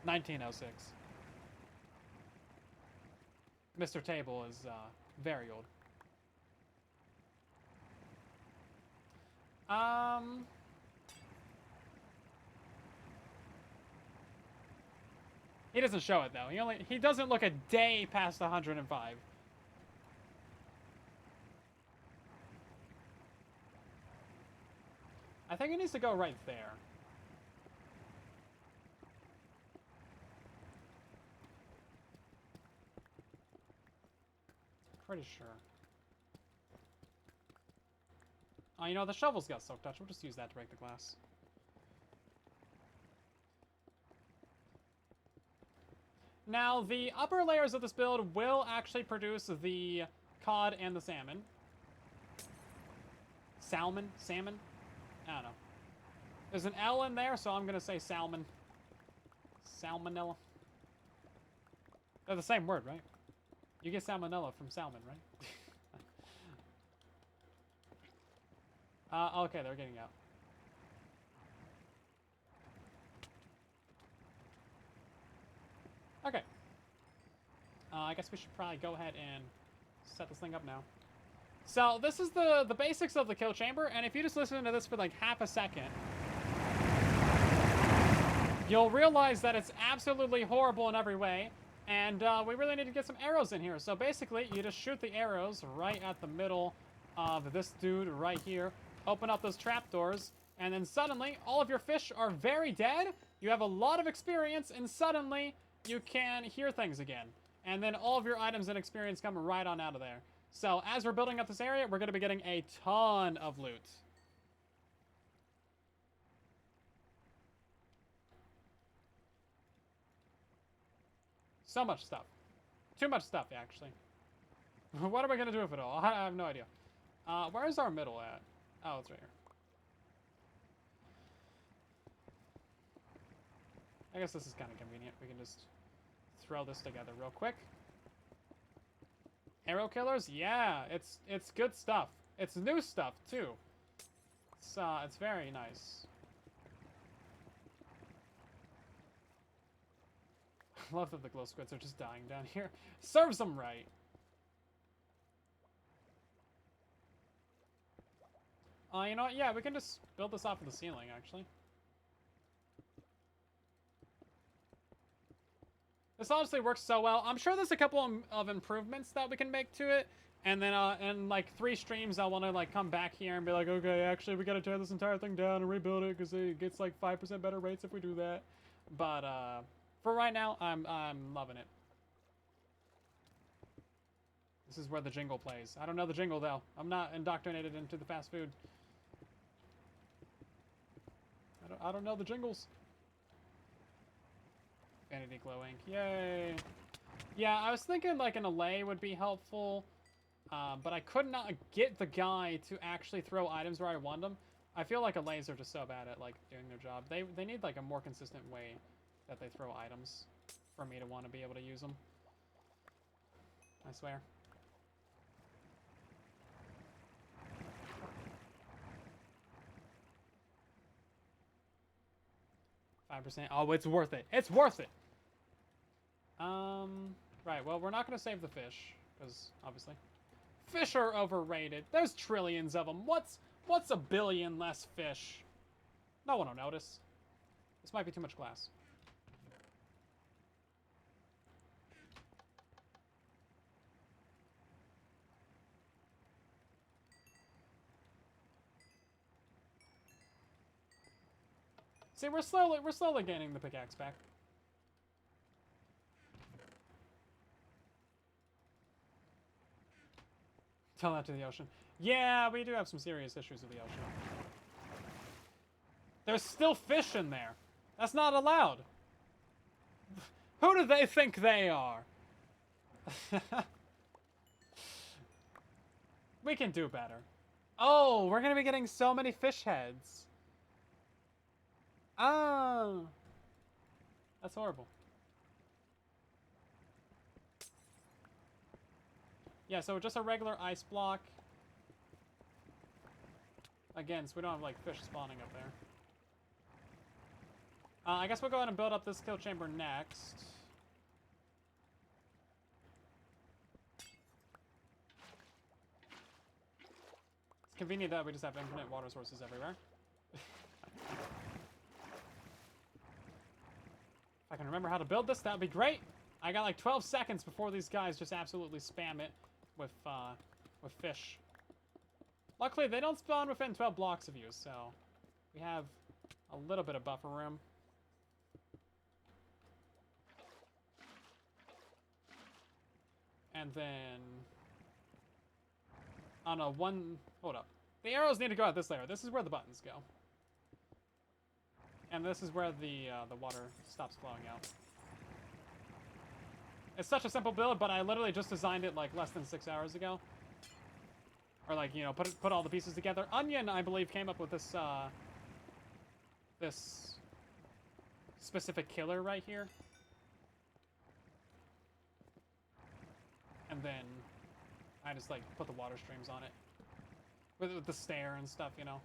1906. Mr. Table is very old. He doesn't show it though. He doesn't look a day past 105. I think it needs to go right there. Pretty sure. Oh, you know, the shovel's got silk touch. We'll just use that to break the glass. Now, the upper layers of this build will actually produce the cod and the salmon. Salmon? Salmon? I don't know. There's an L in there, so I'm going to say salmon. Salmonella. They're the same word, right? You get salmonella from salmon, right? Okay, they're getting out. Okay. I guess we should probably go ahead and set this thing up now. So, this is the basics of the kill chamber, and if you just listen to this for like half a second, you'll realize that it's absolutely horrible in every way, and we really need to get some arrows in here. So basically, you just shoot the arrows right at the middle of this dude right here, open up those trapdoors, And then suddenly, all of your fish are very dead. You have a lot of experience, and suddenly, you can hear things again. And then all of your items and experience come right on out of there. So, as we're building up this area, we're going to be getting a ton of loot. So much stuff. Too much stuff, actually. What are we going to do with it all? I have no idea. Where is our middle at? Oh, it's right here. I guess this is kind of convenient. We can just throw this together real quick. Arrow killers? Yeah, it's good stuff. It's new stuff, too. It's very nice. I love that the glow squids are just dying down here. Serves them right. You know what? Yeah, we can just build this off of the ceiling, actually. This honestly works so well. I'm sure there's a couple of improvements that we can make to it. And then in like 3 streams, I'll want to like come back here and be like, okay, actually, we got to tear this entire thing down and rebuild it because it gets like 5% better rates if we do that. But for right now, I'm loving it. This is where the jingle plays. I don't know the jingle, though. I'm not indoctrinated into the fast food. I don't know the jingles. Vanity glow ink. Yay. Yeah, I was thinking like an allay would be helpful. But I could not get the guy to actually throw items where I want them. I feel like allays are just so bad at like doing their job. They need like a more consistent way that they throw items for me to want to be able to use them. I swear. %. Oh, it's worth it. It's worth it. Right. Well, we're not going to save the fish because obviously fish are overrated. There's trillions of them. What's a billion less fish? No one will notice. This might be too much glass. See, we're slowly gaining the pickaxe back. Tell that to the ocean. Yeah, we do have some serious issues with the ocean. There's still fish in there. That's not allowed. Who do they think they are? We can do better. Oh, we're gonna be getting so many fish heads. Oh. That's horrible. Yeah, so just a regular ice block. Again, so we don't have, like, fish spawning up there. I guess we'll go ahead and build up this kill chamber next. It's convenient that we just have infinite water sources everywhere. If I can remember how to build this, that would be great. I got like 12 seconds before these guys just absolutely spam it with fish. Luckily, they don't spawn within 12 blocks of you, so we have a little bit of buffer room. And then on a hold up. The arrows need to go out this layer. This is where the buttons go. And this is where the water stops flowing out. It's such a simple build, but I literally just designed it like less than 6 hours ago. Or like, you know, put all the pieces together. Onion, I believe, came up with this this specific killer right here. And then I just like put the water streams on it. With the stair and stuff, you know.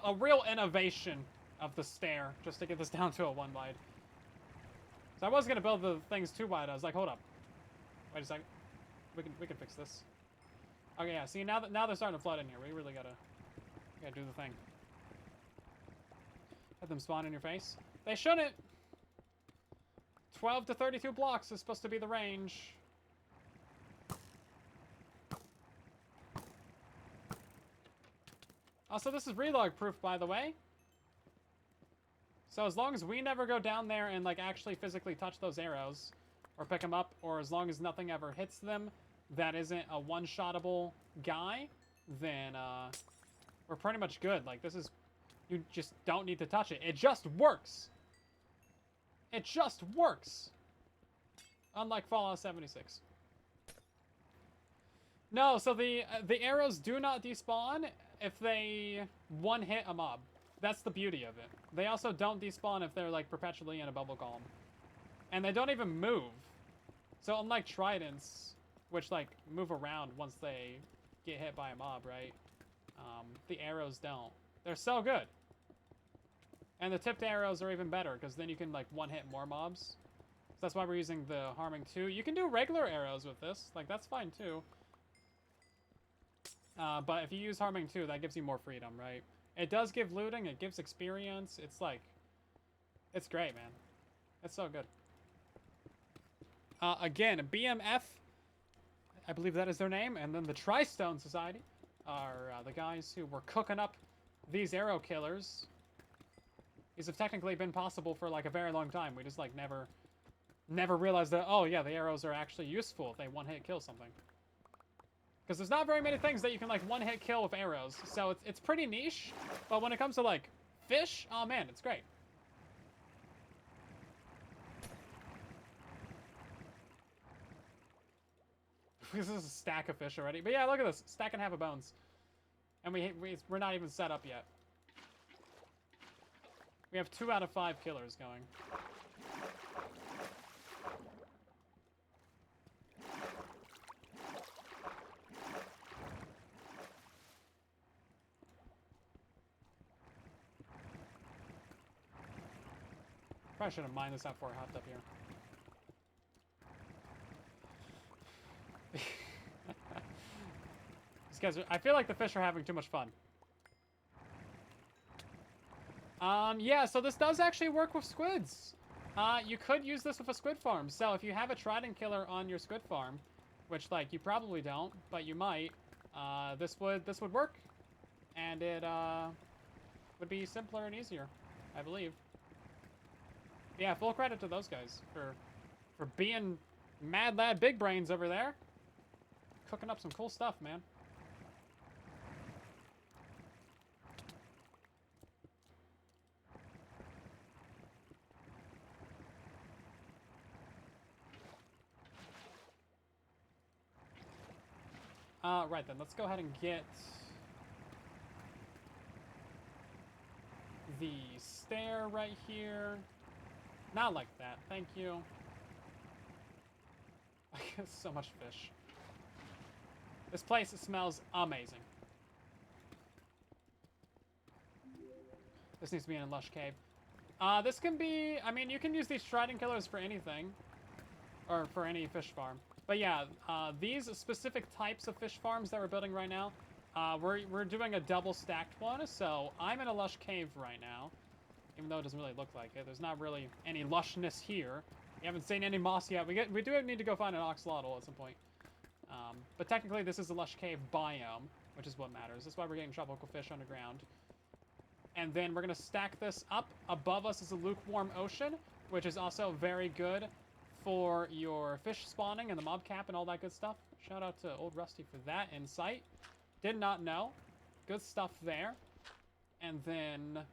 A real innovation of the stair, just to get this down to a 1 wide. So I was gonna build the things 2 wide. I was like, hold up, wait a second, we can fix this. Okay, yeah. See, now they're starting to flood in here. We really gotta do the thing. Let them spawn in your face. They shouldn't. 12 to 32 blocks is supposed to be the range. Also, this is relog proof, by the way. So as long as we never go down there and like actually physically touch those arrows or pick them up, or as long as nothing ever hits them that isn't a one-shottable guy, then we're pretty much good. Like, this is, you just don't need to touch it. It just works. It just works. Unlike Fallout 76. No, so the arrows do not despawn if they one-hit a mob. That's the beauty of it. They also don't despawn if they're, like, perpetually in a bubble column. And they don't even move. So unlike tridents, which, like, move around once they get hit by a mob, right? The arrows don't. They're so good. And the tipped arrows are even better, because then you can, like, one-hit more mobs. So that's why we're using the harming 2. You can do regular arrows with this. Like, that's fine, too. But if you use harming 2, that gives you more freedom, right? It does give looting. It gives experience. It's, like... It's great, man. It's so good. Again, BMF, I believe that is their name, and then the Tri-Stone Society are the guys who were cooking up these arrow killers. These have technically been possible for, like, a very long time. We just, like, never realized that, oh, yeah, the arrows are actually useful if they one-hit kill something. Because there's not very many things that you can, like, one-hit kill with arrows. So it's pretty niche, but when it comes to, like, fish, oh, man, it's great. This is a stack of fish already. But yeah, look at this. Stack and half of bones. And we're not even set up yet. We have 2 out of 5 killers going. Probably should have mined this out before I hopped up here. These guys are, I feel like the fish are having too much fun. Yeah, so this does actually work with squids. You could use this with a squid farm. So if you have a trident killer on your squid farm, which, like, you probably don't, but you might, this would work. And it, would be simpler and easier, I believe. Yeah, full credit to those guys for being mad lad big brains over there. Cooking up some cool stuff, man. Right then, let's go ahead and get the stair right here. Not like that, thank you. I get so much fish. This place smells amazing. This needs to be in a lush cave. This can be, I mean, you can use these trident killers for anything. Or for any fish farm. But yeah, these specific types of fish farms that we're building right now, we're doing a double stacked one. So I'm in a lush cave right now. Even though it doesn't really look like it. There's not really any lushness here. We haven't seen any moss yet. We do need to go find an oxalotl at some point. But technically this is a lush cave biome, which is what matters. That's why we're getting tropical fish underground. And then we're going to stack this up. Above us is a lukewarm ocean, which is also very good for your fish spawning and the mob cap and all that good stuff. Shout out to Old Rusty for that insight. Did not know. Good stuff there. And then...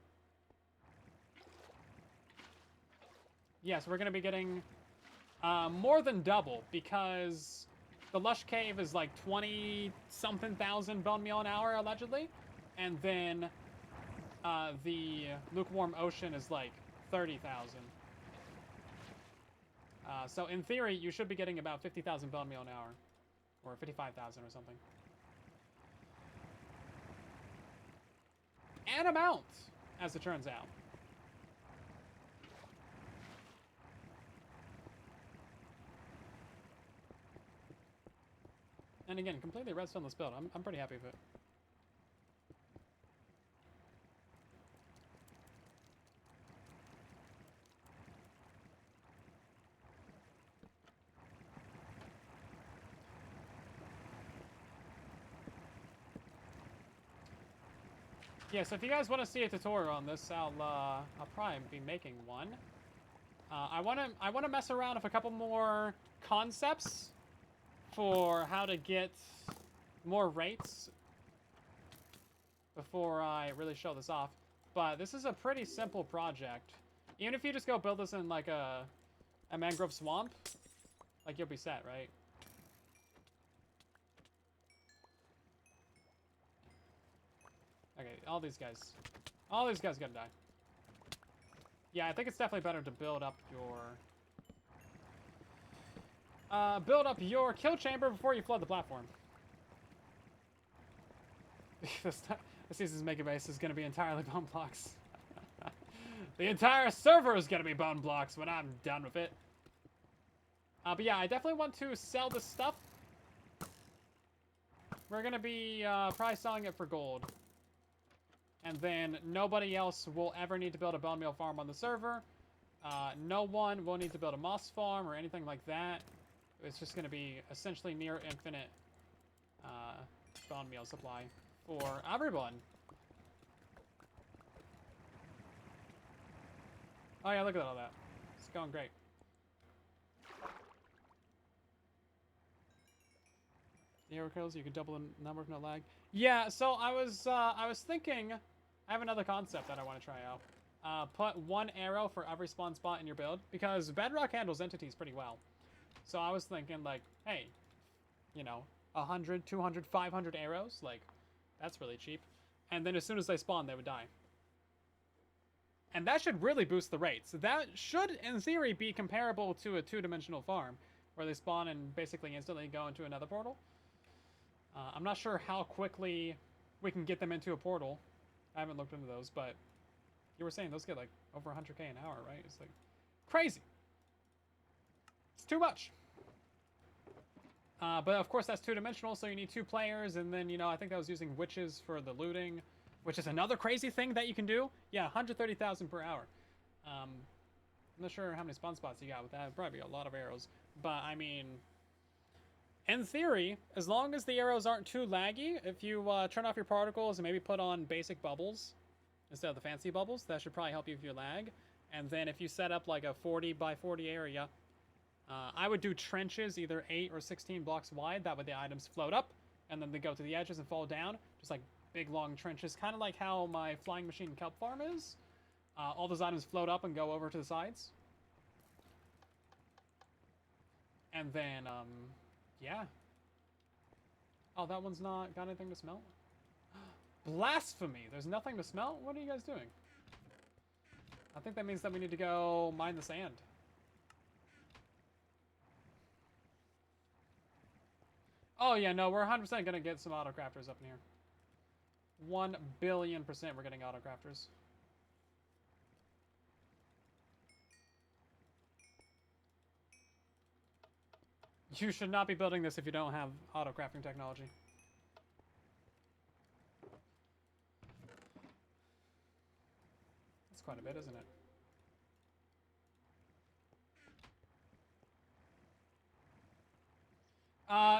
yes, we're going to be getting more than double because the lush cave is like 20-something thousand bone meal an hour, allegedly. And then the lukewarm ocean is like 30,000. So in theory, you should be getting about 50,000 bone meal an hour. Or 55,000 or something. And amount, as it turns out. And again, completely redstone-less build. I'm pretty happy with it. Yeah, so if you guys want to see a tutorial on this, I'll probably be making one. I wanna mess around with a couple more concepts for how to get more rates before I really show this off. But this is a pretty simple project. Even if you just go build this in like a mangrove swamp, like you'll be set, right? Okay, all these guys gotta die. Yeah, I think it's definitely better to build up your kill chamber before you flood the platform. This season's mega base is gonna be entirely bone blocks. The entire server is gonna be bone blocks when I'm done with it. But yeah, I definitely want to sell this stuff. We're gonna be probably selling it for gold. And then nobody else will ever need to build a bone meal farm on the server. No one will need to build a moss farm or anything like that. It's just going to be essentially near infinite bone meal supply for everyone. Oh yeah, look at all that. It's going great. The arrow kills, you can double the number with no lag. Yeah, so I was thinking, I have another concept that I want to try out. Put one arrow for every spawn spot in your build, because Bedrock handles entities pretty well. So I was thinking, like, hey, you know, 100, 200, 500 arrows, like, that's really cheap. And then as soon as they spawn, they would die. And that should really boost the rates. That should, in theory, be comparable to a two-dimensional farm, where they spawn and basically instantly go into another portal. I'm not sure how quickly we can get them into a portal. I haven't looked into those, but you were saying those get like over 100k an hour, right? It's like crazy. It's too much. But of course that's two-dimensional, so you need 2 players, and then, you know, I think that was using witches for the looting, which is another crazy thing that you can do. Yeah, 130,000 per hour. I'm not sure how many spawn spots you got with that. It'd probably be a lot of arrows. But, I mean, in theory, as long as the arrows aren't too laggy, if you turn off your particles and maybe put on basic bubbles instead of the fancy bubbles, that should probably help you with your lag. And then if you set up like a 40 by 40 area, I would do trenches either 8 or 16 blocks wide. That way the items float up, and then they go to the edges and fall down. Just like big, long trenches, kind of like how my flying machine kelp farm is. All those items float up and go over to the sides. And then, yeah. Oh, that one's not got anything to smelt? Blasphemy! There's nothing to smelt? What are you guys doing? I think that means that we need to go mine the sand. Oh, yeah, no, we're 100% going to get some auto-crafters up in here. 1 billion% we're getting auto-crafters. You should not be building this if you don't have auto-crafting technology. That's quite a bit, isn't it?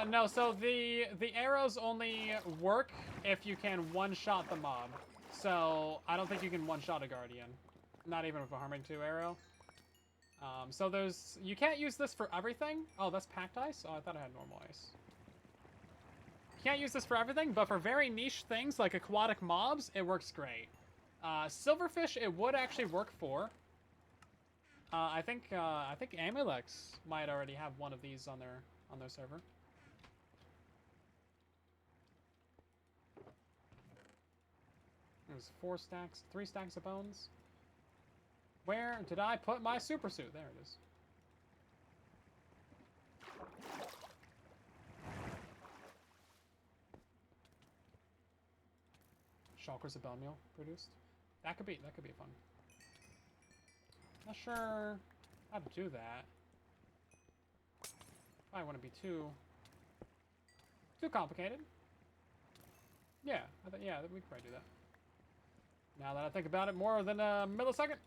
No, so the arrows only work if you can one-shot the mob. So, I don't think you can one-shot a guardian. Not even with a Harming 2 arrow. So there's... You can't use this for everything. Oh, that's packed ice? Oh, I thought I had normal ice. You can't use this for everything, but for very niche things like aquatic mobs, it works great. Silverfish, it would actually work for. I think Amulex might already have one of these on their server. There's 3 stacks of bones. Where did I put my super suit? There it is. Shulkers of bone meal produced. That could be fun. Not sure how to do that. I want to be too complicated. Yeah, yeah, we could probably do that. Now that I think about it, more than a millisecond.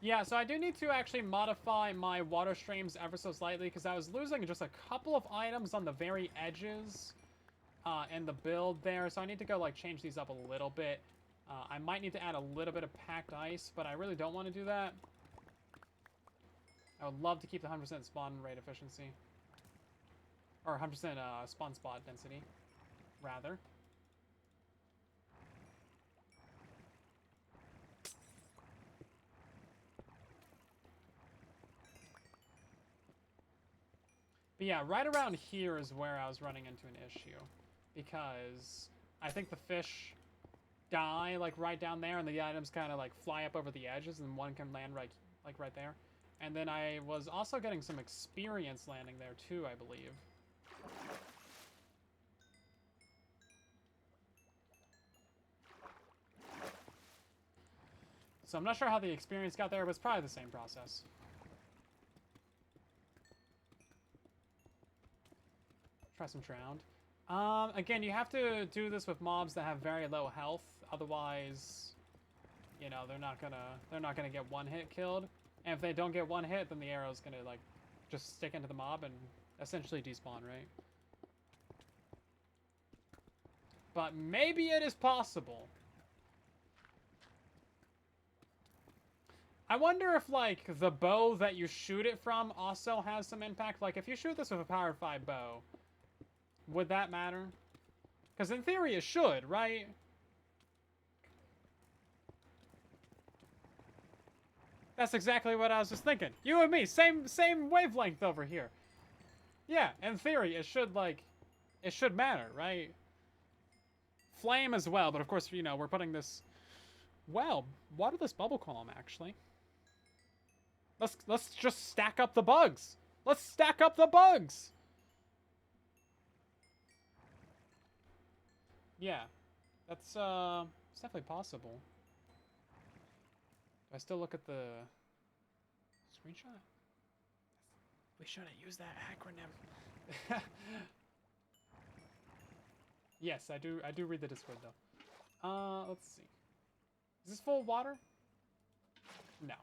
Yeah, so I do need to actually modify my water streams ever so slightly because I was losing just a couple of items on the very edges in the build there. So I need to go like change these up a little bit. I might need to add a little bit of packed ice, but I really don't want to do that. I would love to keep the 100% spawn rate efficiency. Or 100% spawn spot density, rather. But yeah, right around here is where I was running into an issue. Because I think the fish die like right down there and the items kind of like fly up over the edges and one can land right there. And then I was also getting some experience landing there too, I believe. So I'm not sure how the experience got there, but it's probably the same process. Try some drowned. Again, you have to do this with mobs that have very low health. Otherwise, you know, they're not gonna get one hit killed. And if they don't get one hit, then the arrow's gonna like just stick into the mob and essentially despawn, right? But maybe it is possible. I wonder if, like, the bow that you shoot it from also has some impact. Like, if you shoot this with a power 5 bow, would that matter? Because in theory it should, right? That's exactly what I was just thinking. You and me, same wavelength over here. Yeah, in theory it should, like, it should matter, right? Flame as well, but of course, you know, we're putting this... Well, water this bubble column, actually. Let's just stack up the bugs. Let's stack up the bugs. Yeah, that's it's definitely possible. Do I still look at the screenshot? We shouldn't use that acronym. Yes, I do read the Discord though. Let's see. Is this full of water? No.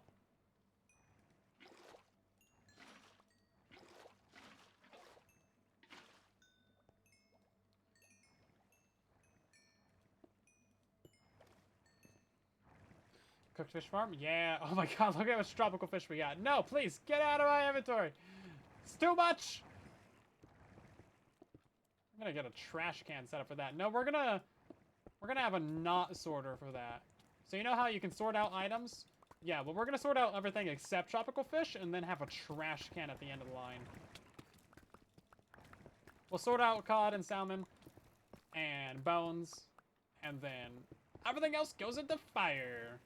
Cooked fish farm? Yeah. Oh my god, look at how much tropical fish we got. No, please, get out of my inventory. It's too much. I'm gonna get a trash can set up for that. No, we're gonna have a not sorter for that. So you know how you can sort out items? Yeah, well, we're gonna sort out everything except tropical fish and then have a trash can at the end of the line. We'll sort out cod and salmon and bones, and then everything else goes into fire.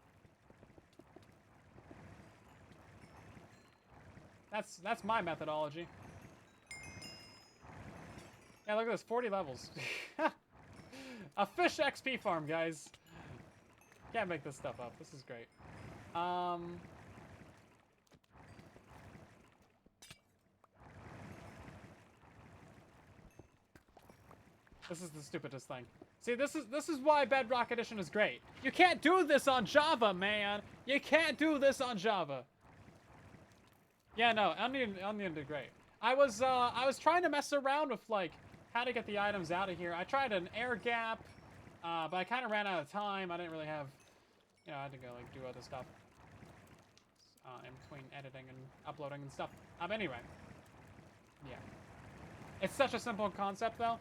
That's my methodology. Yeah, look at this, 40 levels. A fish XP farm, guys. Can't make this stuff up. This is great. This is the stupidest thing. See, this is why Bedrock Edition is great. You can't do this on Java, man. You can't do this on Java. Yeah, no, Onion did great. I was trying to mess around with like how to get the items out of here. I tried an air gap, but I kind of ran out of time. I didn't really have, you know, I had to go like do other stuff in between editing and uploading and stuff. Anyway, yeah, it's such a simple concept though.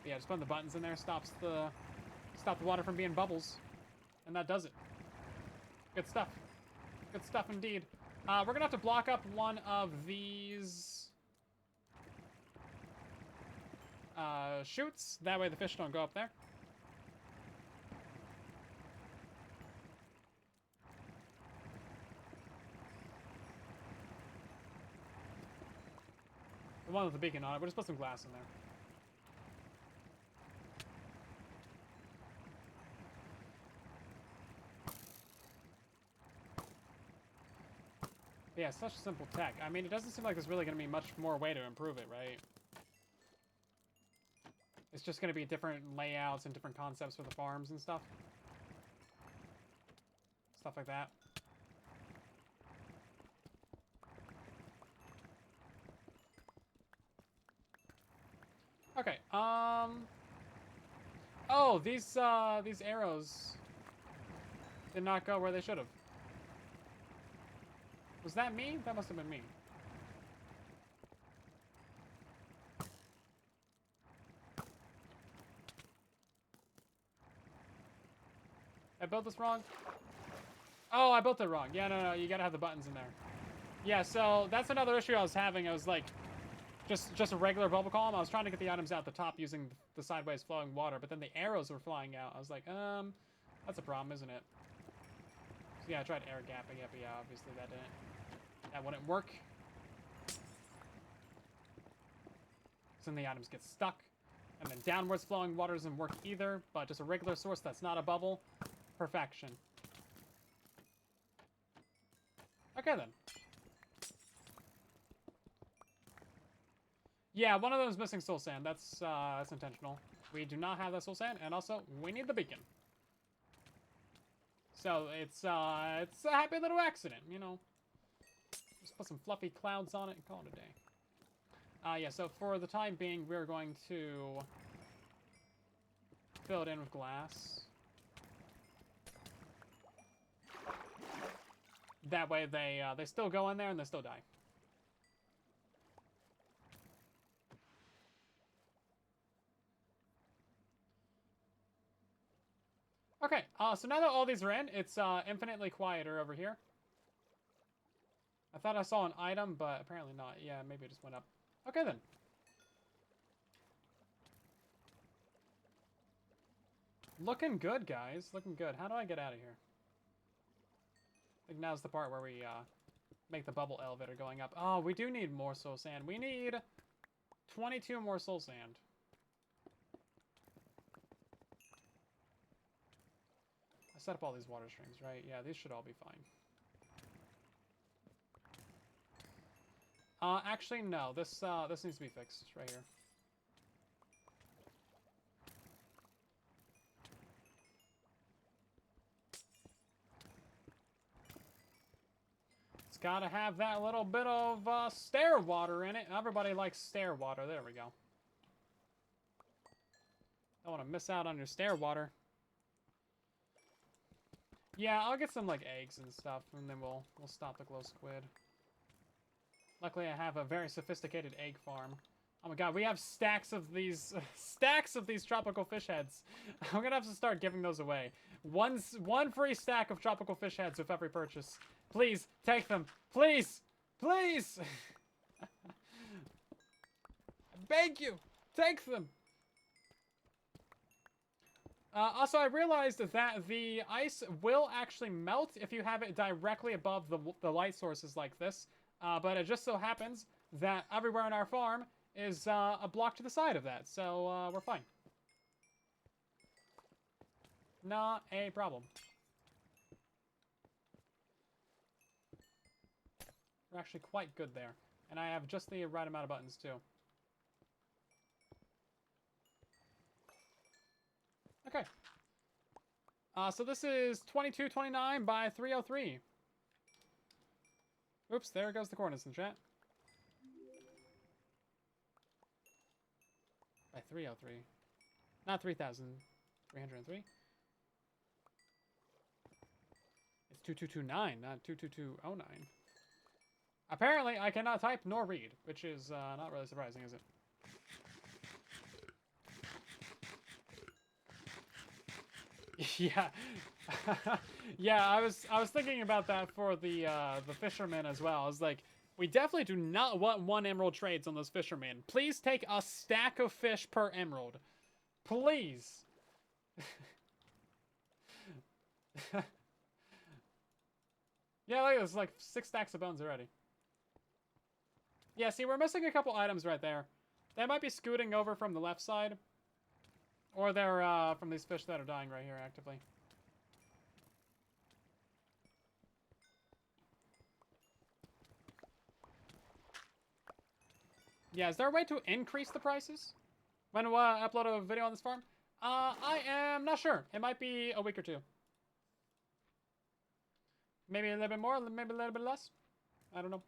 Yeah, just putting the buttons in there stops the water from being bubbles, and that does it. Good stuff. Good stuff indeed. We're gonna have to block up one of these chutes. That way the fish don't go up there. The one with the beacon on it. We'll just put some glass in there. Yeah, such simple tech. I mean, it doesn't seem like there's really going to be much more way to improve it, right? It's just going to be different layouts and different concepts for the farms and stuff. Stuff like that. Okay, oh, these arrows did not go where they should have. Was that me? That must have been me. I built this wrong? Oh, I built it wrong. Yeah, no, you gotta have the buttons in there. Yeah, so that's another issue I was having. I was like, just a regular bubble column. I was trying to get the items out the top using the sideways flowing water, but then the arrows were flying out. I was like, that's a problem, isn't it? So yeah, I tried air gapping it, but yeah, obviously that wouldn't work. So then the items get stuck. And then downwards flowing water doesn't work either, but just a regular source that's not a bubble. Perfection. Okay, then. Yeah, one of them is missing soul sand. That's intentional. We do not have that soul sand, and also, we need the beacon. So, it's a happy little accident, you know. Just put some fluffy clouds on it and call it a day. Yeah, so for the time being, we're going to fill it in with glass. That way they still go in there and they still die. Okay, so now that all these are in, it's infinitely quieter over here. I thought I saw an item, but apparently not. Yeah, maybe it just went up. Okay, then. Looking good, guys. Looking good. How do I get out of here? I think now's the part where we make the bubble elevator going up. Oh, we do need more soul sand. We need 22 more soul sand. I set up all these water strings, right? Yeah, these should all be fine. Actually, no. This needs to be fixed right here. It's got to have that little bit of stair water in it. Everybody likes stair water. There we go. Don't want to miss out on your stair water. Yeah, I'll get some like eggs and stuff, and then we'll stop the glow squid. Luckily, I have a very sophisticated egg farm. Oh my god, we have stacks of these tropical fish heads. I'm gonna have to start giving those away. One free stack of tropical fish heads with every purchase. Please take them. Please, please. I beg you, take them. Also, I realized that the ice will actually melt if you have it directly above the light sources like this. But it just so happens that everywhere in our farm is a block to the side of that, so we're fine. Not a problem. We're actually quite good there. And I have just the right amount of buttons, too. Okay. So this is 2229 by 303. Oops, there goes the coordinates in chat. By 303. Not 3,303. It's 2229, not 22209. Apparently, I cannot type nor read, which is not really surprising, is it? Yeah. Yeah, I was thinking about that for the fishermen as well. I was like, we definitely do not want 1 emerald trades on those fishermen. Please take a stack of fish per emerald. Please. Yeah, look at this, like 6 stacks of bones already. Yeah, see, we're missing a couple items right there. They might be scooting over from the left side. Or they're from these fish that are dying right here actively. Yeah, is there a way to increase the prices when we upload a video on this farm? I am not sure. It might be a week or 2. Maybe a little bit more, maybe a little bit less. I don't know.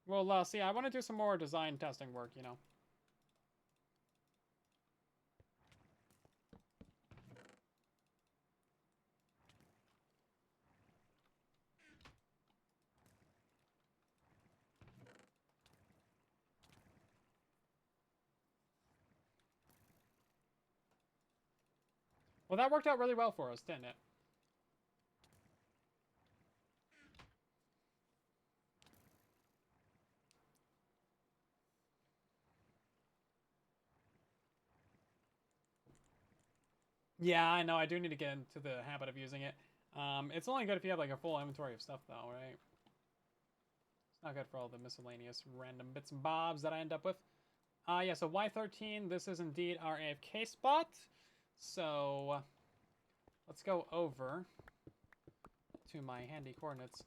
Well, see, I want to do some more design testing work, you know. Well, that worked out really well for us, didn't it? Yeah, I know. I do need to get into the habit of using it. It's only good if you have like a full inventory of stuff, though, right? It's not good for all the miscellaneous random bits and bobs that I end up with. Yeah, so Y13, this is indeed our AFK spot. So, let's go over to my handy coordinates.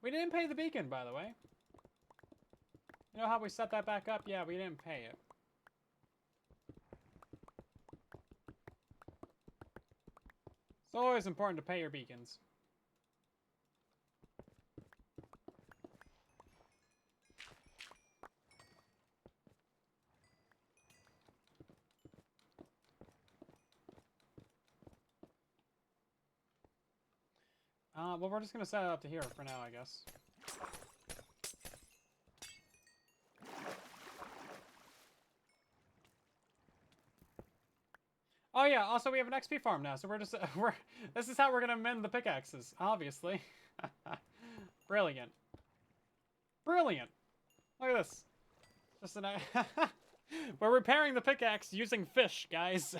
We didn't pay the beacon, by the way. You know how we set that back up? Yeah, we didn't pay it. It's always important to pay your beacons. Well, we're just gonna set it up to here for now, I guess. Oh yeah, also we have an XP farm now, so we're just this is how we're gonna mend the pickaxes, obviously. Brilliant. Brilliant. Look at this. Just an we're repairing the pickaxe using fish, guys.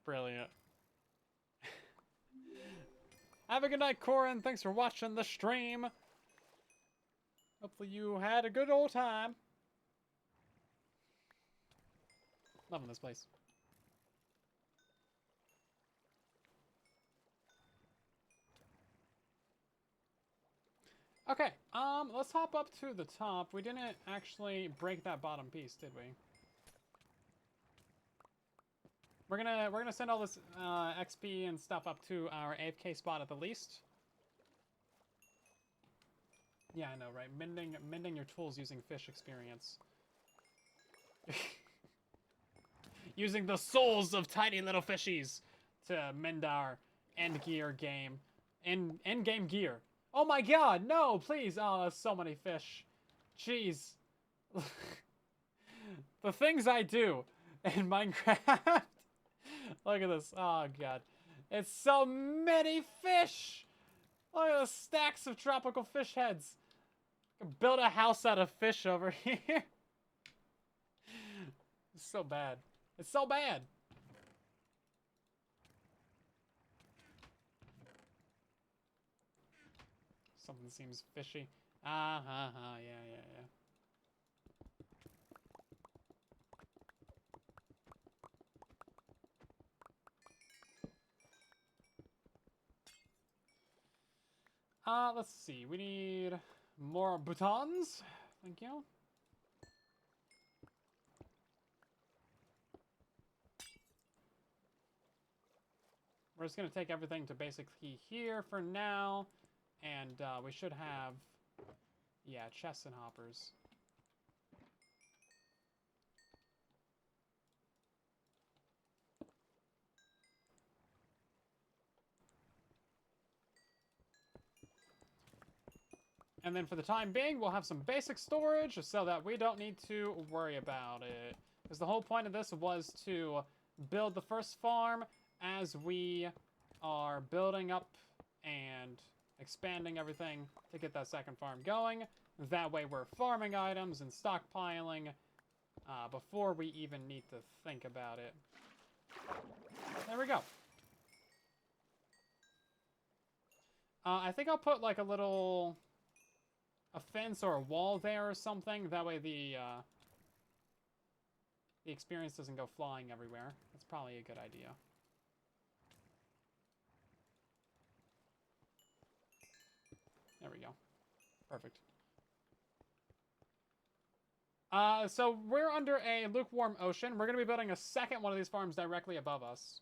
Brilliant. Have a good night, Corin. Thanks for watching the stream. Hopefully you had a good old time. Loving this place. Okay, let's hop up to the top. We didn't actually break that bottom piece, did we? We're gonna send all this XP and stuff up to our AFK spot at the least. Yeah, I know, right? Mending your tools using fish experience. Using the souls of tiny little fishies to mend our end gear game. End game gear. Oh my god, no, please. Oh, so many fish. Jeez. The things I do in Minecraft. Look at this. Oh god. It's so many fish. Look at the stacks of tropical fish heads. I can build a house out of fish over here. It's so bad. It's so bad. Something seems fishy. Yeah. Let's see. We need more boutons. Thank you. We're just going to take everything to basically here for now. And we should have, yeah, chests and hoppers. And then for the time being, we'll have some basic storage so that we don't need to worry about it. Because the whole point of this was to build the first farm as we are building up and expanding everything to get that second farm going. That way we're farming items and stockpiling before we even need to think about it. There we go. I think I'll put like a fence or a wall there or something. That way the experience doesn't go flying everywhere. That's probably a good idea. There we go. Perfect. So we're under a lukewarm ocean. We're going to be building a second one of these farms directly above us.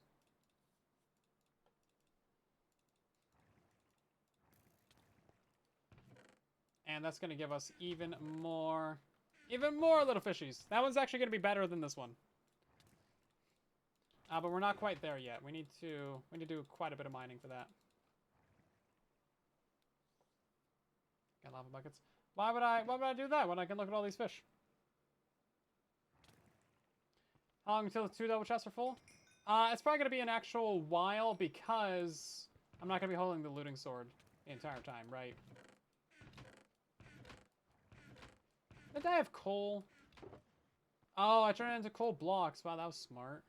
And that's going to give us even more little fishies. That one's actually going to be better than this one. But we're not quite there yet. We need to do quite a bit of mining for that. Got lava buckets. Why would I do that when I can look at all these fish? How long until the 2 double chests are full? It's probably going to be an actual while because I'm not going to be holding the looting sword the entire time, right? Did I have coal? Oh, I turned it into coal blocks. Wow, that was smart.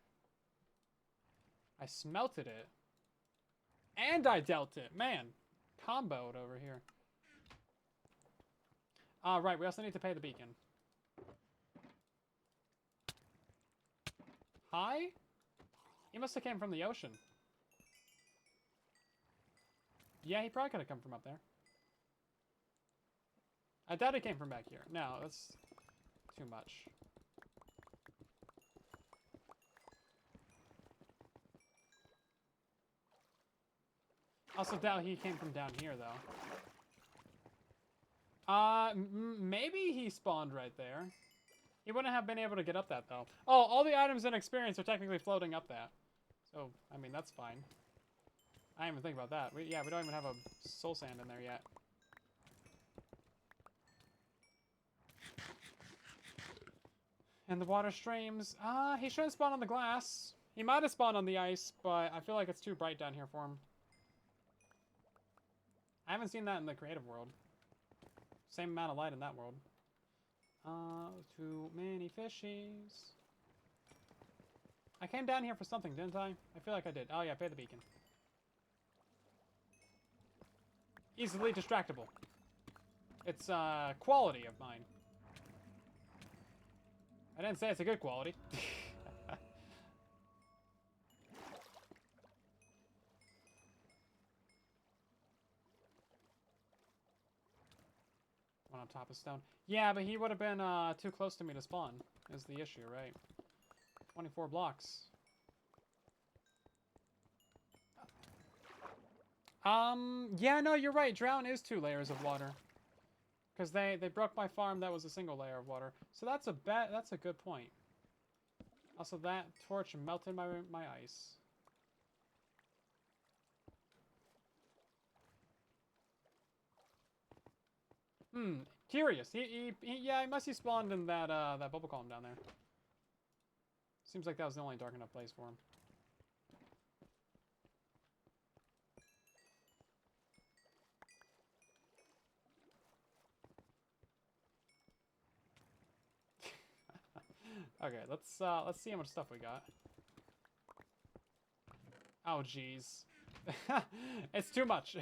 I smelted it. And I dealt it. Man, comboed over here. Right, we also need to pay the beacon. Hi? He must have came from the ocean. Yeah, he probably could have come from up there. I doubt he came from back here. No, that's too much. Also doubt he came from down here, though. Maybe he spawned right there. He wouldn't have been able to get up that, though. Oh, all the items and experience are technically floating up that. So, I mean, that's fine. I didn't even think about that. We don't even have a soul sand in there yet. And the water streams. He shouldn't spawn on the glass. He might have spawned on the ice, but I feel like it's too bright down here for him. I haven't seen that in the creative world. Same amount of light in that world. Too many fishies. I came down here for something, didn't I? I feel like I did. Oh yeah, pay the beacon. Easily distractible. It's quality of mine. I didn't say it's a good quality. One on top of stone. Yeah, but he would have been too close to me to spawn, is the issue, right? 24 blocks. Yeah, no, you're right. Drown is 2 layers of water. Because they broke my farm that was a single layer of water. So that's a good point. Also, that torch melted my ice. Curious. Yeah, he must have spawned in that that bubble column down there. Seems like that was the only dark enough place for him. Okay, let's see how much stuff we got. Oh, jeez. It's too much.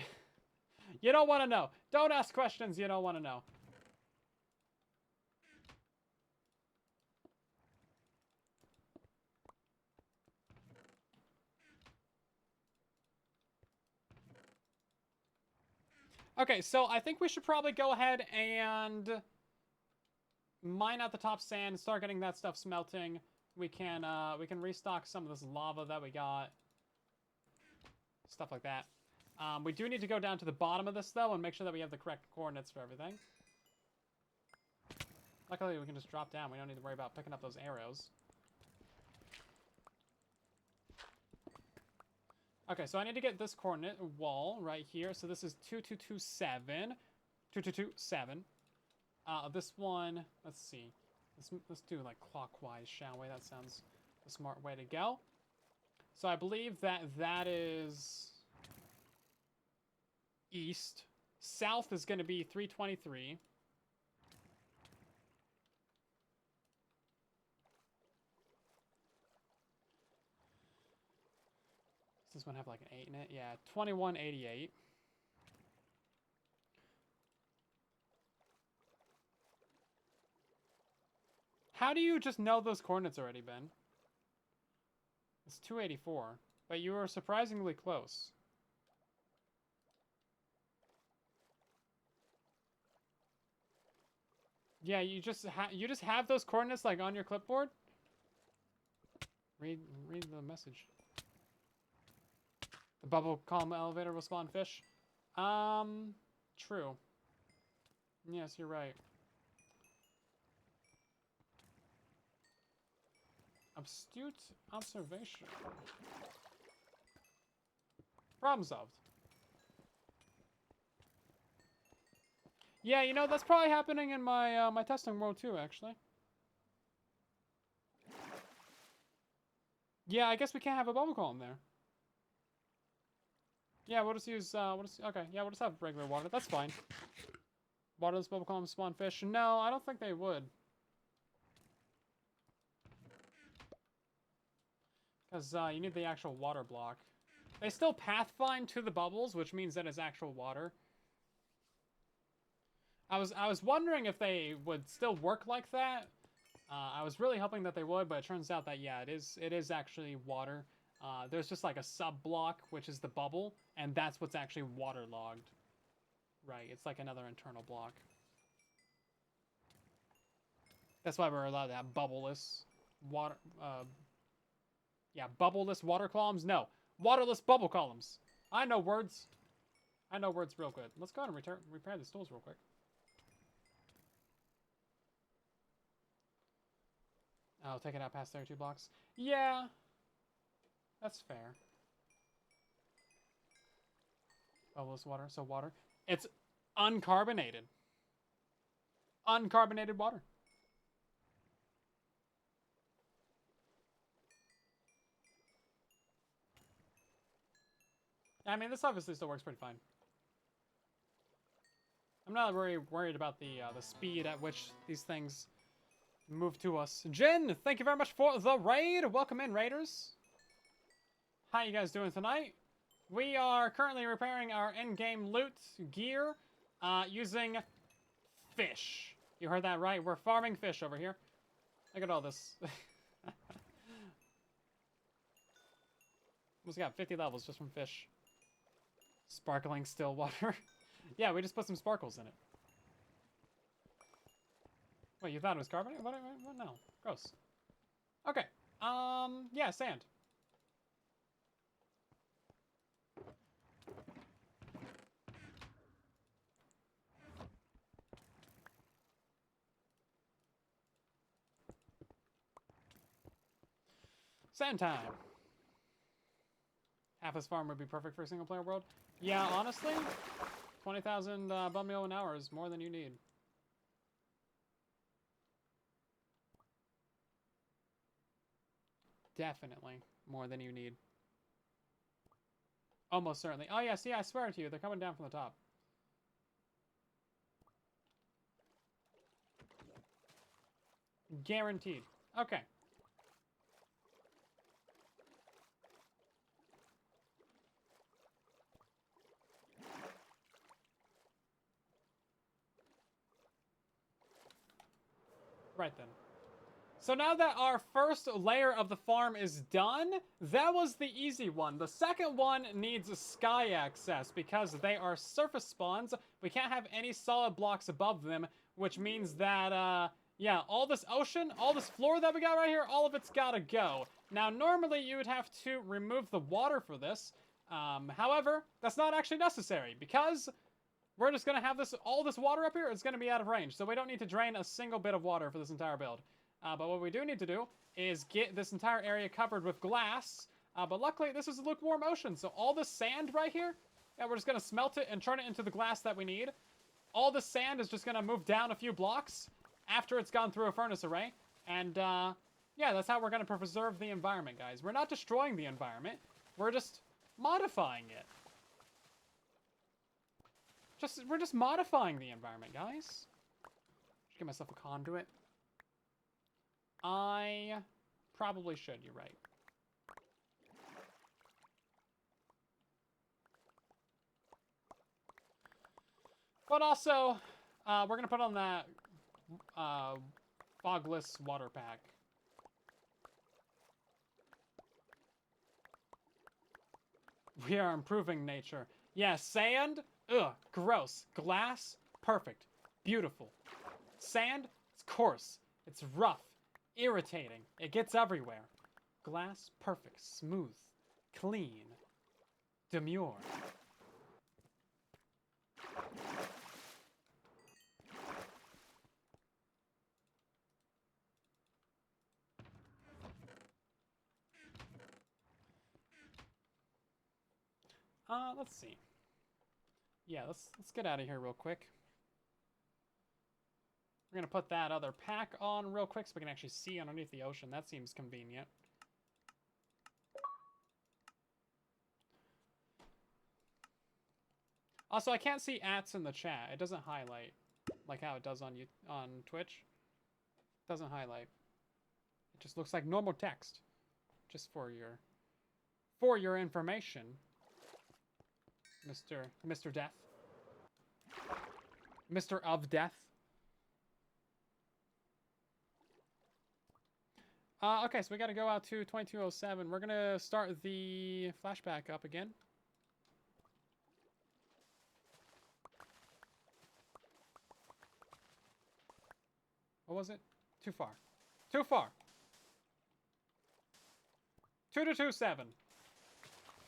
You don't want to know. Don't ask questions you don't want to know. Okay, so I think we should probably go ahead and mine out the top sand, start getting that stuff smelting. We can restock some of this lava that we got. Stuff like that. We do need to go down to the bottom of this, though, and make sure that we have the correct coordinates for everything. Luckily, we can just drop down. We don't need to worry about picking up those arrows. Okay, so I need to get this coordinate wall right here. So this is 2227. 2227. This one, let's see. Let's do like clockwise, shall we? That sounds a smart way to go. So I believe that is east. South is going to be 323. Does this one have like an 8 in it? Yeah, 2188. How do you just know those coordinates already, Ben? It's 284, but you were surprisingly close. Yeah, you just have those coordinates like on your clipboard. Read the message. The bubble column elevator will spawn fish. True. Yes, you're right. Astute observation. Problem solved. Yeah, you know, that's probably happening in my my testing world too, actually. Yeah, I guess we can't have a bubble column there. Yeah, we'll just use, okay, yeah, we'll just have regular water. That's fine. Waterless bubble columns spawn fish. No, I don't think they would. Because you need the actual water block. They still pathfind to the bubbles, which means that it's actual water. I was wondering if they would still work like that. I was really hoping that they would, but it turns out that, yeah, it is actually water. There's just like a sub-block, which is the bubble, and that's what's actually waterlogged. Right, it's like another internal block. That's why we're allowed to have bubbleless water, yeah, bubbleless water columns? No, waterless bubble columns. I know words. I know words real good. Let's go ahead and repair the stools real quick. Oh, take it out past 32 blocks. Yeah, that's fair. Bubbleless water, so water. It's uncarbonated. Uncarbonated water. I mean, this obviously still works pretty fine. I'm not really worried about the speed at which these things move to us. Jen, thank you very much for the raid. Welcome in, raiders. How you guys doing tonight? We are currently repairing our in-game loot gear using fish. You heard that right. We're farming fish over here. Look at all this. Almost got 50 levels just from fish. Sparkling still water. Yeah, we just put some sparkles in it. Wait, you thought it was carbonate? What? No. Gross. Okay. Yeah, sand. Sand time. Half this farm would be perfect for a single player world. Yeah, honestly, 20,000 bum meal an hour is more than you need. Definitely more than you need. Almost certainly. Oh yeah, see, I swear to you, they're coming down from the top. Guaranteed. Okay. Right then. So now that our first layer of the farm is done, that was the easy one. The second one needs sky access because they are surface spawns. We can't have any solid blocks above them, which means that, yeah, all this ocean, all this floor that we got right here, all of it's gotta go. Now, normally you would have to remove the water for this. However, that's not actually necessary because we're just gonna have all this water up here. It's gonna be out of range, so we don't need to drain a single bit of water for this entire build. But what we do need to do is get this entire area covered with glass. But luckily, this is a lukewarm ocean, so all the sand right here, yeah, we're just gonna smelt it and turn it into the glass that we need. All the sand is just gonna move down a few blocks after it's gone through a furnace array. And yeah, that's how we're gonna preserve the environment, guys. We're not destroying the environment. We're just modifying it. We're just modifying the environment, guys. Just get myself a conduit. I probably should, you're right. But also, we're going to put on that fogless water pack. We are improving nature. Yeah, sand, ugh, gross. Glass, perfect. Beautiful. Sand, it's coarse. It's rough. Irritating. It gets everywhere. Glass, perfect. Smooth. Clean. Demure. Let's see. Yeah, let's get out of here real quick. We're gonna put that other pack on real quick so we can actually see underneath the ocean. That seems convenient. Also, I can't see ats in the chat. It doesn't highlight like how it does on Twitch. It doesn't highlight. It just looks like normal text. Just for your information, Mr. Death. Mr. of Death. Okay, so we got to go out to 2207. We're gonna start the flashback up again. What was it? Too far. Too far. 2227.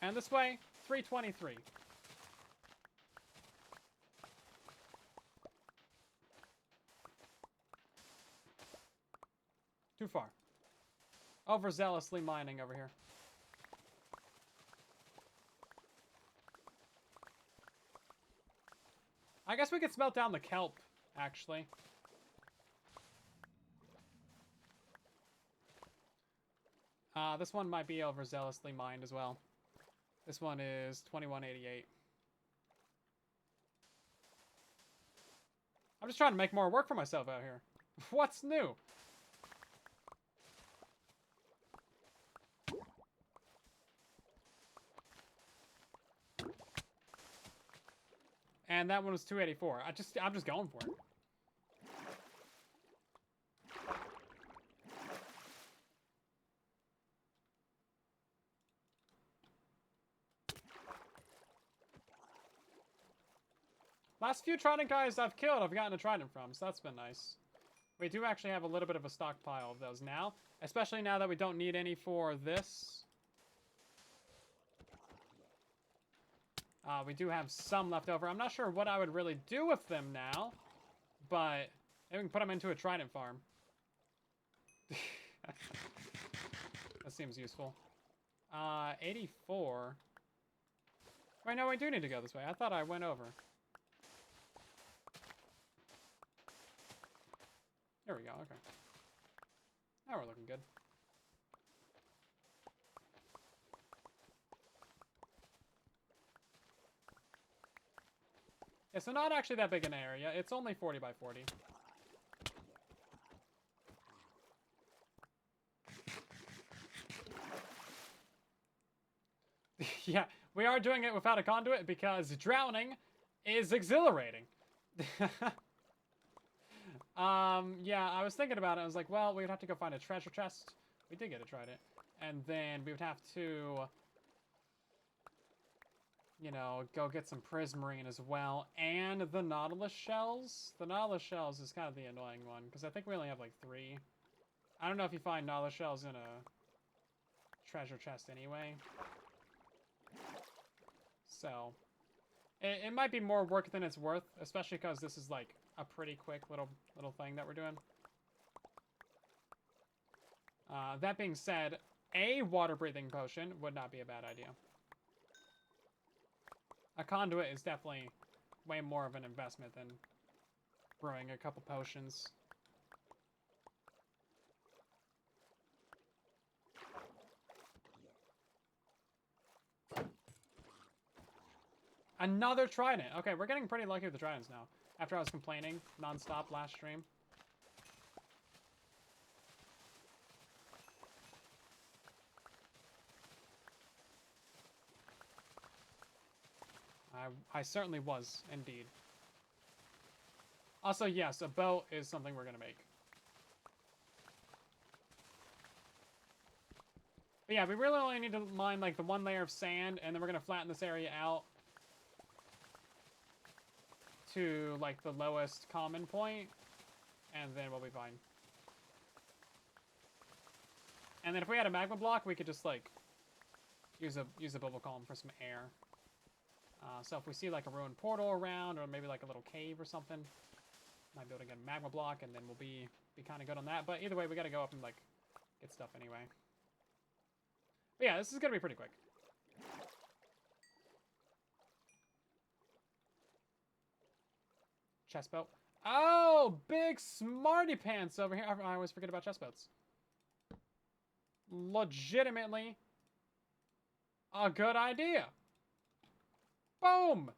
And this way, 323. Too far. Overzealously mining over here. I guess we could smelt down the kelp, actually. This one might be overzealously mined as well. This one is 2188. I'm just trying to make more work for myself out here. What's new? And that one was 284. I'm just going for it. Last few trident guys I've killed, I've gotten a trident from, so that's been nice. We do actually have a little bit of a stockpile of those now, especially now that we don't need any for this. We do have some left over. I'm not sure what I would really do with them now, but maybe we can put them into a trident farm. That seems useful. 84. Wait, no, we do need to go this way. I thought I went over. There we go, okay. Now we're looking good. Yeah, so not actually that big an area. It's only 40 by 40. Yeah, we are doing it without a conduit because drowning is exhilarating. Yeah, I was thinking about it. I was like, well, we would have to go find a treasure chest. We did get a trident. And then we would have to, you know, go get some prismarine as well. And the Nautilus shells. The Nautilus shells is kind of the annoying one, because I think we only have like 3. I don't know if you find Nautilus shells in a treasure chest anyway. So, it might be more work than it's worth, especially because this is like a pretty quick little thing that we're doing. That being said, a water-breathing potion would not be a bad idea. A conduit is definitely way more of an investment than brewing a couple potions. Another trident. Okay, we're getting pretty lucky with the tridents now. After I was complaining non-stop last stream. I certainly was, indeed. Also, yes, a boat is something we're gonna make. But yeah, we really only need to mine like the 1 layer of sand, and then we're gonna flatten this area out to like the lowest common point, And then we'll be fine. And then if we had a magma block, we could just, like, use a bubble column for some air. So if we see, like, a ruined portal around, or maybe, like, a little cave or something, might be able to get a magma block, and then we'll be kind of good on that. But either way, we got to go up and, like, get stuff anyway. But yeah, this is going to be pretty quick. Chest belt. Oh, big smarty pants over here. I always forget about chest belts. Legitimately a good idea. Boom.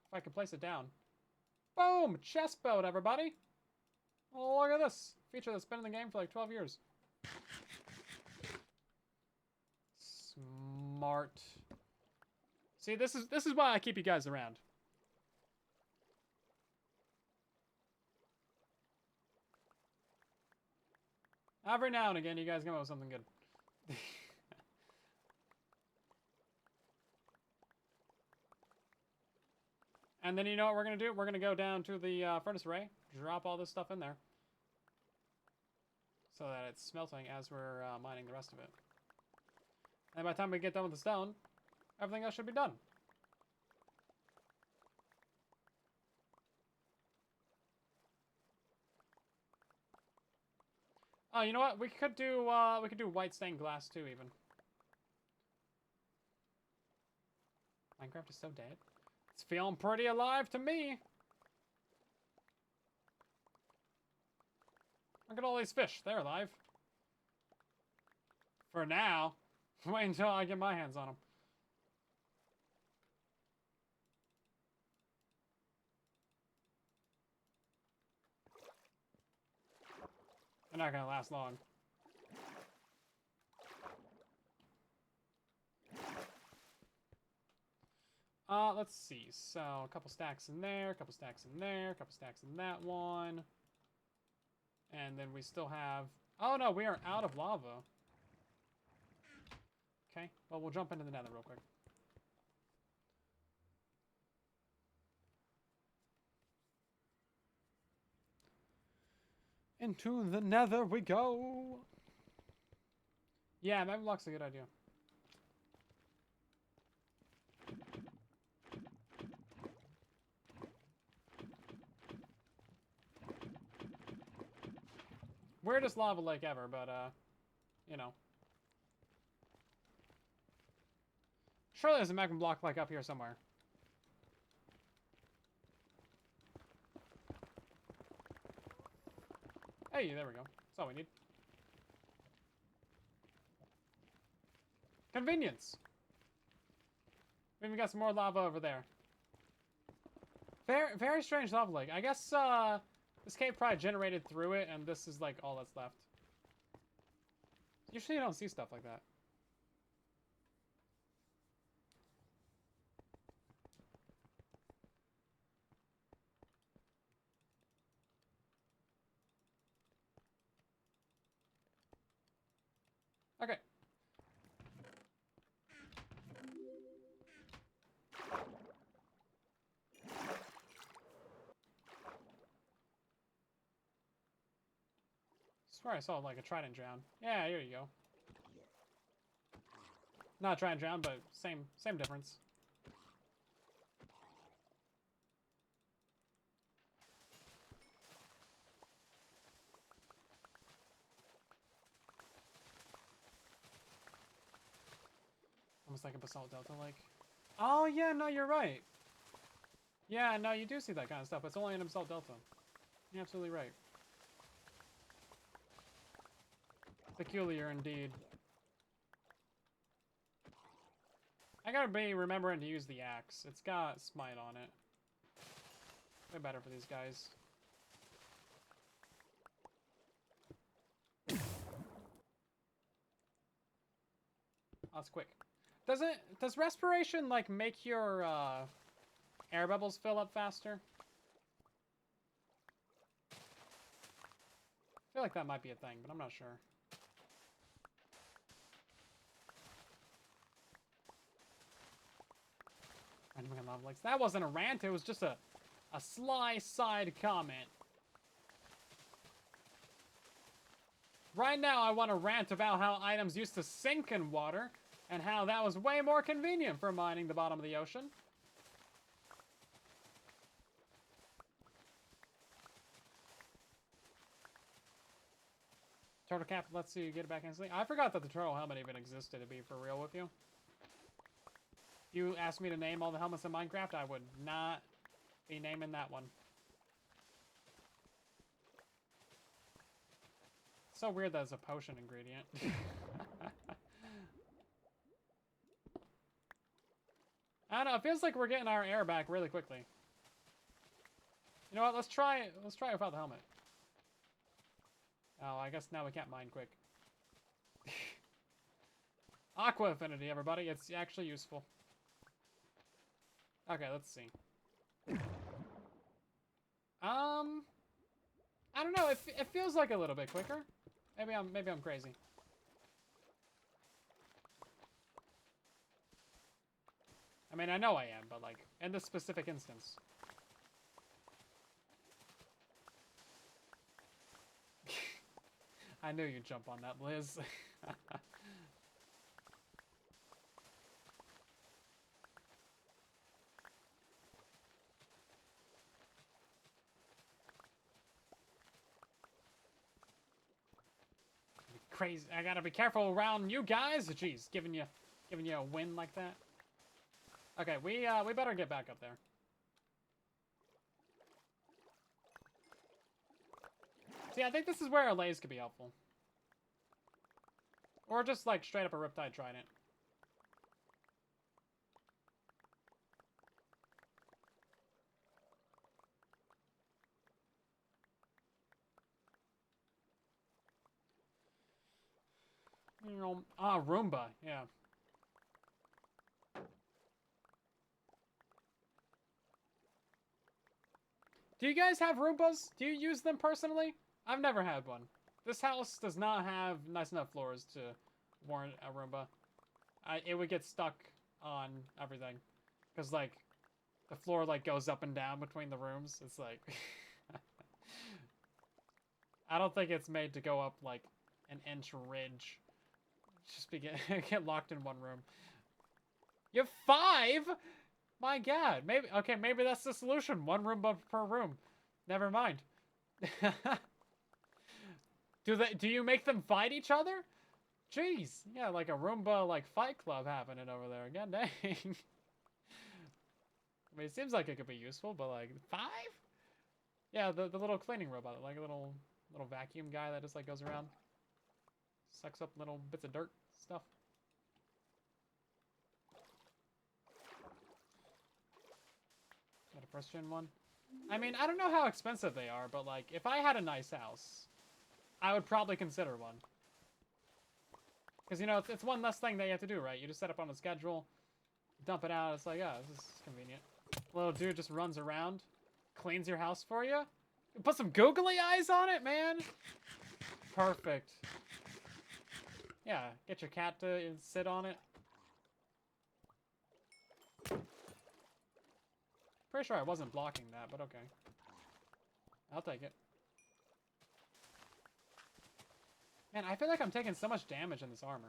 If I can place it down. Boom! Chest belt, everybody. Oh, look at this. Feature that's been in the game for like 12 years. Smart. See, this is why I keep you guys around. Every now and again, you guys come up with something good. And then you know what we're going to do? We're going to go down to the furnace array, drop all this stuff in there, so that it's smelting as we're mining the rest of it. And by the time we get done with the stone, everything else should be done. Oh, you know what? We could do white stained glass too, even. Minecraft is so dead. It's feeling pretty alive to me. Look at all these fish. They're alive. For now. Wait until I get my hands on them. They're not gonna last long. Let's see. So, a couple stacks in there, a couple stacks in there, a couple stacks in that one. And then we still have... Oh, no, we are out of lava. Okay, well, we'll jump into the Nether real quick. Into the Nether we go! Yeah, magma block's a good idea. Weirdest lava lake ever, but, you know. Surely there's a magma block, like, up here somewhere. Hey, there we go. That's all we need. Convenience! We even got some more lava over there. Very, very strange lava lake. I guess, this cave probably generated through it, and this is, like, all that's left. Usually you don't see stuff like that. Okay. I swear I saw, like, a trident drown. Yeah, here you go. Not a trident drown, but same difference. Almost like a basalt delta, like. Oh, yeah, no, you're right. Yeah, no, you do see that kind of stuff. It's only in basalt delta. You're absolutely right. Peculiar indeed. I gotta be remembering to use the axe. It's got smite on it. Way better for these guys. That's quick. Does respiration, like, make your air bubbles fill up faster? I feel like that might be a thing, but I'm not sure. Random lava lakes. That wasn't a rant, it was just a sly side comment. Right now, I want to rant about how items used to sink in water, and how that was way more convenient for mining the bottom of the ocean. Turtle cap lets you get it back instantly. I forgot that the turtle helmet even existed, to be for real with you. You asked me to name all the helmets in Minecraft, I would not be naming that one. So weird that it's a potion ingredient. I don't know, it feels like we're getting our air back really quickly. You know what, let's try it without the helmet. Oh, I guess now we can't mine quick. Aqua affinity, everybody, it's actually useful. Okay, let's see. I don't know, it feels like a little bit quicker. Maybe I'm crazy. I mean, I know I am, but like, in this specific instance. I knew you'd jump on that, Liz. Crazy. I gotta be careful around you guys. Jeez, giving you a win like that. Okay, we better get back up there. See, I think this is where a laze could be helpful. Or just like straight up a Riptide Trident. You know, Roomba, yeah. Do you guys have Roombas? Do you use them personally? I've never had one. This house does not have nice enough floors to warrant a Roomba. It would get stuck on everything. Because, like, the floor, like, goes up and down between the rooms. It's like... I don't think it's made to go up, like, an inch ridge. Just get locked in one room. You have 5?! My god, maybe that's the solution. One Roomba per room. Never mind. Do you make them fight each other? Jeez, yeah, like a Roomba like fight club happening over there. God dang. I mean, it seems like it could be useful, but like 5? Yeah, the little cleaning robot, like a little vacuum guy that just like goes around, sucks up little bits of dirt stuff. Got a first gen one. I mean, I don't know how expensive they are, but like, if I had a nice house, I would probably consider one. Because, you know, it's one less thing that you have to do, right? You just set up on a schedule, dump it out, it's like, yeah, this is convenient. Little dude just runs around, cleans your house for you. Put some googly eyes on it, man! Perfect. Yeah, get your cat to sit on it. Pretty sure I wasn't blocking that, but okay. I'll take it. Man, I feel like I'm taking so much damage in this armor.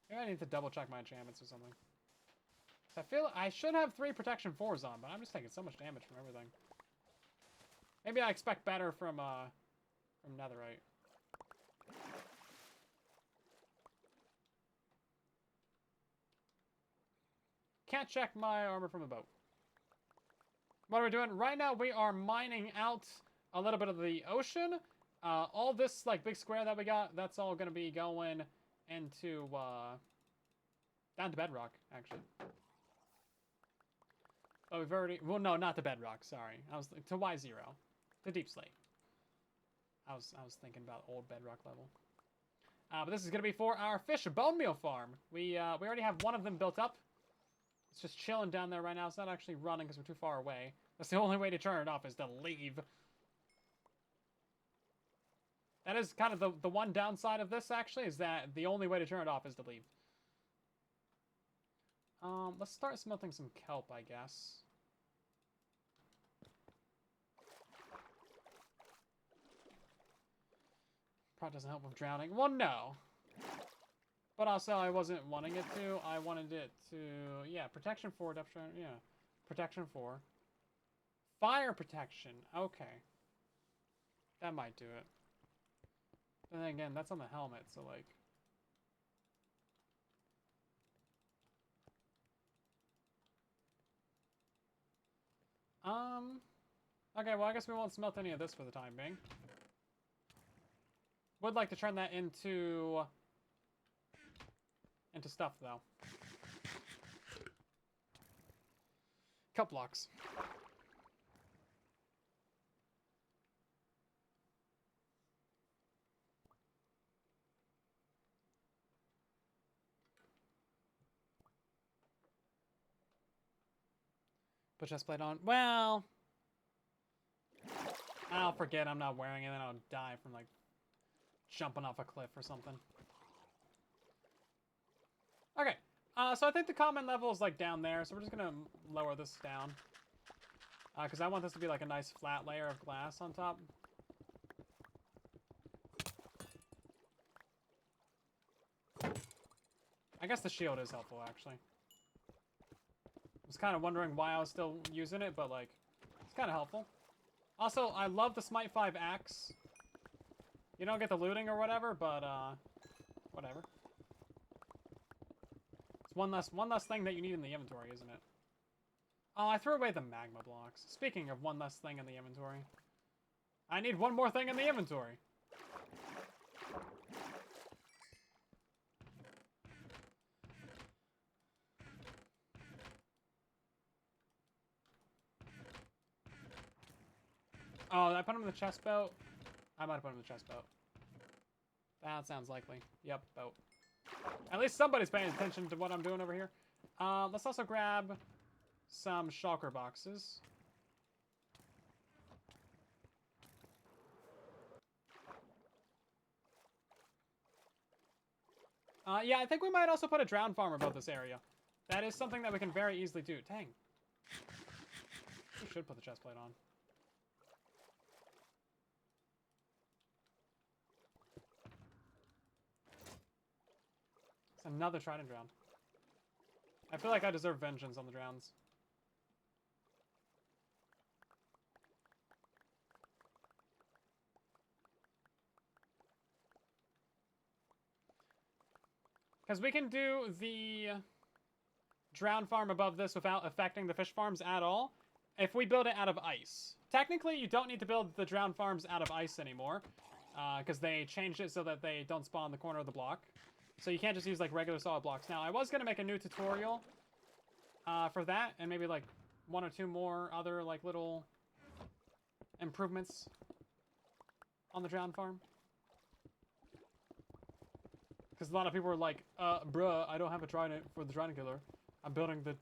Maybe I need to double check my enchantments or something. I feel I should have 3 protection 4s on, but I'm just taking so much damage from everything. Maybe I expect better from Netherite. Can't check my armor from a boat. What are we doing? Right now we are mining out a little bit of the ocean. All this like big square that we got, that's all going to be going into down to Bedrock, actually. Oh, we've already... Well, no, not the Bedrock, sorry. I was to Y0. The Deep Slate. I was thinking about old Bedrock level. But this is going to be for our fish bone meal farm. We already have one of them built up. It's just chilling down there right now. It's not actually running because we're too far away. That's the only way to turn it off, is to leave. That is kind of the one downside of this, actually, is that the only way to turn it off is to leave. Let's start smelting some kelp, I guess. Probably doesn't help with drowning. Well, no. But also, I wasn't wanting it to. I wanted it to... Yeah, protection 4, depth, yeah. Protection 4. Fire protection. Okay. That might do it. But then again, that's on the helmet, so like... Okay, well, I guess we won't smelt any of this for the time being. Would like to turn that into stuff, though. Cup blocks. Put chest plate on. Well, I'll forget I'm not wearing it, and I'll die from like jumping off a cliff or something. Okay, so I think the common level is like down there, so we're just gonna lower this down. Because I want this to be like a nice flat layer of glass on top. I guess the shield is helpful, actually. I was kind of wondering why I was still using it, but like, it's kind of helpful. Also, I love the Smite 5 axe. You don't get the looting or whatever, but whatever. It's one less thing that you need in the inventory, isn't it? Oh, I threw away the magma blocks. Speaking of one less thing in the inventory, I need one more thing in the inventory. Oh, did I put him in the chest boat? I might have put him in the chest boat. That sounds likely. Yep, boat. At least somebody's paying attention to what I'm doing over here. Let's also grab some shulker boxes. Yeah, I think we might also put a drowned farm above this area. That is something that we can very easily do. Dang. We should put the chest plate on. It's another trident drown. I feel like I deserve vengeance on the drowns. Because we can do the drown farm above this without affecting the fish farms at all if we build it out of ice. Technically, you don't need to build the drown farms out of ice anymore because they changed it so that they don't spawn in the corner of the block. So you can't just use like regular solid blocks. Now, I was going to make a new tutorial for that and maybe like one or two more other like little improvements on the drown farm. Because a lot of people are like, bruh, I don't have a trident for the trident killer. I'm building the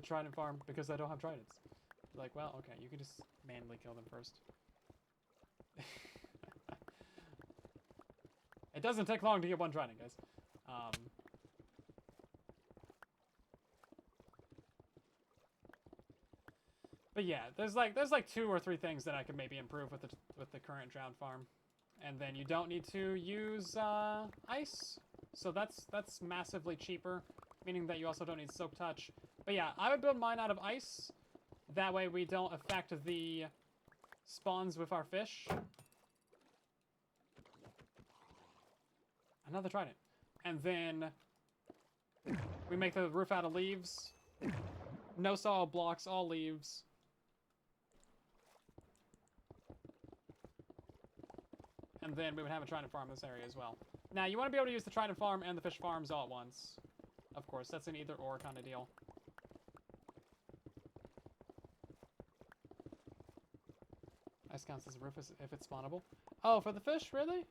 trident farm because I don't have tridents. Like, well, okay, you can just manually kill them first. It doesn't take long to get one trident, guys. But yeah, there's like 2 or 3 things that I could maybe improve with the current drowned farm. And then you don't need to use ice, so that's massively cheaper, meaning that you also don't need soak touch. But yeah, I would build mine out of ice. That way we don't affect the spawns with our fish. Another trident. And then we make the roof out of leaves. No solid blocks, all leaves. And then we would have a trident farm in this area as well. Now, you want to be able to use the trident farm and the fish farms all at once. Of course, that's an either-or kind of deal. Ice counts as a roof if it's spawnable. Oh, for the fish? Really?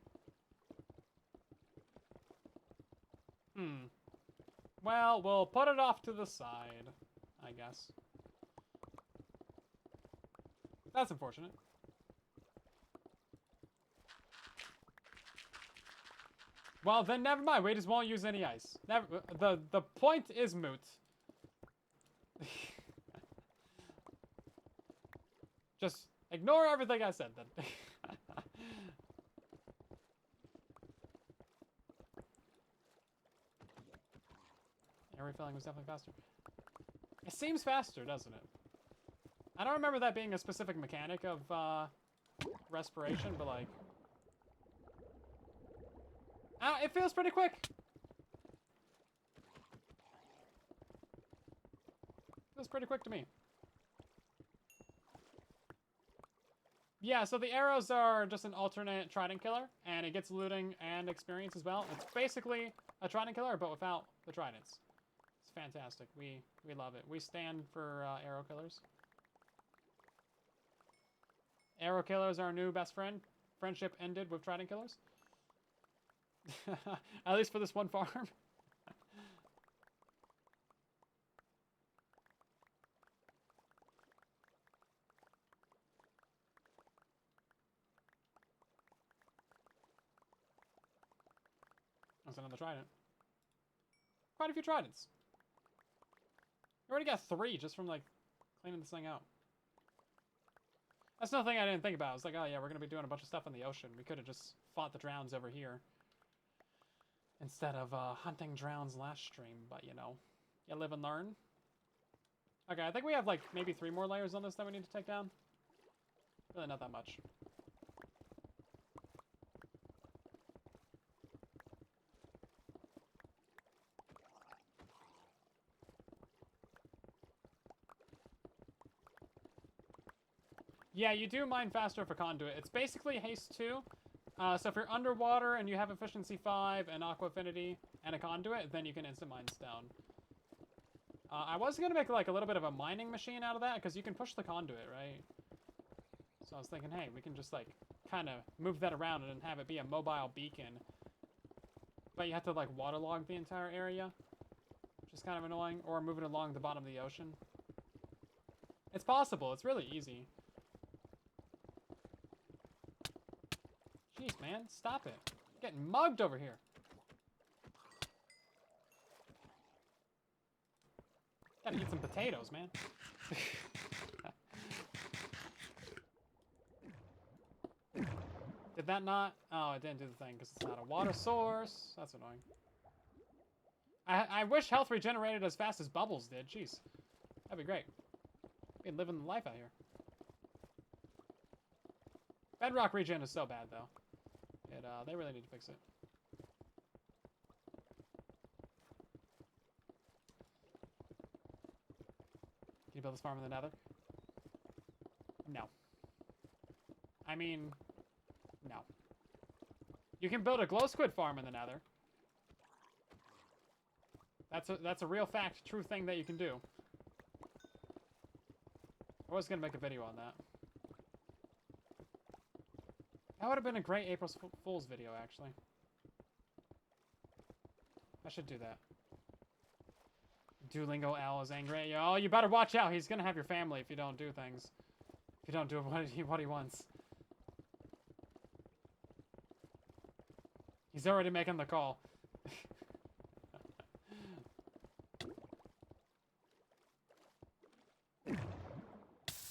Well, we'll put it off to the side, I guess. That's unfortunate. Well, then never mind. We just won't use any ice. Never. The point is moot. Just ignore everything I said then. Air refilling was definitely faster. It seems faster, doesn't it? I don't remember that being a specific mechanic of respiration, but like... it feels pretty quick. Feels pretty quick to me. Yeah, so the arrows are just an alternate trident killer, and it gets looting and experience as well. It's basically a trident killer, but without the tridents. It's fantastic. We love it. We stand for arrow killers. Arrow killers are our new best friend. Friendship ended with trident killers. At least for this one farm. That's another trident. Quite a few tridents. We already got 3 just from, like, cleaning this thing out. That's another thing I didn't think about. I was like, oh yeah, we're going to be doing a bunch of stuff in the ocean. We could have just fought the drowns over here. Instead of hunting drowns last stream, but you know. You live and learn. Okay, I think we have, like, maybe 3 more layers on this that we need to take down. Really not that much. Yeah, you do mine faster for conduit. It's basically haste 2. So if you're underwater and you have efficiency 5 and aqua affinity and a conduit, then you can instant mine stone. I was going to make like a little bit of a mining machine out of that because you can push the conduit, right? So I was thinking, hey, we can just like kind of move that around and have it be a mobile beacon. But you have to like waterlog the entire area, which is kind of annoying, or move it along the bottom of the ocean. It's possible. It's really easy. Jeez, man, stop it. I'm getting mugged over here. Gotta eat some potatoes, man. Did that not? Oh, it didn't do the thing because it's not a water source. That's annoying. I wish health regenerated as fast as bubbles did. Jeez. That'd be great. We'd living the life out here. Bedrock regen is so bad, though. They really need to fix it. Can you build this farm in the Nether? No. I mean, no. You can build a glow squid farm in the Nether. That's a real fact, true thing that you can do. I was gonna make a video on that. That would have been a great April Fool's video, actually. I should do that. Duolingo Al is angry at you. Oh, you better watch out. He's gonna have your family if you don't do things. If you don't do what he wants. He's already making the call.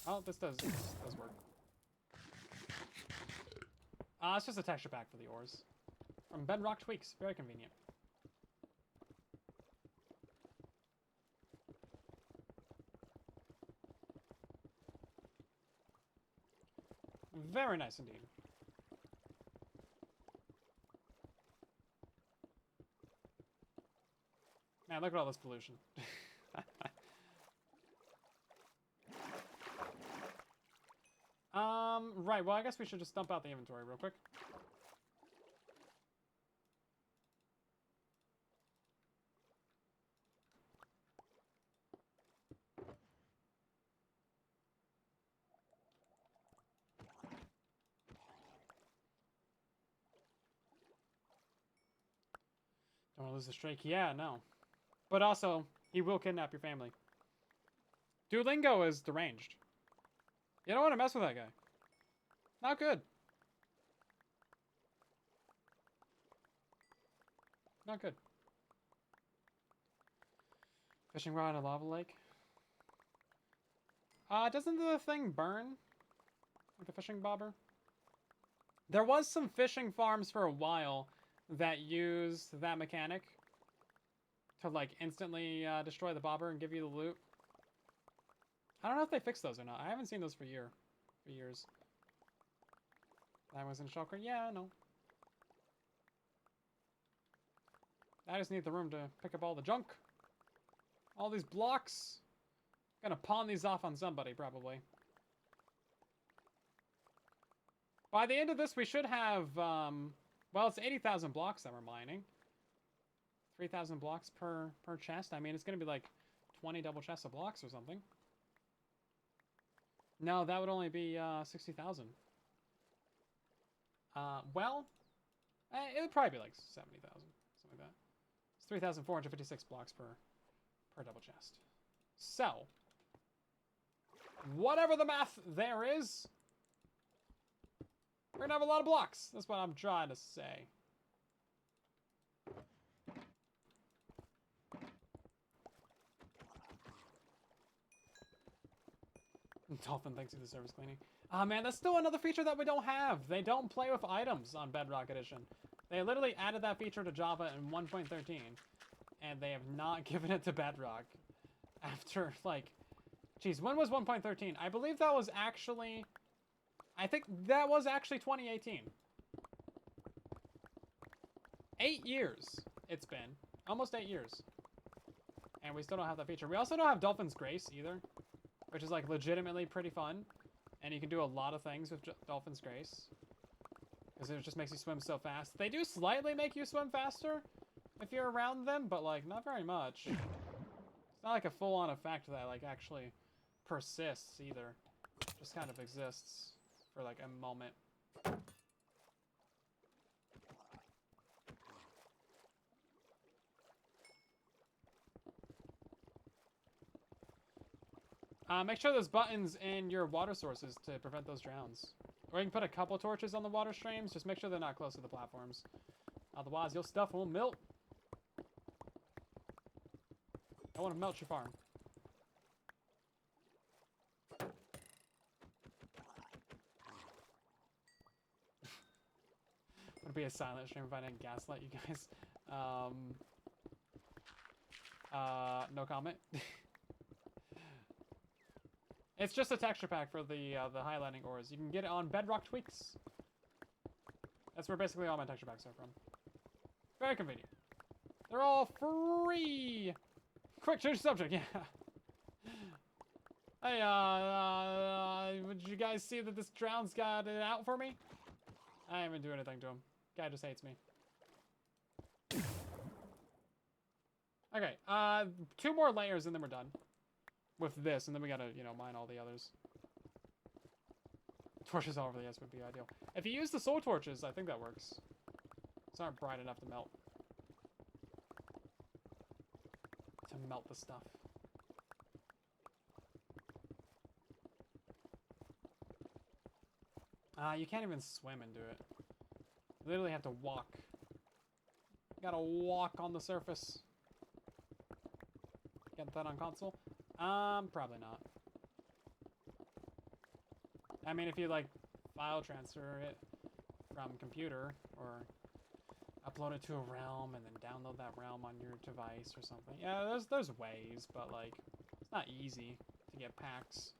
Oh, this does work. It's just a texture pack for the ores. From Bedrock Tweaks. Very convenient. Very nice indeed. Man, look at all this pollution. Right, well, I guess we should just dump out the inventory real quick. Don't want to lose the streak. Yeah, no. But also, he will kidnap your family. Duolingo is deranged. You don't want to mess with that guy. Not good. Not good. Fishing rod in a lava lake. Doesn't the thing burn? Like a fishing bobber? There was some fishing farms for a while that used that mechanic. to like instantly destroy the bobber and give you the loot. I don't know if they fixed those or not. I haven't seen those for years. That was in shulker. Yeah, no. I just need the room to pick up all the junk. All these blocks. Gonna pawn these off on somebody, probably. By the end of this, we should have, well, it's 80,000 blocks that we're mining. 3,000 blocks per chest. I mean, it's gonna be like 20 double chests of blocks or something. No, that would only be 60,000. Well, it would probably be like 70,000, something like that. It's 3,456 blocks per double chest. So, whatever the math there is, we're gonna have a lot of blocks. That's what I'm trying to say. Dolphin thanks you for the service cleaning. Ah, man, that's still another feature that we don't have. They don't play with items on Bedrock Edition. They literally added that feature to Java in 1.13, and they have not given it to Bedrock after, like, geez, when was 1.13? I believe that was actually, I think that was actually 2018. 8 years it's been. Almost 8 years. And we still don't have that feature. We also don't have Dolphin's Grace either, which is like legitimately pretty fun. And you can do a lot of things with Dolphin's Grace, because it just makes you swim so fast. They do slightly make you swim faster if you're around them, but like not very much. It's not like a full-on effect that like actually persists either. It just kind of exists for like a moment. Make sure there's buttons in your water sources to prevent those drowns. Or you can put a couple torches on the water streams. Just make sure they're not close to the platforms. Otherwise, your stuff will melt. I want to melt your farm. Would be a silent stream if I didn't gaslight you guys. No comment. It's just a texture pack for the highlighting ores. You can get it on Bedrock Tweaks. That's where basically all my texture packs are from. Very convenient. They're all free. Quick, change subject. Yeah. Hey, did you guys see that this drown's got it out for me? I didn't even do anything to him. Guy just hates me. Okay, 2 more layers and then we're done with this, and then we gotta, you know, mine all the others. Torches all over the edge would be ideal. If you use the soul torches, I think that works. It's not bright enough to melt. To melt the stuff. You can't even swim and do it. You literally have to walk. You gotta walk on the surface. Get that on console? Probably not. I mean, if you, like, file transfer it from computer, or upload it to a realm and then download that realm on your device or something. Yeah, there's ways, but, like, it's not easy to get packs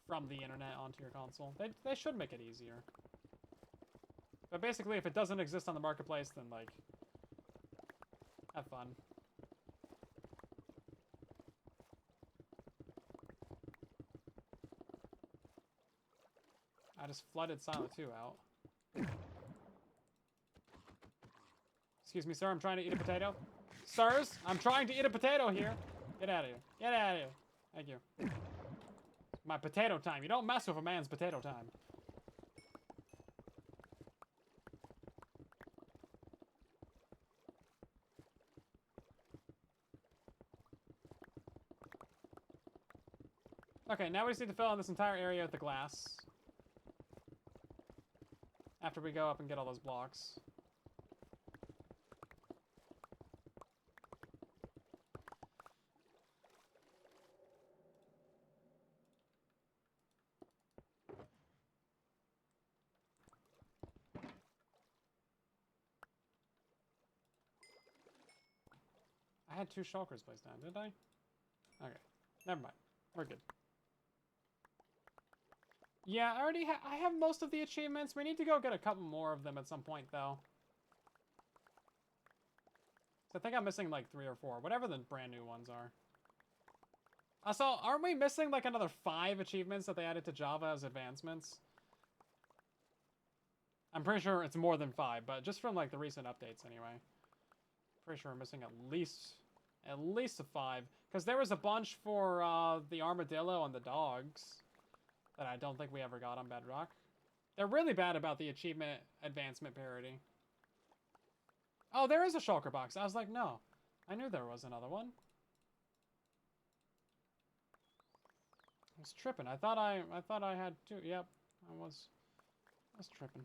from the internet onto your console. They should make it easier. But basically, if it doesn't exist on the marketplace, then, like, have fun. I just flooded Silent 2 out. Excuse me, sir, I'm trying to eat a potato. Sirs, I'm trying to eat a potato here. Get out of here. Get out of here. Thank you. It's my potato time. You don't mess with a man's potato time. Okay, now we just need to fill in this entire area with the glass. After we go up and get all those blocks. I had 2 shulkers placed down, didn't I? Okay. Never mind. We're good. Yeah, I have most of the achievements. We need to go get a couple more of them at some point, though. So I think I'm missing like 3 or 4, whatever the brand new ones are. So aren't we missing like another 5 achievements that they added to Java as advancements? I'm pretty sure it's more than 5, but just from like the recent updates anyway. Pretty sure we're missing at least a 5, because there was a bunch for the armadillo and the dogs that I don't think we ever got on Bedrock. They're really bad about the achievement advancement parity. Oh, there is a shulker box. I was like, no. I knew there was another one. I was tripping. I thought I had 2. Yep, I was tripping.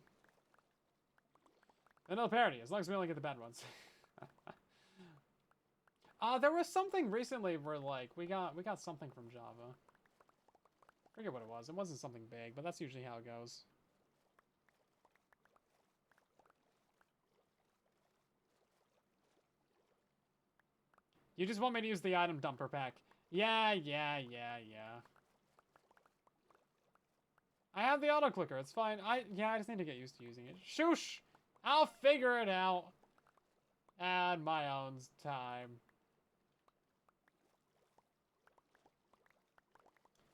Another parody, as long as we only get the bad ones. There was something recently where like we got something from Java. Forget what it was. It wasn't something big, but that's usually how it goes. You just want me to use the item dumper pack. Yeah. I have the auto clicker. It's fine. I just need to get used to using it. Shoosh! I'll figure it out at my own time.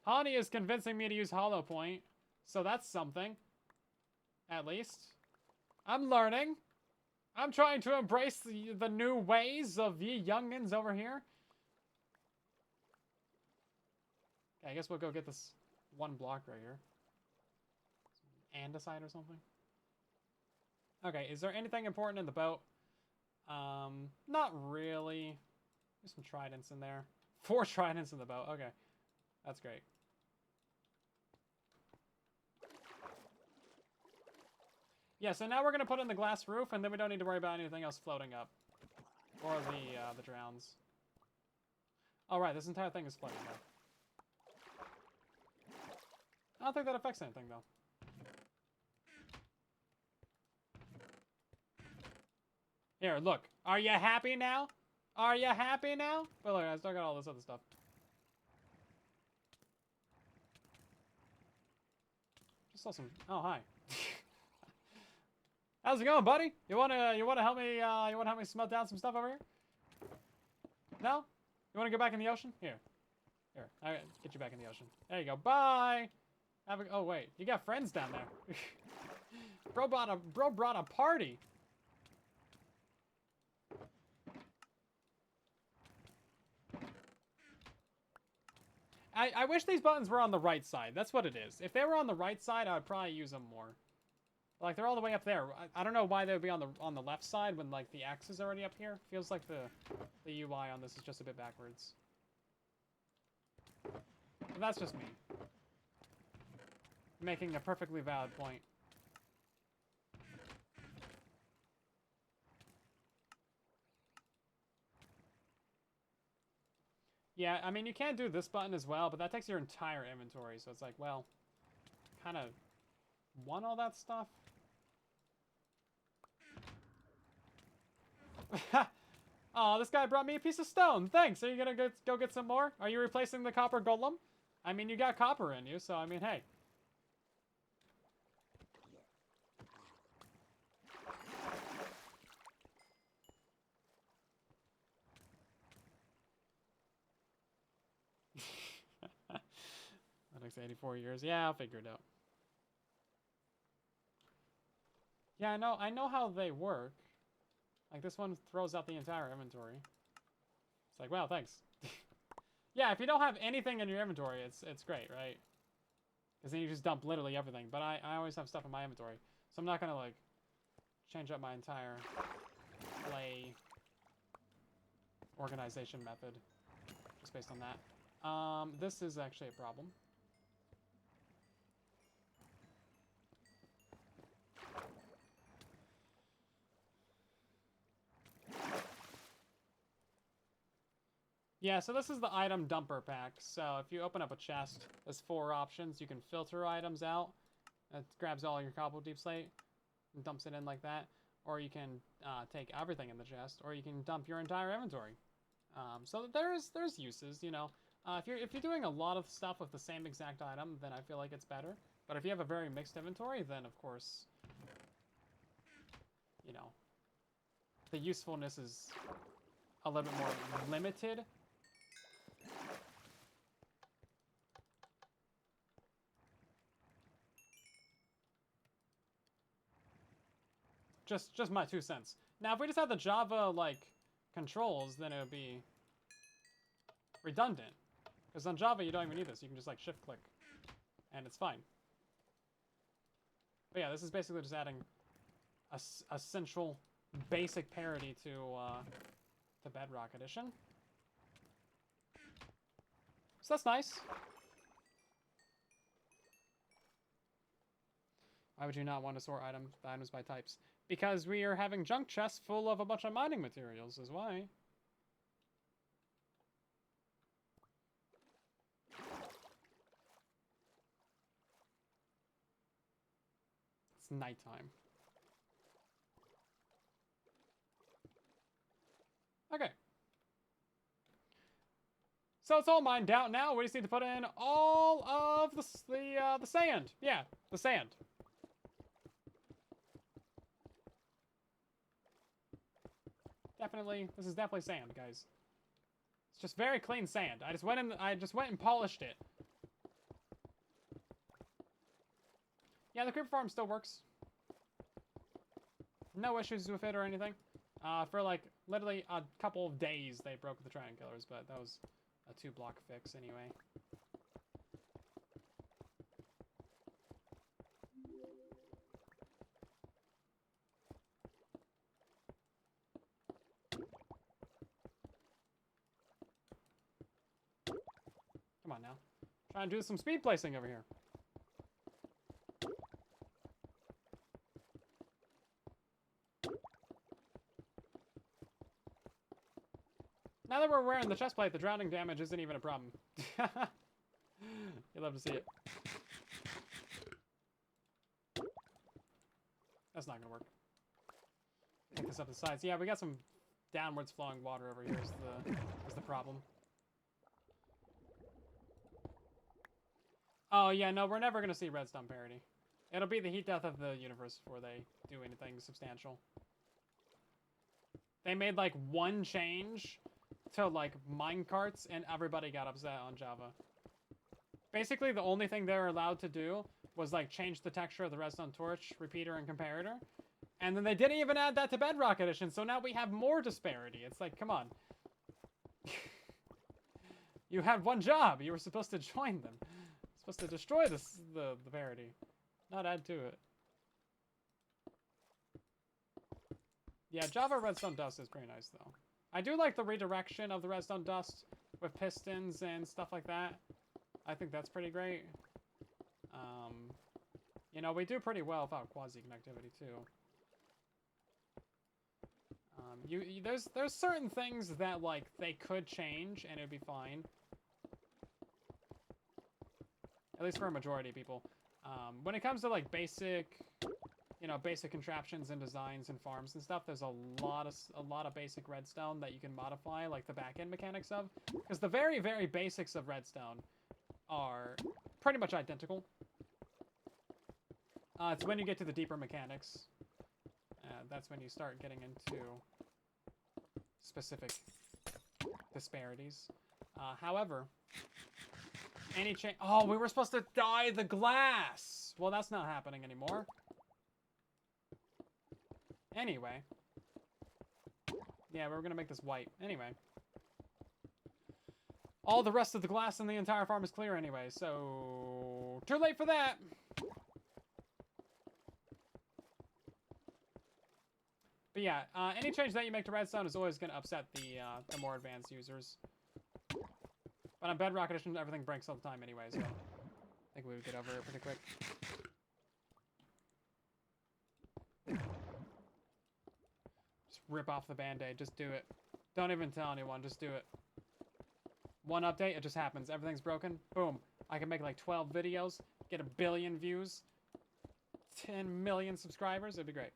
Honey is convincing me to use Hollow Point, so that's something. At least. I'm learning. I'm trying to embrace the new ways of ye youngins over here. Okay, I guess we'll go get this 1 block right here. Andesite or something. Okay, is there anything important in the boat? Not really. There's some tridents in there. 4 tridents in the boat. Okay, that's great. Yeah, so now we're gonna put in the glass roof, and then we don't need to worry about anything else floating up, or the drowns. Oh right, this entire thing is floating up. I don't think that affects anything though. Here, look. Are you happy now? Are you happy now? But look, I still got all this other stuff. Just saw some. Oh hi. How's it going, buddy? You wanna help me? You wanna help me smelt down some stuff over here? No? You wanna go back in the ocean? Here, I get you back in the ocean. There you go. Bye. Oh wait, you got friends down there. Bro brought a party. I wish these buttons were on the right side. That's what it is. If they were on the right side, I would probably use them more. Like, they're all the way up there. I don't know why they would be on the left side when, like, the X is already up here. Feels like the UI on this is just a bit backwards. But that's just me. Making a perfectly valid point. Yeah, I mean, you can do this button as well, but that takes your entire inventory, so it's like, well, kind of want all that stuff? Oh, this guy brought me a piece of stone. Thanks. Are you gonna go get some more? Are you replacing the copper golem? I mean, you got copper in you, so I mean, hey. That takes 84 years. Yeah, I'll figure it out. Yeah, I know how they work. Like, this one throws out the entire inventory. It's like, wow, thanks. Yeah, if you don't have anything in your inventory, it's great, right? Because then you just dump literally everything. But I always have stuff in my inventory. So I'm not going to, like, change up my entire play organization method just based on that. This is actually a problem. Yeah, so this is the item dumper pack. So if you open up a chest, there's 4 options. You can filter items out. It grabs all your cobble deep slate and dumps it in like that. Or you can take everything in the chest, or you can dump your entire inventory. So there's uses, you know. If you're doing a lot of stuff with the same exact item, then I feel like it's better. But if you have a very mixed inventory, then of course, you know, the usefulness is a little bit more limited. Just my 2 cents. Now, if we just had the Java, like, controls, then it would be redundant. Because on Java, you don't even need this. You can just, like, shift-click, and it's fine. But yeah, this is basically just adding a central, basic parity to Bedrock Edition. So that's nice. Why would you not want to sort the items by types? Because we are having junk chests full of a bunch of mining materials, is why. It's nighttime. Okay. So it's all mined out now. We just need to put in all of the sand. Yeah, the sand. Definitely, this is definitely sand, guys. It's just very clean sand. I just went and polished it. Yeah, the creeper farm still works. No issues with it or anything. For like literally a couple of days they broke the Triton Killers, but that was a 2-block fix anyway. Come on now. Try and do some speed placing over here. Now that we're wearing the chest plate, the drowning damage isn't even a problem. You'd love to see it. That's not gonna work. Pick this up the sides. Yeah, we got some downwards flowing water over here is the problem. Oh yeah, no, we're never gonna see redstone parity. It'll be the heat death of the universe before they do anything substantial. They made like one change to like minecarts and everybody got upset on Java. Basically, the only thing they were allowed to do was like change the texture of the redstone torch, repeater, and comparator. And then they didn't even add that to Bedrock Edition, so now we have more disparity. It's like, come on. You had one job. You were supposed to join them. Supposed to destroy the parity, not add to it. Yeah, Java redstone dust is pretty nice, though. I do like the redirection of the redstone dust with pistons and stuff like that. I think that's pretty great. You know, we do pretty well without quasi-connectivity, too. There's certain things that, like, they could change, and it'd be fine. At least for a majority of people. When it comes to, like, basic... You know, basic contraptions and designs and farms and stuff, there's a lot of basic redstone that you can modify, like the back-end mechanics of. Because the very, very basics of redstone are pretty much identical. It's when you get to the deeper mechanics. That's when you start getting into specific disparities. However, any change... Oh, we were supposed to dye the glass! Well, that's not happening anymore. Anyway. Yeah, we're gonna make this white. Anyway. All the rest of the glass in the entire farm is clear anyway, so... Too late for that! But yeah, any change that you make to redstone is always gonna upset the more advanced users. But on Bedrock Edition, everything breaks all the time anyway, so... I think we would get over it pretty quick. Rip off the band-aid. Just do it. Don't even tell anyone. Just do it. One update, it just happens. Everything's broken. Boom. I can make like 12 videos, get 1 billion views, 10 million subscribers. It'd be great.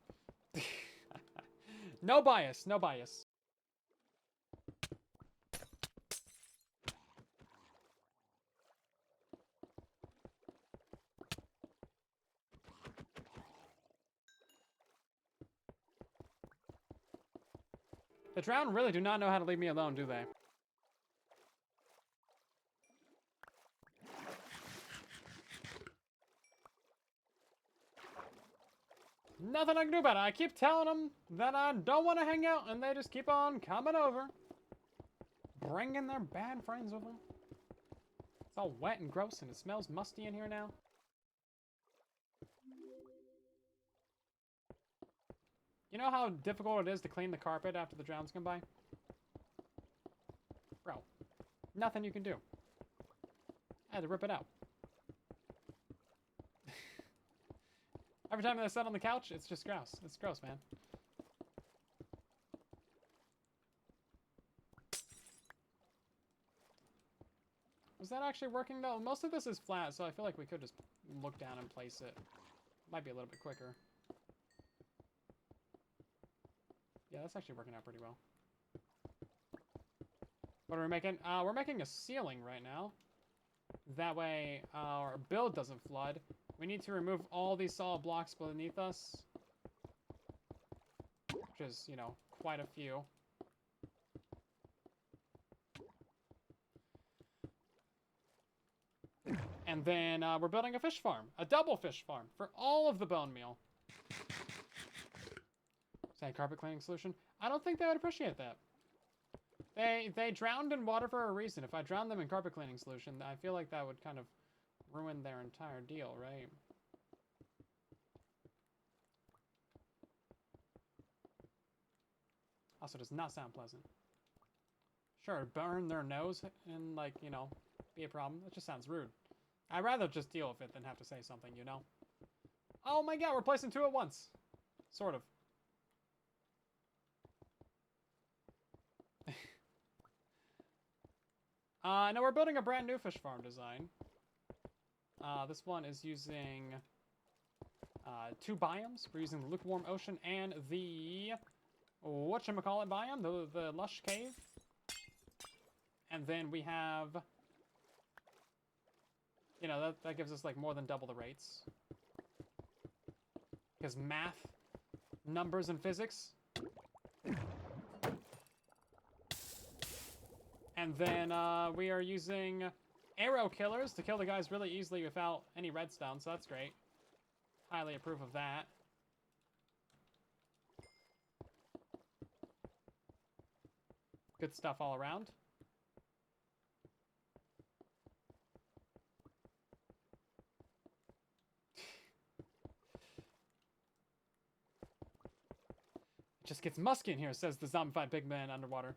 No bias. No bias. The drowned really do not know how to leave me alone, do they? Nothing I can do about it. I keep telling them that I don't want to hang out, and they just keep on coming over. Bringing their bad friends with them. It's all wet and gross, and it smells musty in here now. You know how difficult it is to clean the carpet after the drowns come by? Bro, nothing you can do. I had to rip it out. Every time I sit on the couch, it's just gross. It's gross, man. Was that actually working, though? Most of this is flat, so I feel like we could just look down and place it. Might be a little bit quicker. Yeah, that's actually working out pretty well. What are we making? We're making a ceiling right now. That way our build doesn't flood. We need to remove all these solid blocks beneath us. Which is, you know, quite a few. And then we're building a fish farm. A double fish farm for all of the bone meal. Is that a carpet cleaning solution? I don't think they would appreciate that. They drowned in water for a reason. If I drowned them in carpet cleaning solution, I feel like that would kind of ruin their entire deal, right? Also, does not sound pleasant. Sure, burn their nose and, like, you know, be a problem. That just sounds rude. I'd rather just deal with it than have to say something, you know? Oh my god, we're placing two at once. Sort of. No, we're building a brand new fish farm design. This one is using 2 biomes. We're using the lukewarm ocean and the whatchamacallit biome, the lush cave. And then we have, you know, that gives us like more than double the rates. Because math, numbers, and physics. And then we are using arrow killers to kill the guys really easily without any redstone, so that's great. Highly approve of that. Good stuff all around. It just gets musky in here, says the zombified pig man underwater.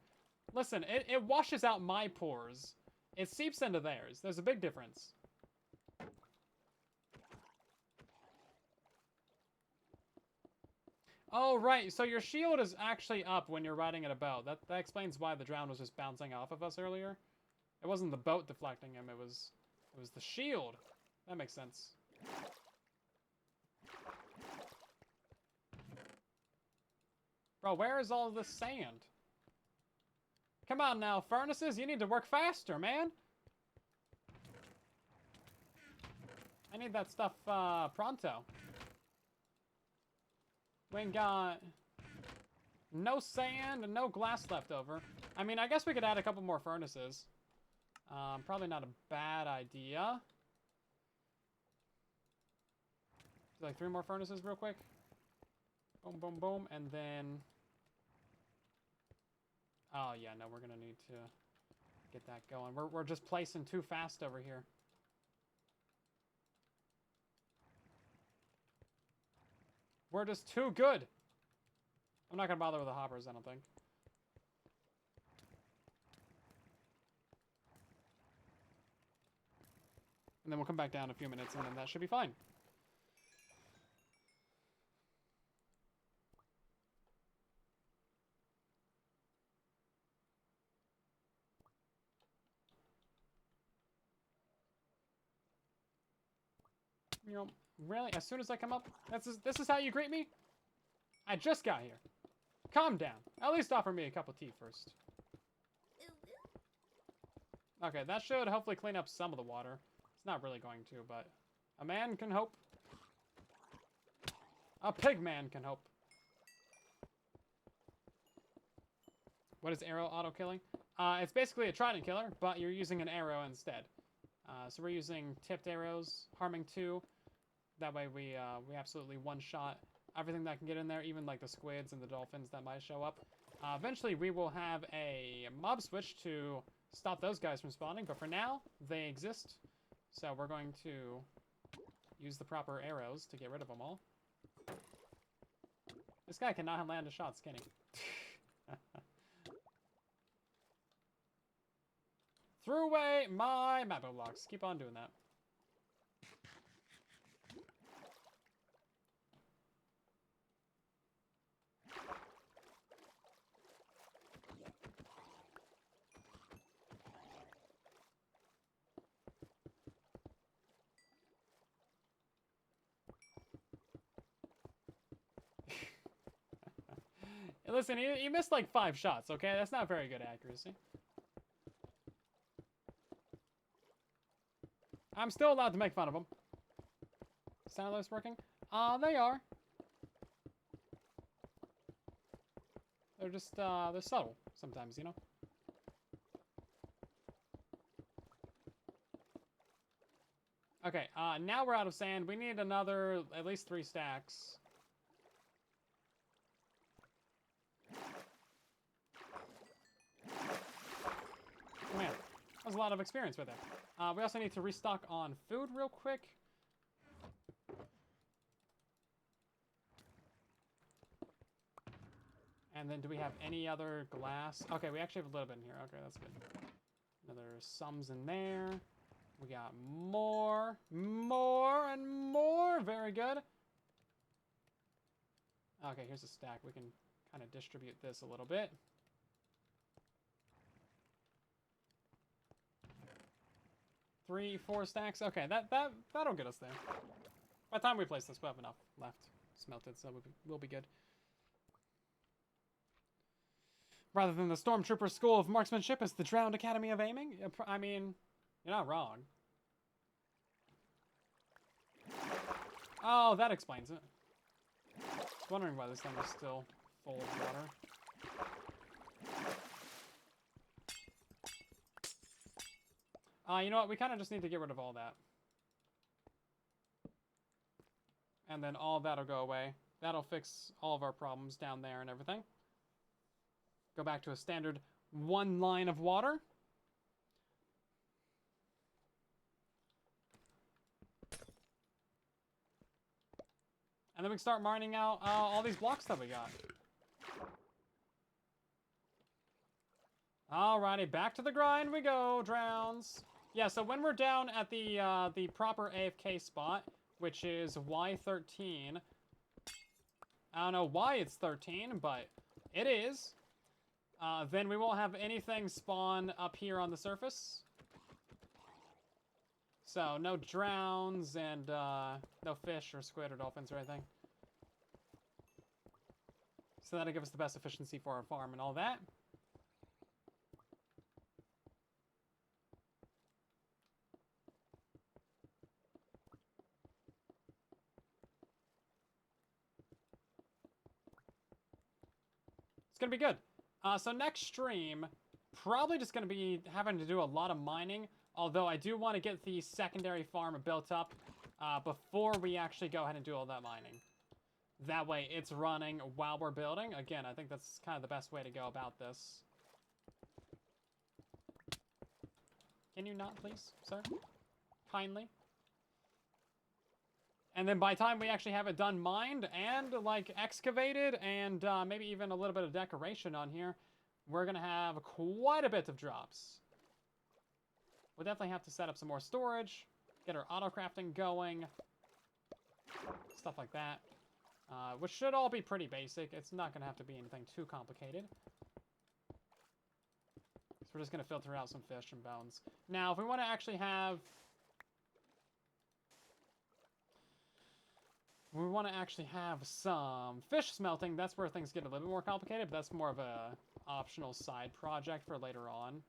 Listen, it washes out my pores. It seeps into theirs. There's a big difference. Oh, right. So your shield is actually up when you're riding at a boat. That explains why the drown was just bouncing off of us earlier. It wasn't the boat deflecting him. It was the shield. That makes sense. Bro, where is all this sand? Come on now, furnaces. You need to work faster, man. I need that stuff pronto. We ain't got no sand and no glass left over. I mean, I guess we could add a couple more furnaces. Probably not a bad idea. Do like 3 more furnaces real quick. Boom, boom, boom, and then... Oh, yeah, no, we're gonna need to get that going. We're just placing too fast over here. We're just too good. I'm not gonna bother with the hoppers, I don't think. And then we'll come back down in a few minutes, and then that should be fine. You know, really? As soon as I come up? This is how you greet me? I just got here. Calm down. At least offer me a cup of tea first. Okay, that should hopefully clean up some of the water. It's not really going to, but a man can hope. A pig man can hope. What is arrow auto-killing? It's basically a trident killer, but you're using an arrow instead. So we're using tipped arrows, harming 2. That way we absolutely one-shot everything that can get in there, even like the squids and the dolphins that might show up. Eventually we will have a mob switch to stop those guys from spawning, but for now, they exist. So we're going to use the proper arrows to get rid of them all. This guy cannot land a shot, can he? Threw away my map blocks. Keep on doing that. Listen, he missed like 5 shots, okay? That's not very good accuracy. I'm still allowed to make fun of them. Sound alerts working? They are. They're just, they're subtle sometimes, you know? Okay, now we're out of sand. We need another, at least 3 stacks. Oh, man, that was a lot of experience right there. We also need to restock on food real quick. And then do we have any other glass? Okay, we actually have a little bit in here. Okay, that's good. Another sums in there. We got more, and more. Very good. Okay, here's a stack. We can kind of distribute this a little bit. Three, 4 stacks. Okay, that'll get us there. By the time we place this, we'll have enough left smelted, so we'll be good. Rather than the Stormtrooper School of Marksmanship, it's the Drowned Academy of Aiming? I mean, you're not wrong. Oh, that explains it. I was wondering why this thing was still full of water. You know what? We kind of just need to get rid of all that. And then all of that'll go away. That'll fix all of our problems down there and everything. Go back to a standard 1 line of water. And then we can start mining out all these blocks that we got. Alrighty, back to the grind we go, Drowns. Yeah, so when we're down at the proper AFK spot, which is Y13, I don't know why it's 13, but it is. Then we won't have anything spawn up here on the surface. So, no drowns and no fish or squid or dolphins or anything. So that'll give us the best efficiency for our farm and all that. It's gonna be good. So next stream, probably just gonna be having to do a lot of mining. Although I do want to get the secondary farm built up before we actually go ahead and do all that mining. That way it's running while we're building. Again, I think that's kind of the best way to go about this. Can you not, please, sir? Kindly. And then by the time we actually have it done mined and, like, excavated and maybe even a little bit of decoration on here, we're going to have quite a bit of drops. We'll definitely have to set up some more storage, get our auto-crafting going, stuff like that. Which should all be pretty basic. It's not going to have to be anything too complicated. So we're just going to filter out some fish and bones. Now, if we want to actually have... we want to actually have some fish smelting, that's where things get a little bit more complicated, but that's more of a optional side project for later on.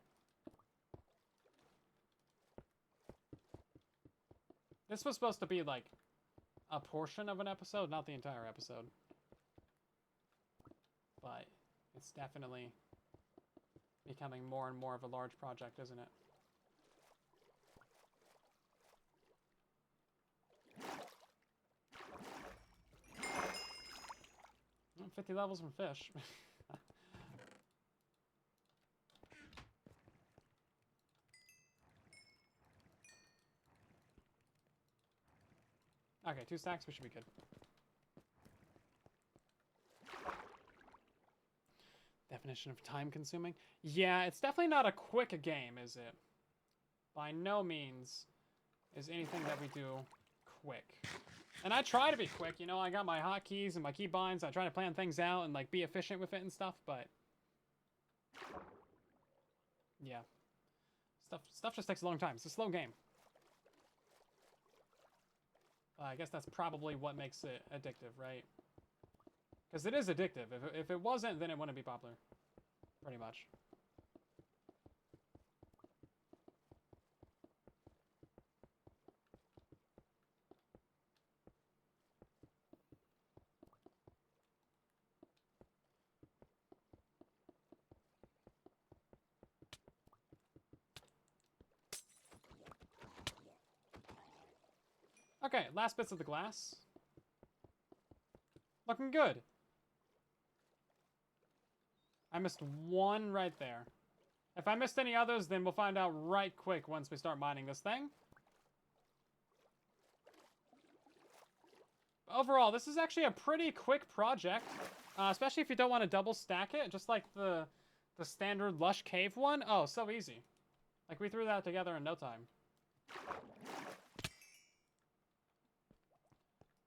This was supposed to be, like, a portion of an episode, not the entire episode. But it's definitely becoming more and more of a large project, isn't it? 50 levels from fish. Okay, 2 stacks, we should be good. Definition of time consuming? Yeah, it's definitely not a quick game, is it? By no means is anything that we do quick. And I try to be quick, you know, I got my hotkeys and my keybinds, I try to plan things out and, like, be efficient with it and stuff, but... yeah. Stuff just takes a long time. It's a slow game. I guess that's probably what makes it addictive, right? Because it is addictive. If it wasn't, then it wouldn't be popular. Pretty much. Okay, last bits of the glass. Looking good. I missed one right there. If I missed any others, then we'll find out right quick once we start mining this thing. Overall, this is actually a pretty quick project, especially if you don't want to double stack it, just like the standard lush cave one. Oh, so easy. Like, we threw that together in no time.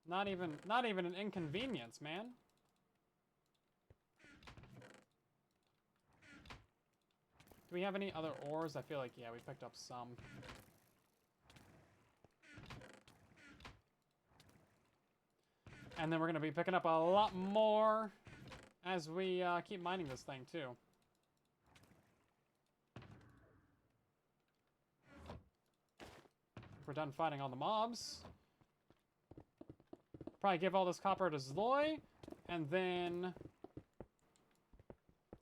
Not even an inconvenience, man. Do we have any other ores? I feel like, yeah, we picked up some. And then we're going to be picking up a lot more as we keep mining this thing, too. We're done fighting all the mobs. Probably give all this copper to Zloy, and then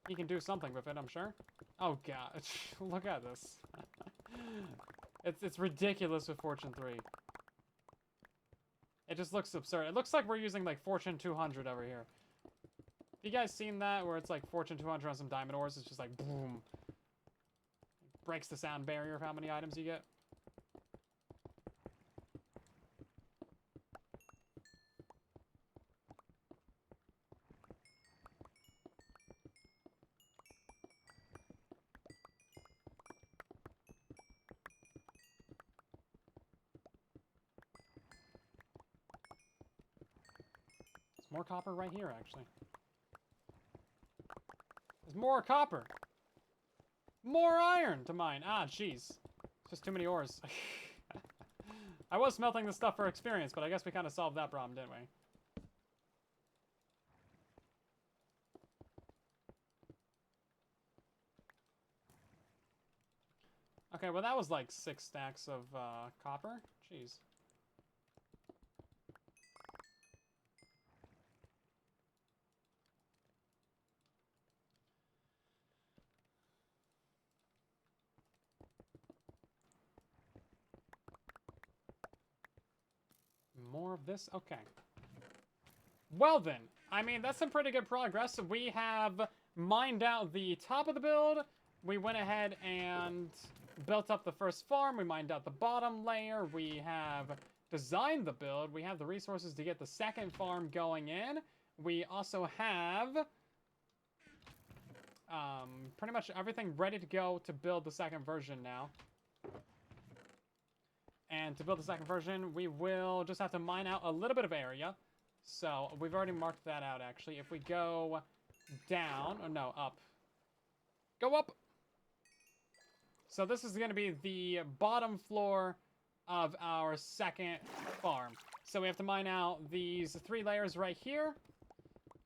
he can do something with it, I'm sure. Oh god, look at this. It's ridiculous with Fortune 3. It just looks absurd. It looks like we're using like Fortune 200 over here. Have you guys seen that, where it's like Fortune 200 on some diamond ores? It's just like boom. It breaks the sound barrier of how many items you get. More copper right here, actually. There's more copper. More iron to mine. Ah, jeez. It's just too many ores. I was smelting this stuff for experience, but I guess we kind of solved that problem, didn't we? Okay, well that was like 6 stacks of copper. Jeez. More of this? Okay. Well then, I mean, that's some pretty good progress. We have mined out the top of the build. We went ahead and built up the first farm. We mined out the bottom layer. We have designed the build. We have the resources to get the second farm going in. We also have pretty much everything ready to go to build the second version now. And to build the second version, we will just have to mine out a little bit of area. So, we've already marked that out, actually. If we go down, or no, up. Go up! So this is going to be the bottom floor of our second farm. So we have to mine out these 3 layers right here,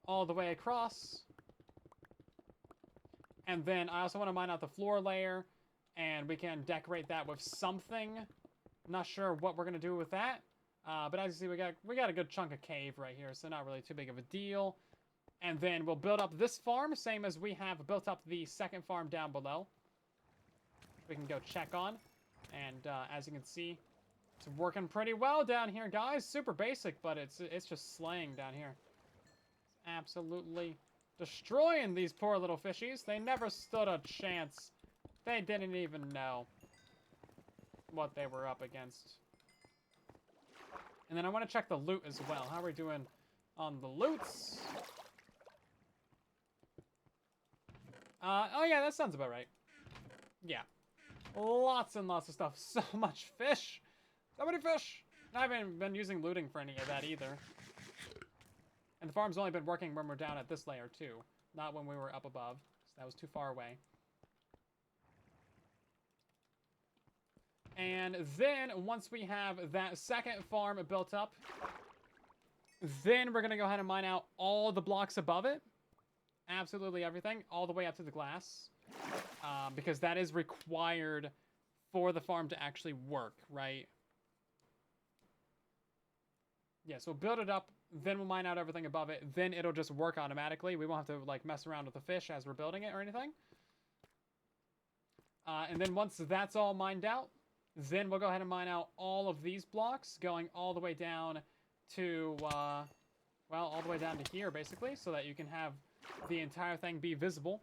all the way across. And then I also want to mine out the floor layer, and we can decorate that with something. Not sure what we're gonna do with that, but as you see, we got a good chunk of cave right here, so not really too big of a deal. And then we'll build up this farm, same as we have built up the second farm down below. We can go check on. And as you can see, it's working pretty well down here, guys. Super basic, but it's just slaying down here. It's absolutely destroying these poor little fishies. They never stood a chance. They didn't even know what they were up against. And then I want to check the loot as well. How are we doing on the loots? Oh yeah, that sounds about right. Yeah. Lots and lots of stuff. So much fish. So many fish. I haven't been using looting for any of that either. And the farm's only been working when we're down at this layer too. Not when we were up above. So that was too far away. And then, once we have that second farm built up, then we're going to go ahead and mine out all the blocks above it. Absolutely everything, all the way up to the glass. Because that is required for the farm to actually work, right? Yeah, so we'll build it up, then we'll mine out everything above it, then it'll just work automatically. We won't have to, like, mess around with the fish as we're building it or anything. And then once that's all mined out, then we'll go ahead and mine out all of these blocks, going all the way down to, well, all the way down to here, basically, so that you can have the entire thing be visible.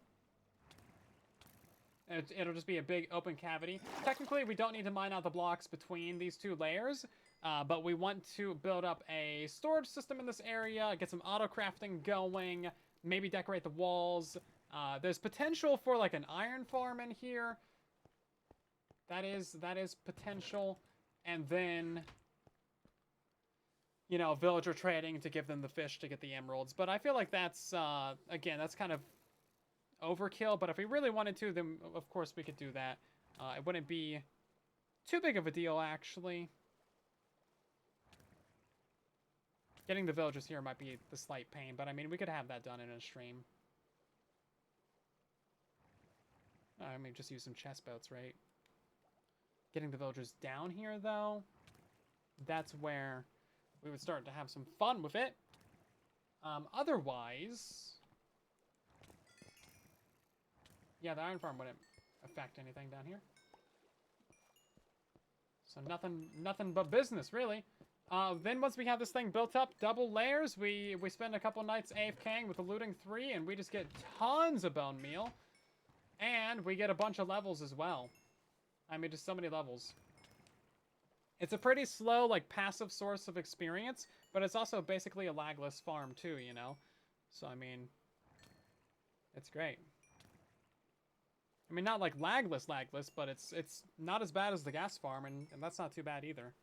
It'll just be a big open cavity. Technically, we don't need to mine out the blocks between these two layers, but we want to build up a storage system in this area, get some auto-crafting going, maybe decorate the walls. There's potential for, like, an iron farm in here. That is potential. And then, you know, villager trading to give them the fish to get the emeralds. But I feel like that's, again, that's kind of overkill. But if we really wanted to, then of course we could do that. It wouldn't be too big of a deal, actually. Getting the villagers here might be the slight pain. But, I mean, we could have that done in a stream. I mean, just use some chest boats, right? Getting the villagers down here, though, that's where we would start to have some fun with it. Otherwise, yeah, the iron farm wouldn't affect anything down here. So nothing but business, really. Then once we have this thing built up, double layers, we spend a couple nights AFKing with the looting 3, and we just get tons of bone meal. And we get a bunch of levels as well. I mean, just so many levels. It's a pretty slow, like, passive source of experience, but it's also basically a lagless farm, too, you know? So, I mean, it's great. I mean, not, like, lagless, but it's not as bad as the gas farm, and that's not too bad either.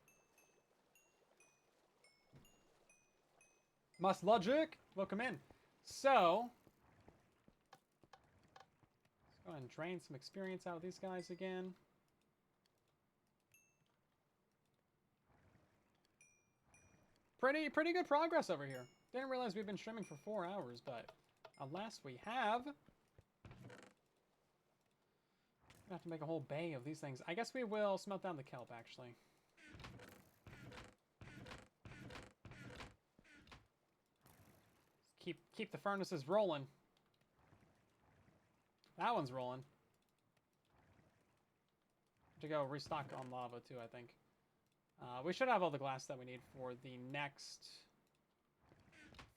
Must logic! Welcome in. So, let's go ahead and drain some experience out of these guys again. Pretty good progress over here. Didn't realize we've been streaming for 4 hours, but alas, we have. I'm gonna have to make a whole bay of these things. I guess we will smelt down the kelp, actually. Keep the furnaces rolling. That one's rolling. To go restock on lava too, I think. We should have all the glass that we need for the next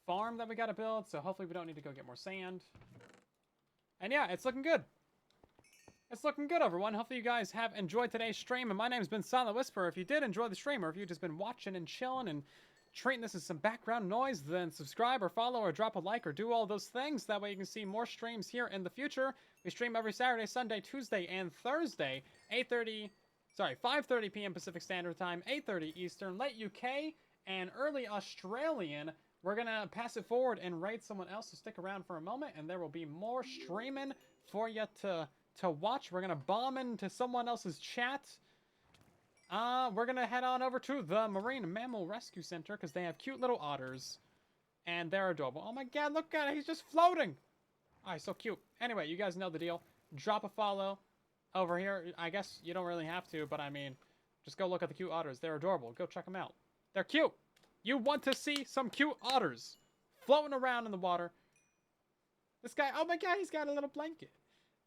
farm that we gotta build, so hopefully we don't need to go get more sand. And yeah, it's looking good. It's looking good, everyone. Hopefully you guys have enjoyed today's stream, and my name's been Silent Whisper. If you did enjoy the stream, or if you've just been watching and chilling and treating this as some background noise, then subscribe or follow or drop a like or do all those things. That way you can see more streams here in the future. We stream every Saturday, Sunday, Tuesday, and Thursday, 5:30 p.m. Pacific Standard Time, 8:30 Eastern, late UK, and early Australian. We're going to pass it forward and raid someone else, so stick around for a moment, and there will be more streaming for you to watch. We're going to bomb into someone else's chat. We're going to head on over to the Marine Mammal Rescue Center, because they have cute little otters, and they're adorable. Oh my god, look at it, he's just floating! Oh, he's so cute. Anyway, you guys know the deal. Drop a follow over here. I guess you don't really have to, but I mean, just go look at the cute otters. They're adorable. Go check them out. They're cute. You want to see some cute otters floating around in the water. This guy, oh my god, he's got a little blanket.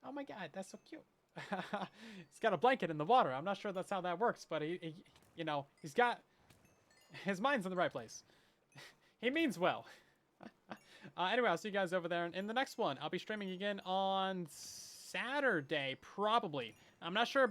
Oh my god, that's so cute. He's got a blanket in the water. I'm not sure that's how that works, but he you know, he's got his mind's in the right place. He means well. Anyway, I'll see you guys over there in the next one. I'll be streaming again on Saturday, probably. I'm not sure about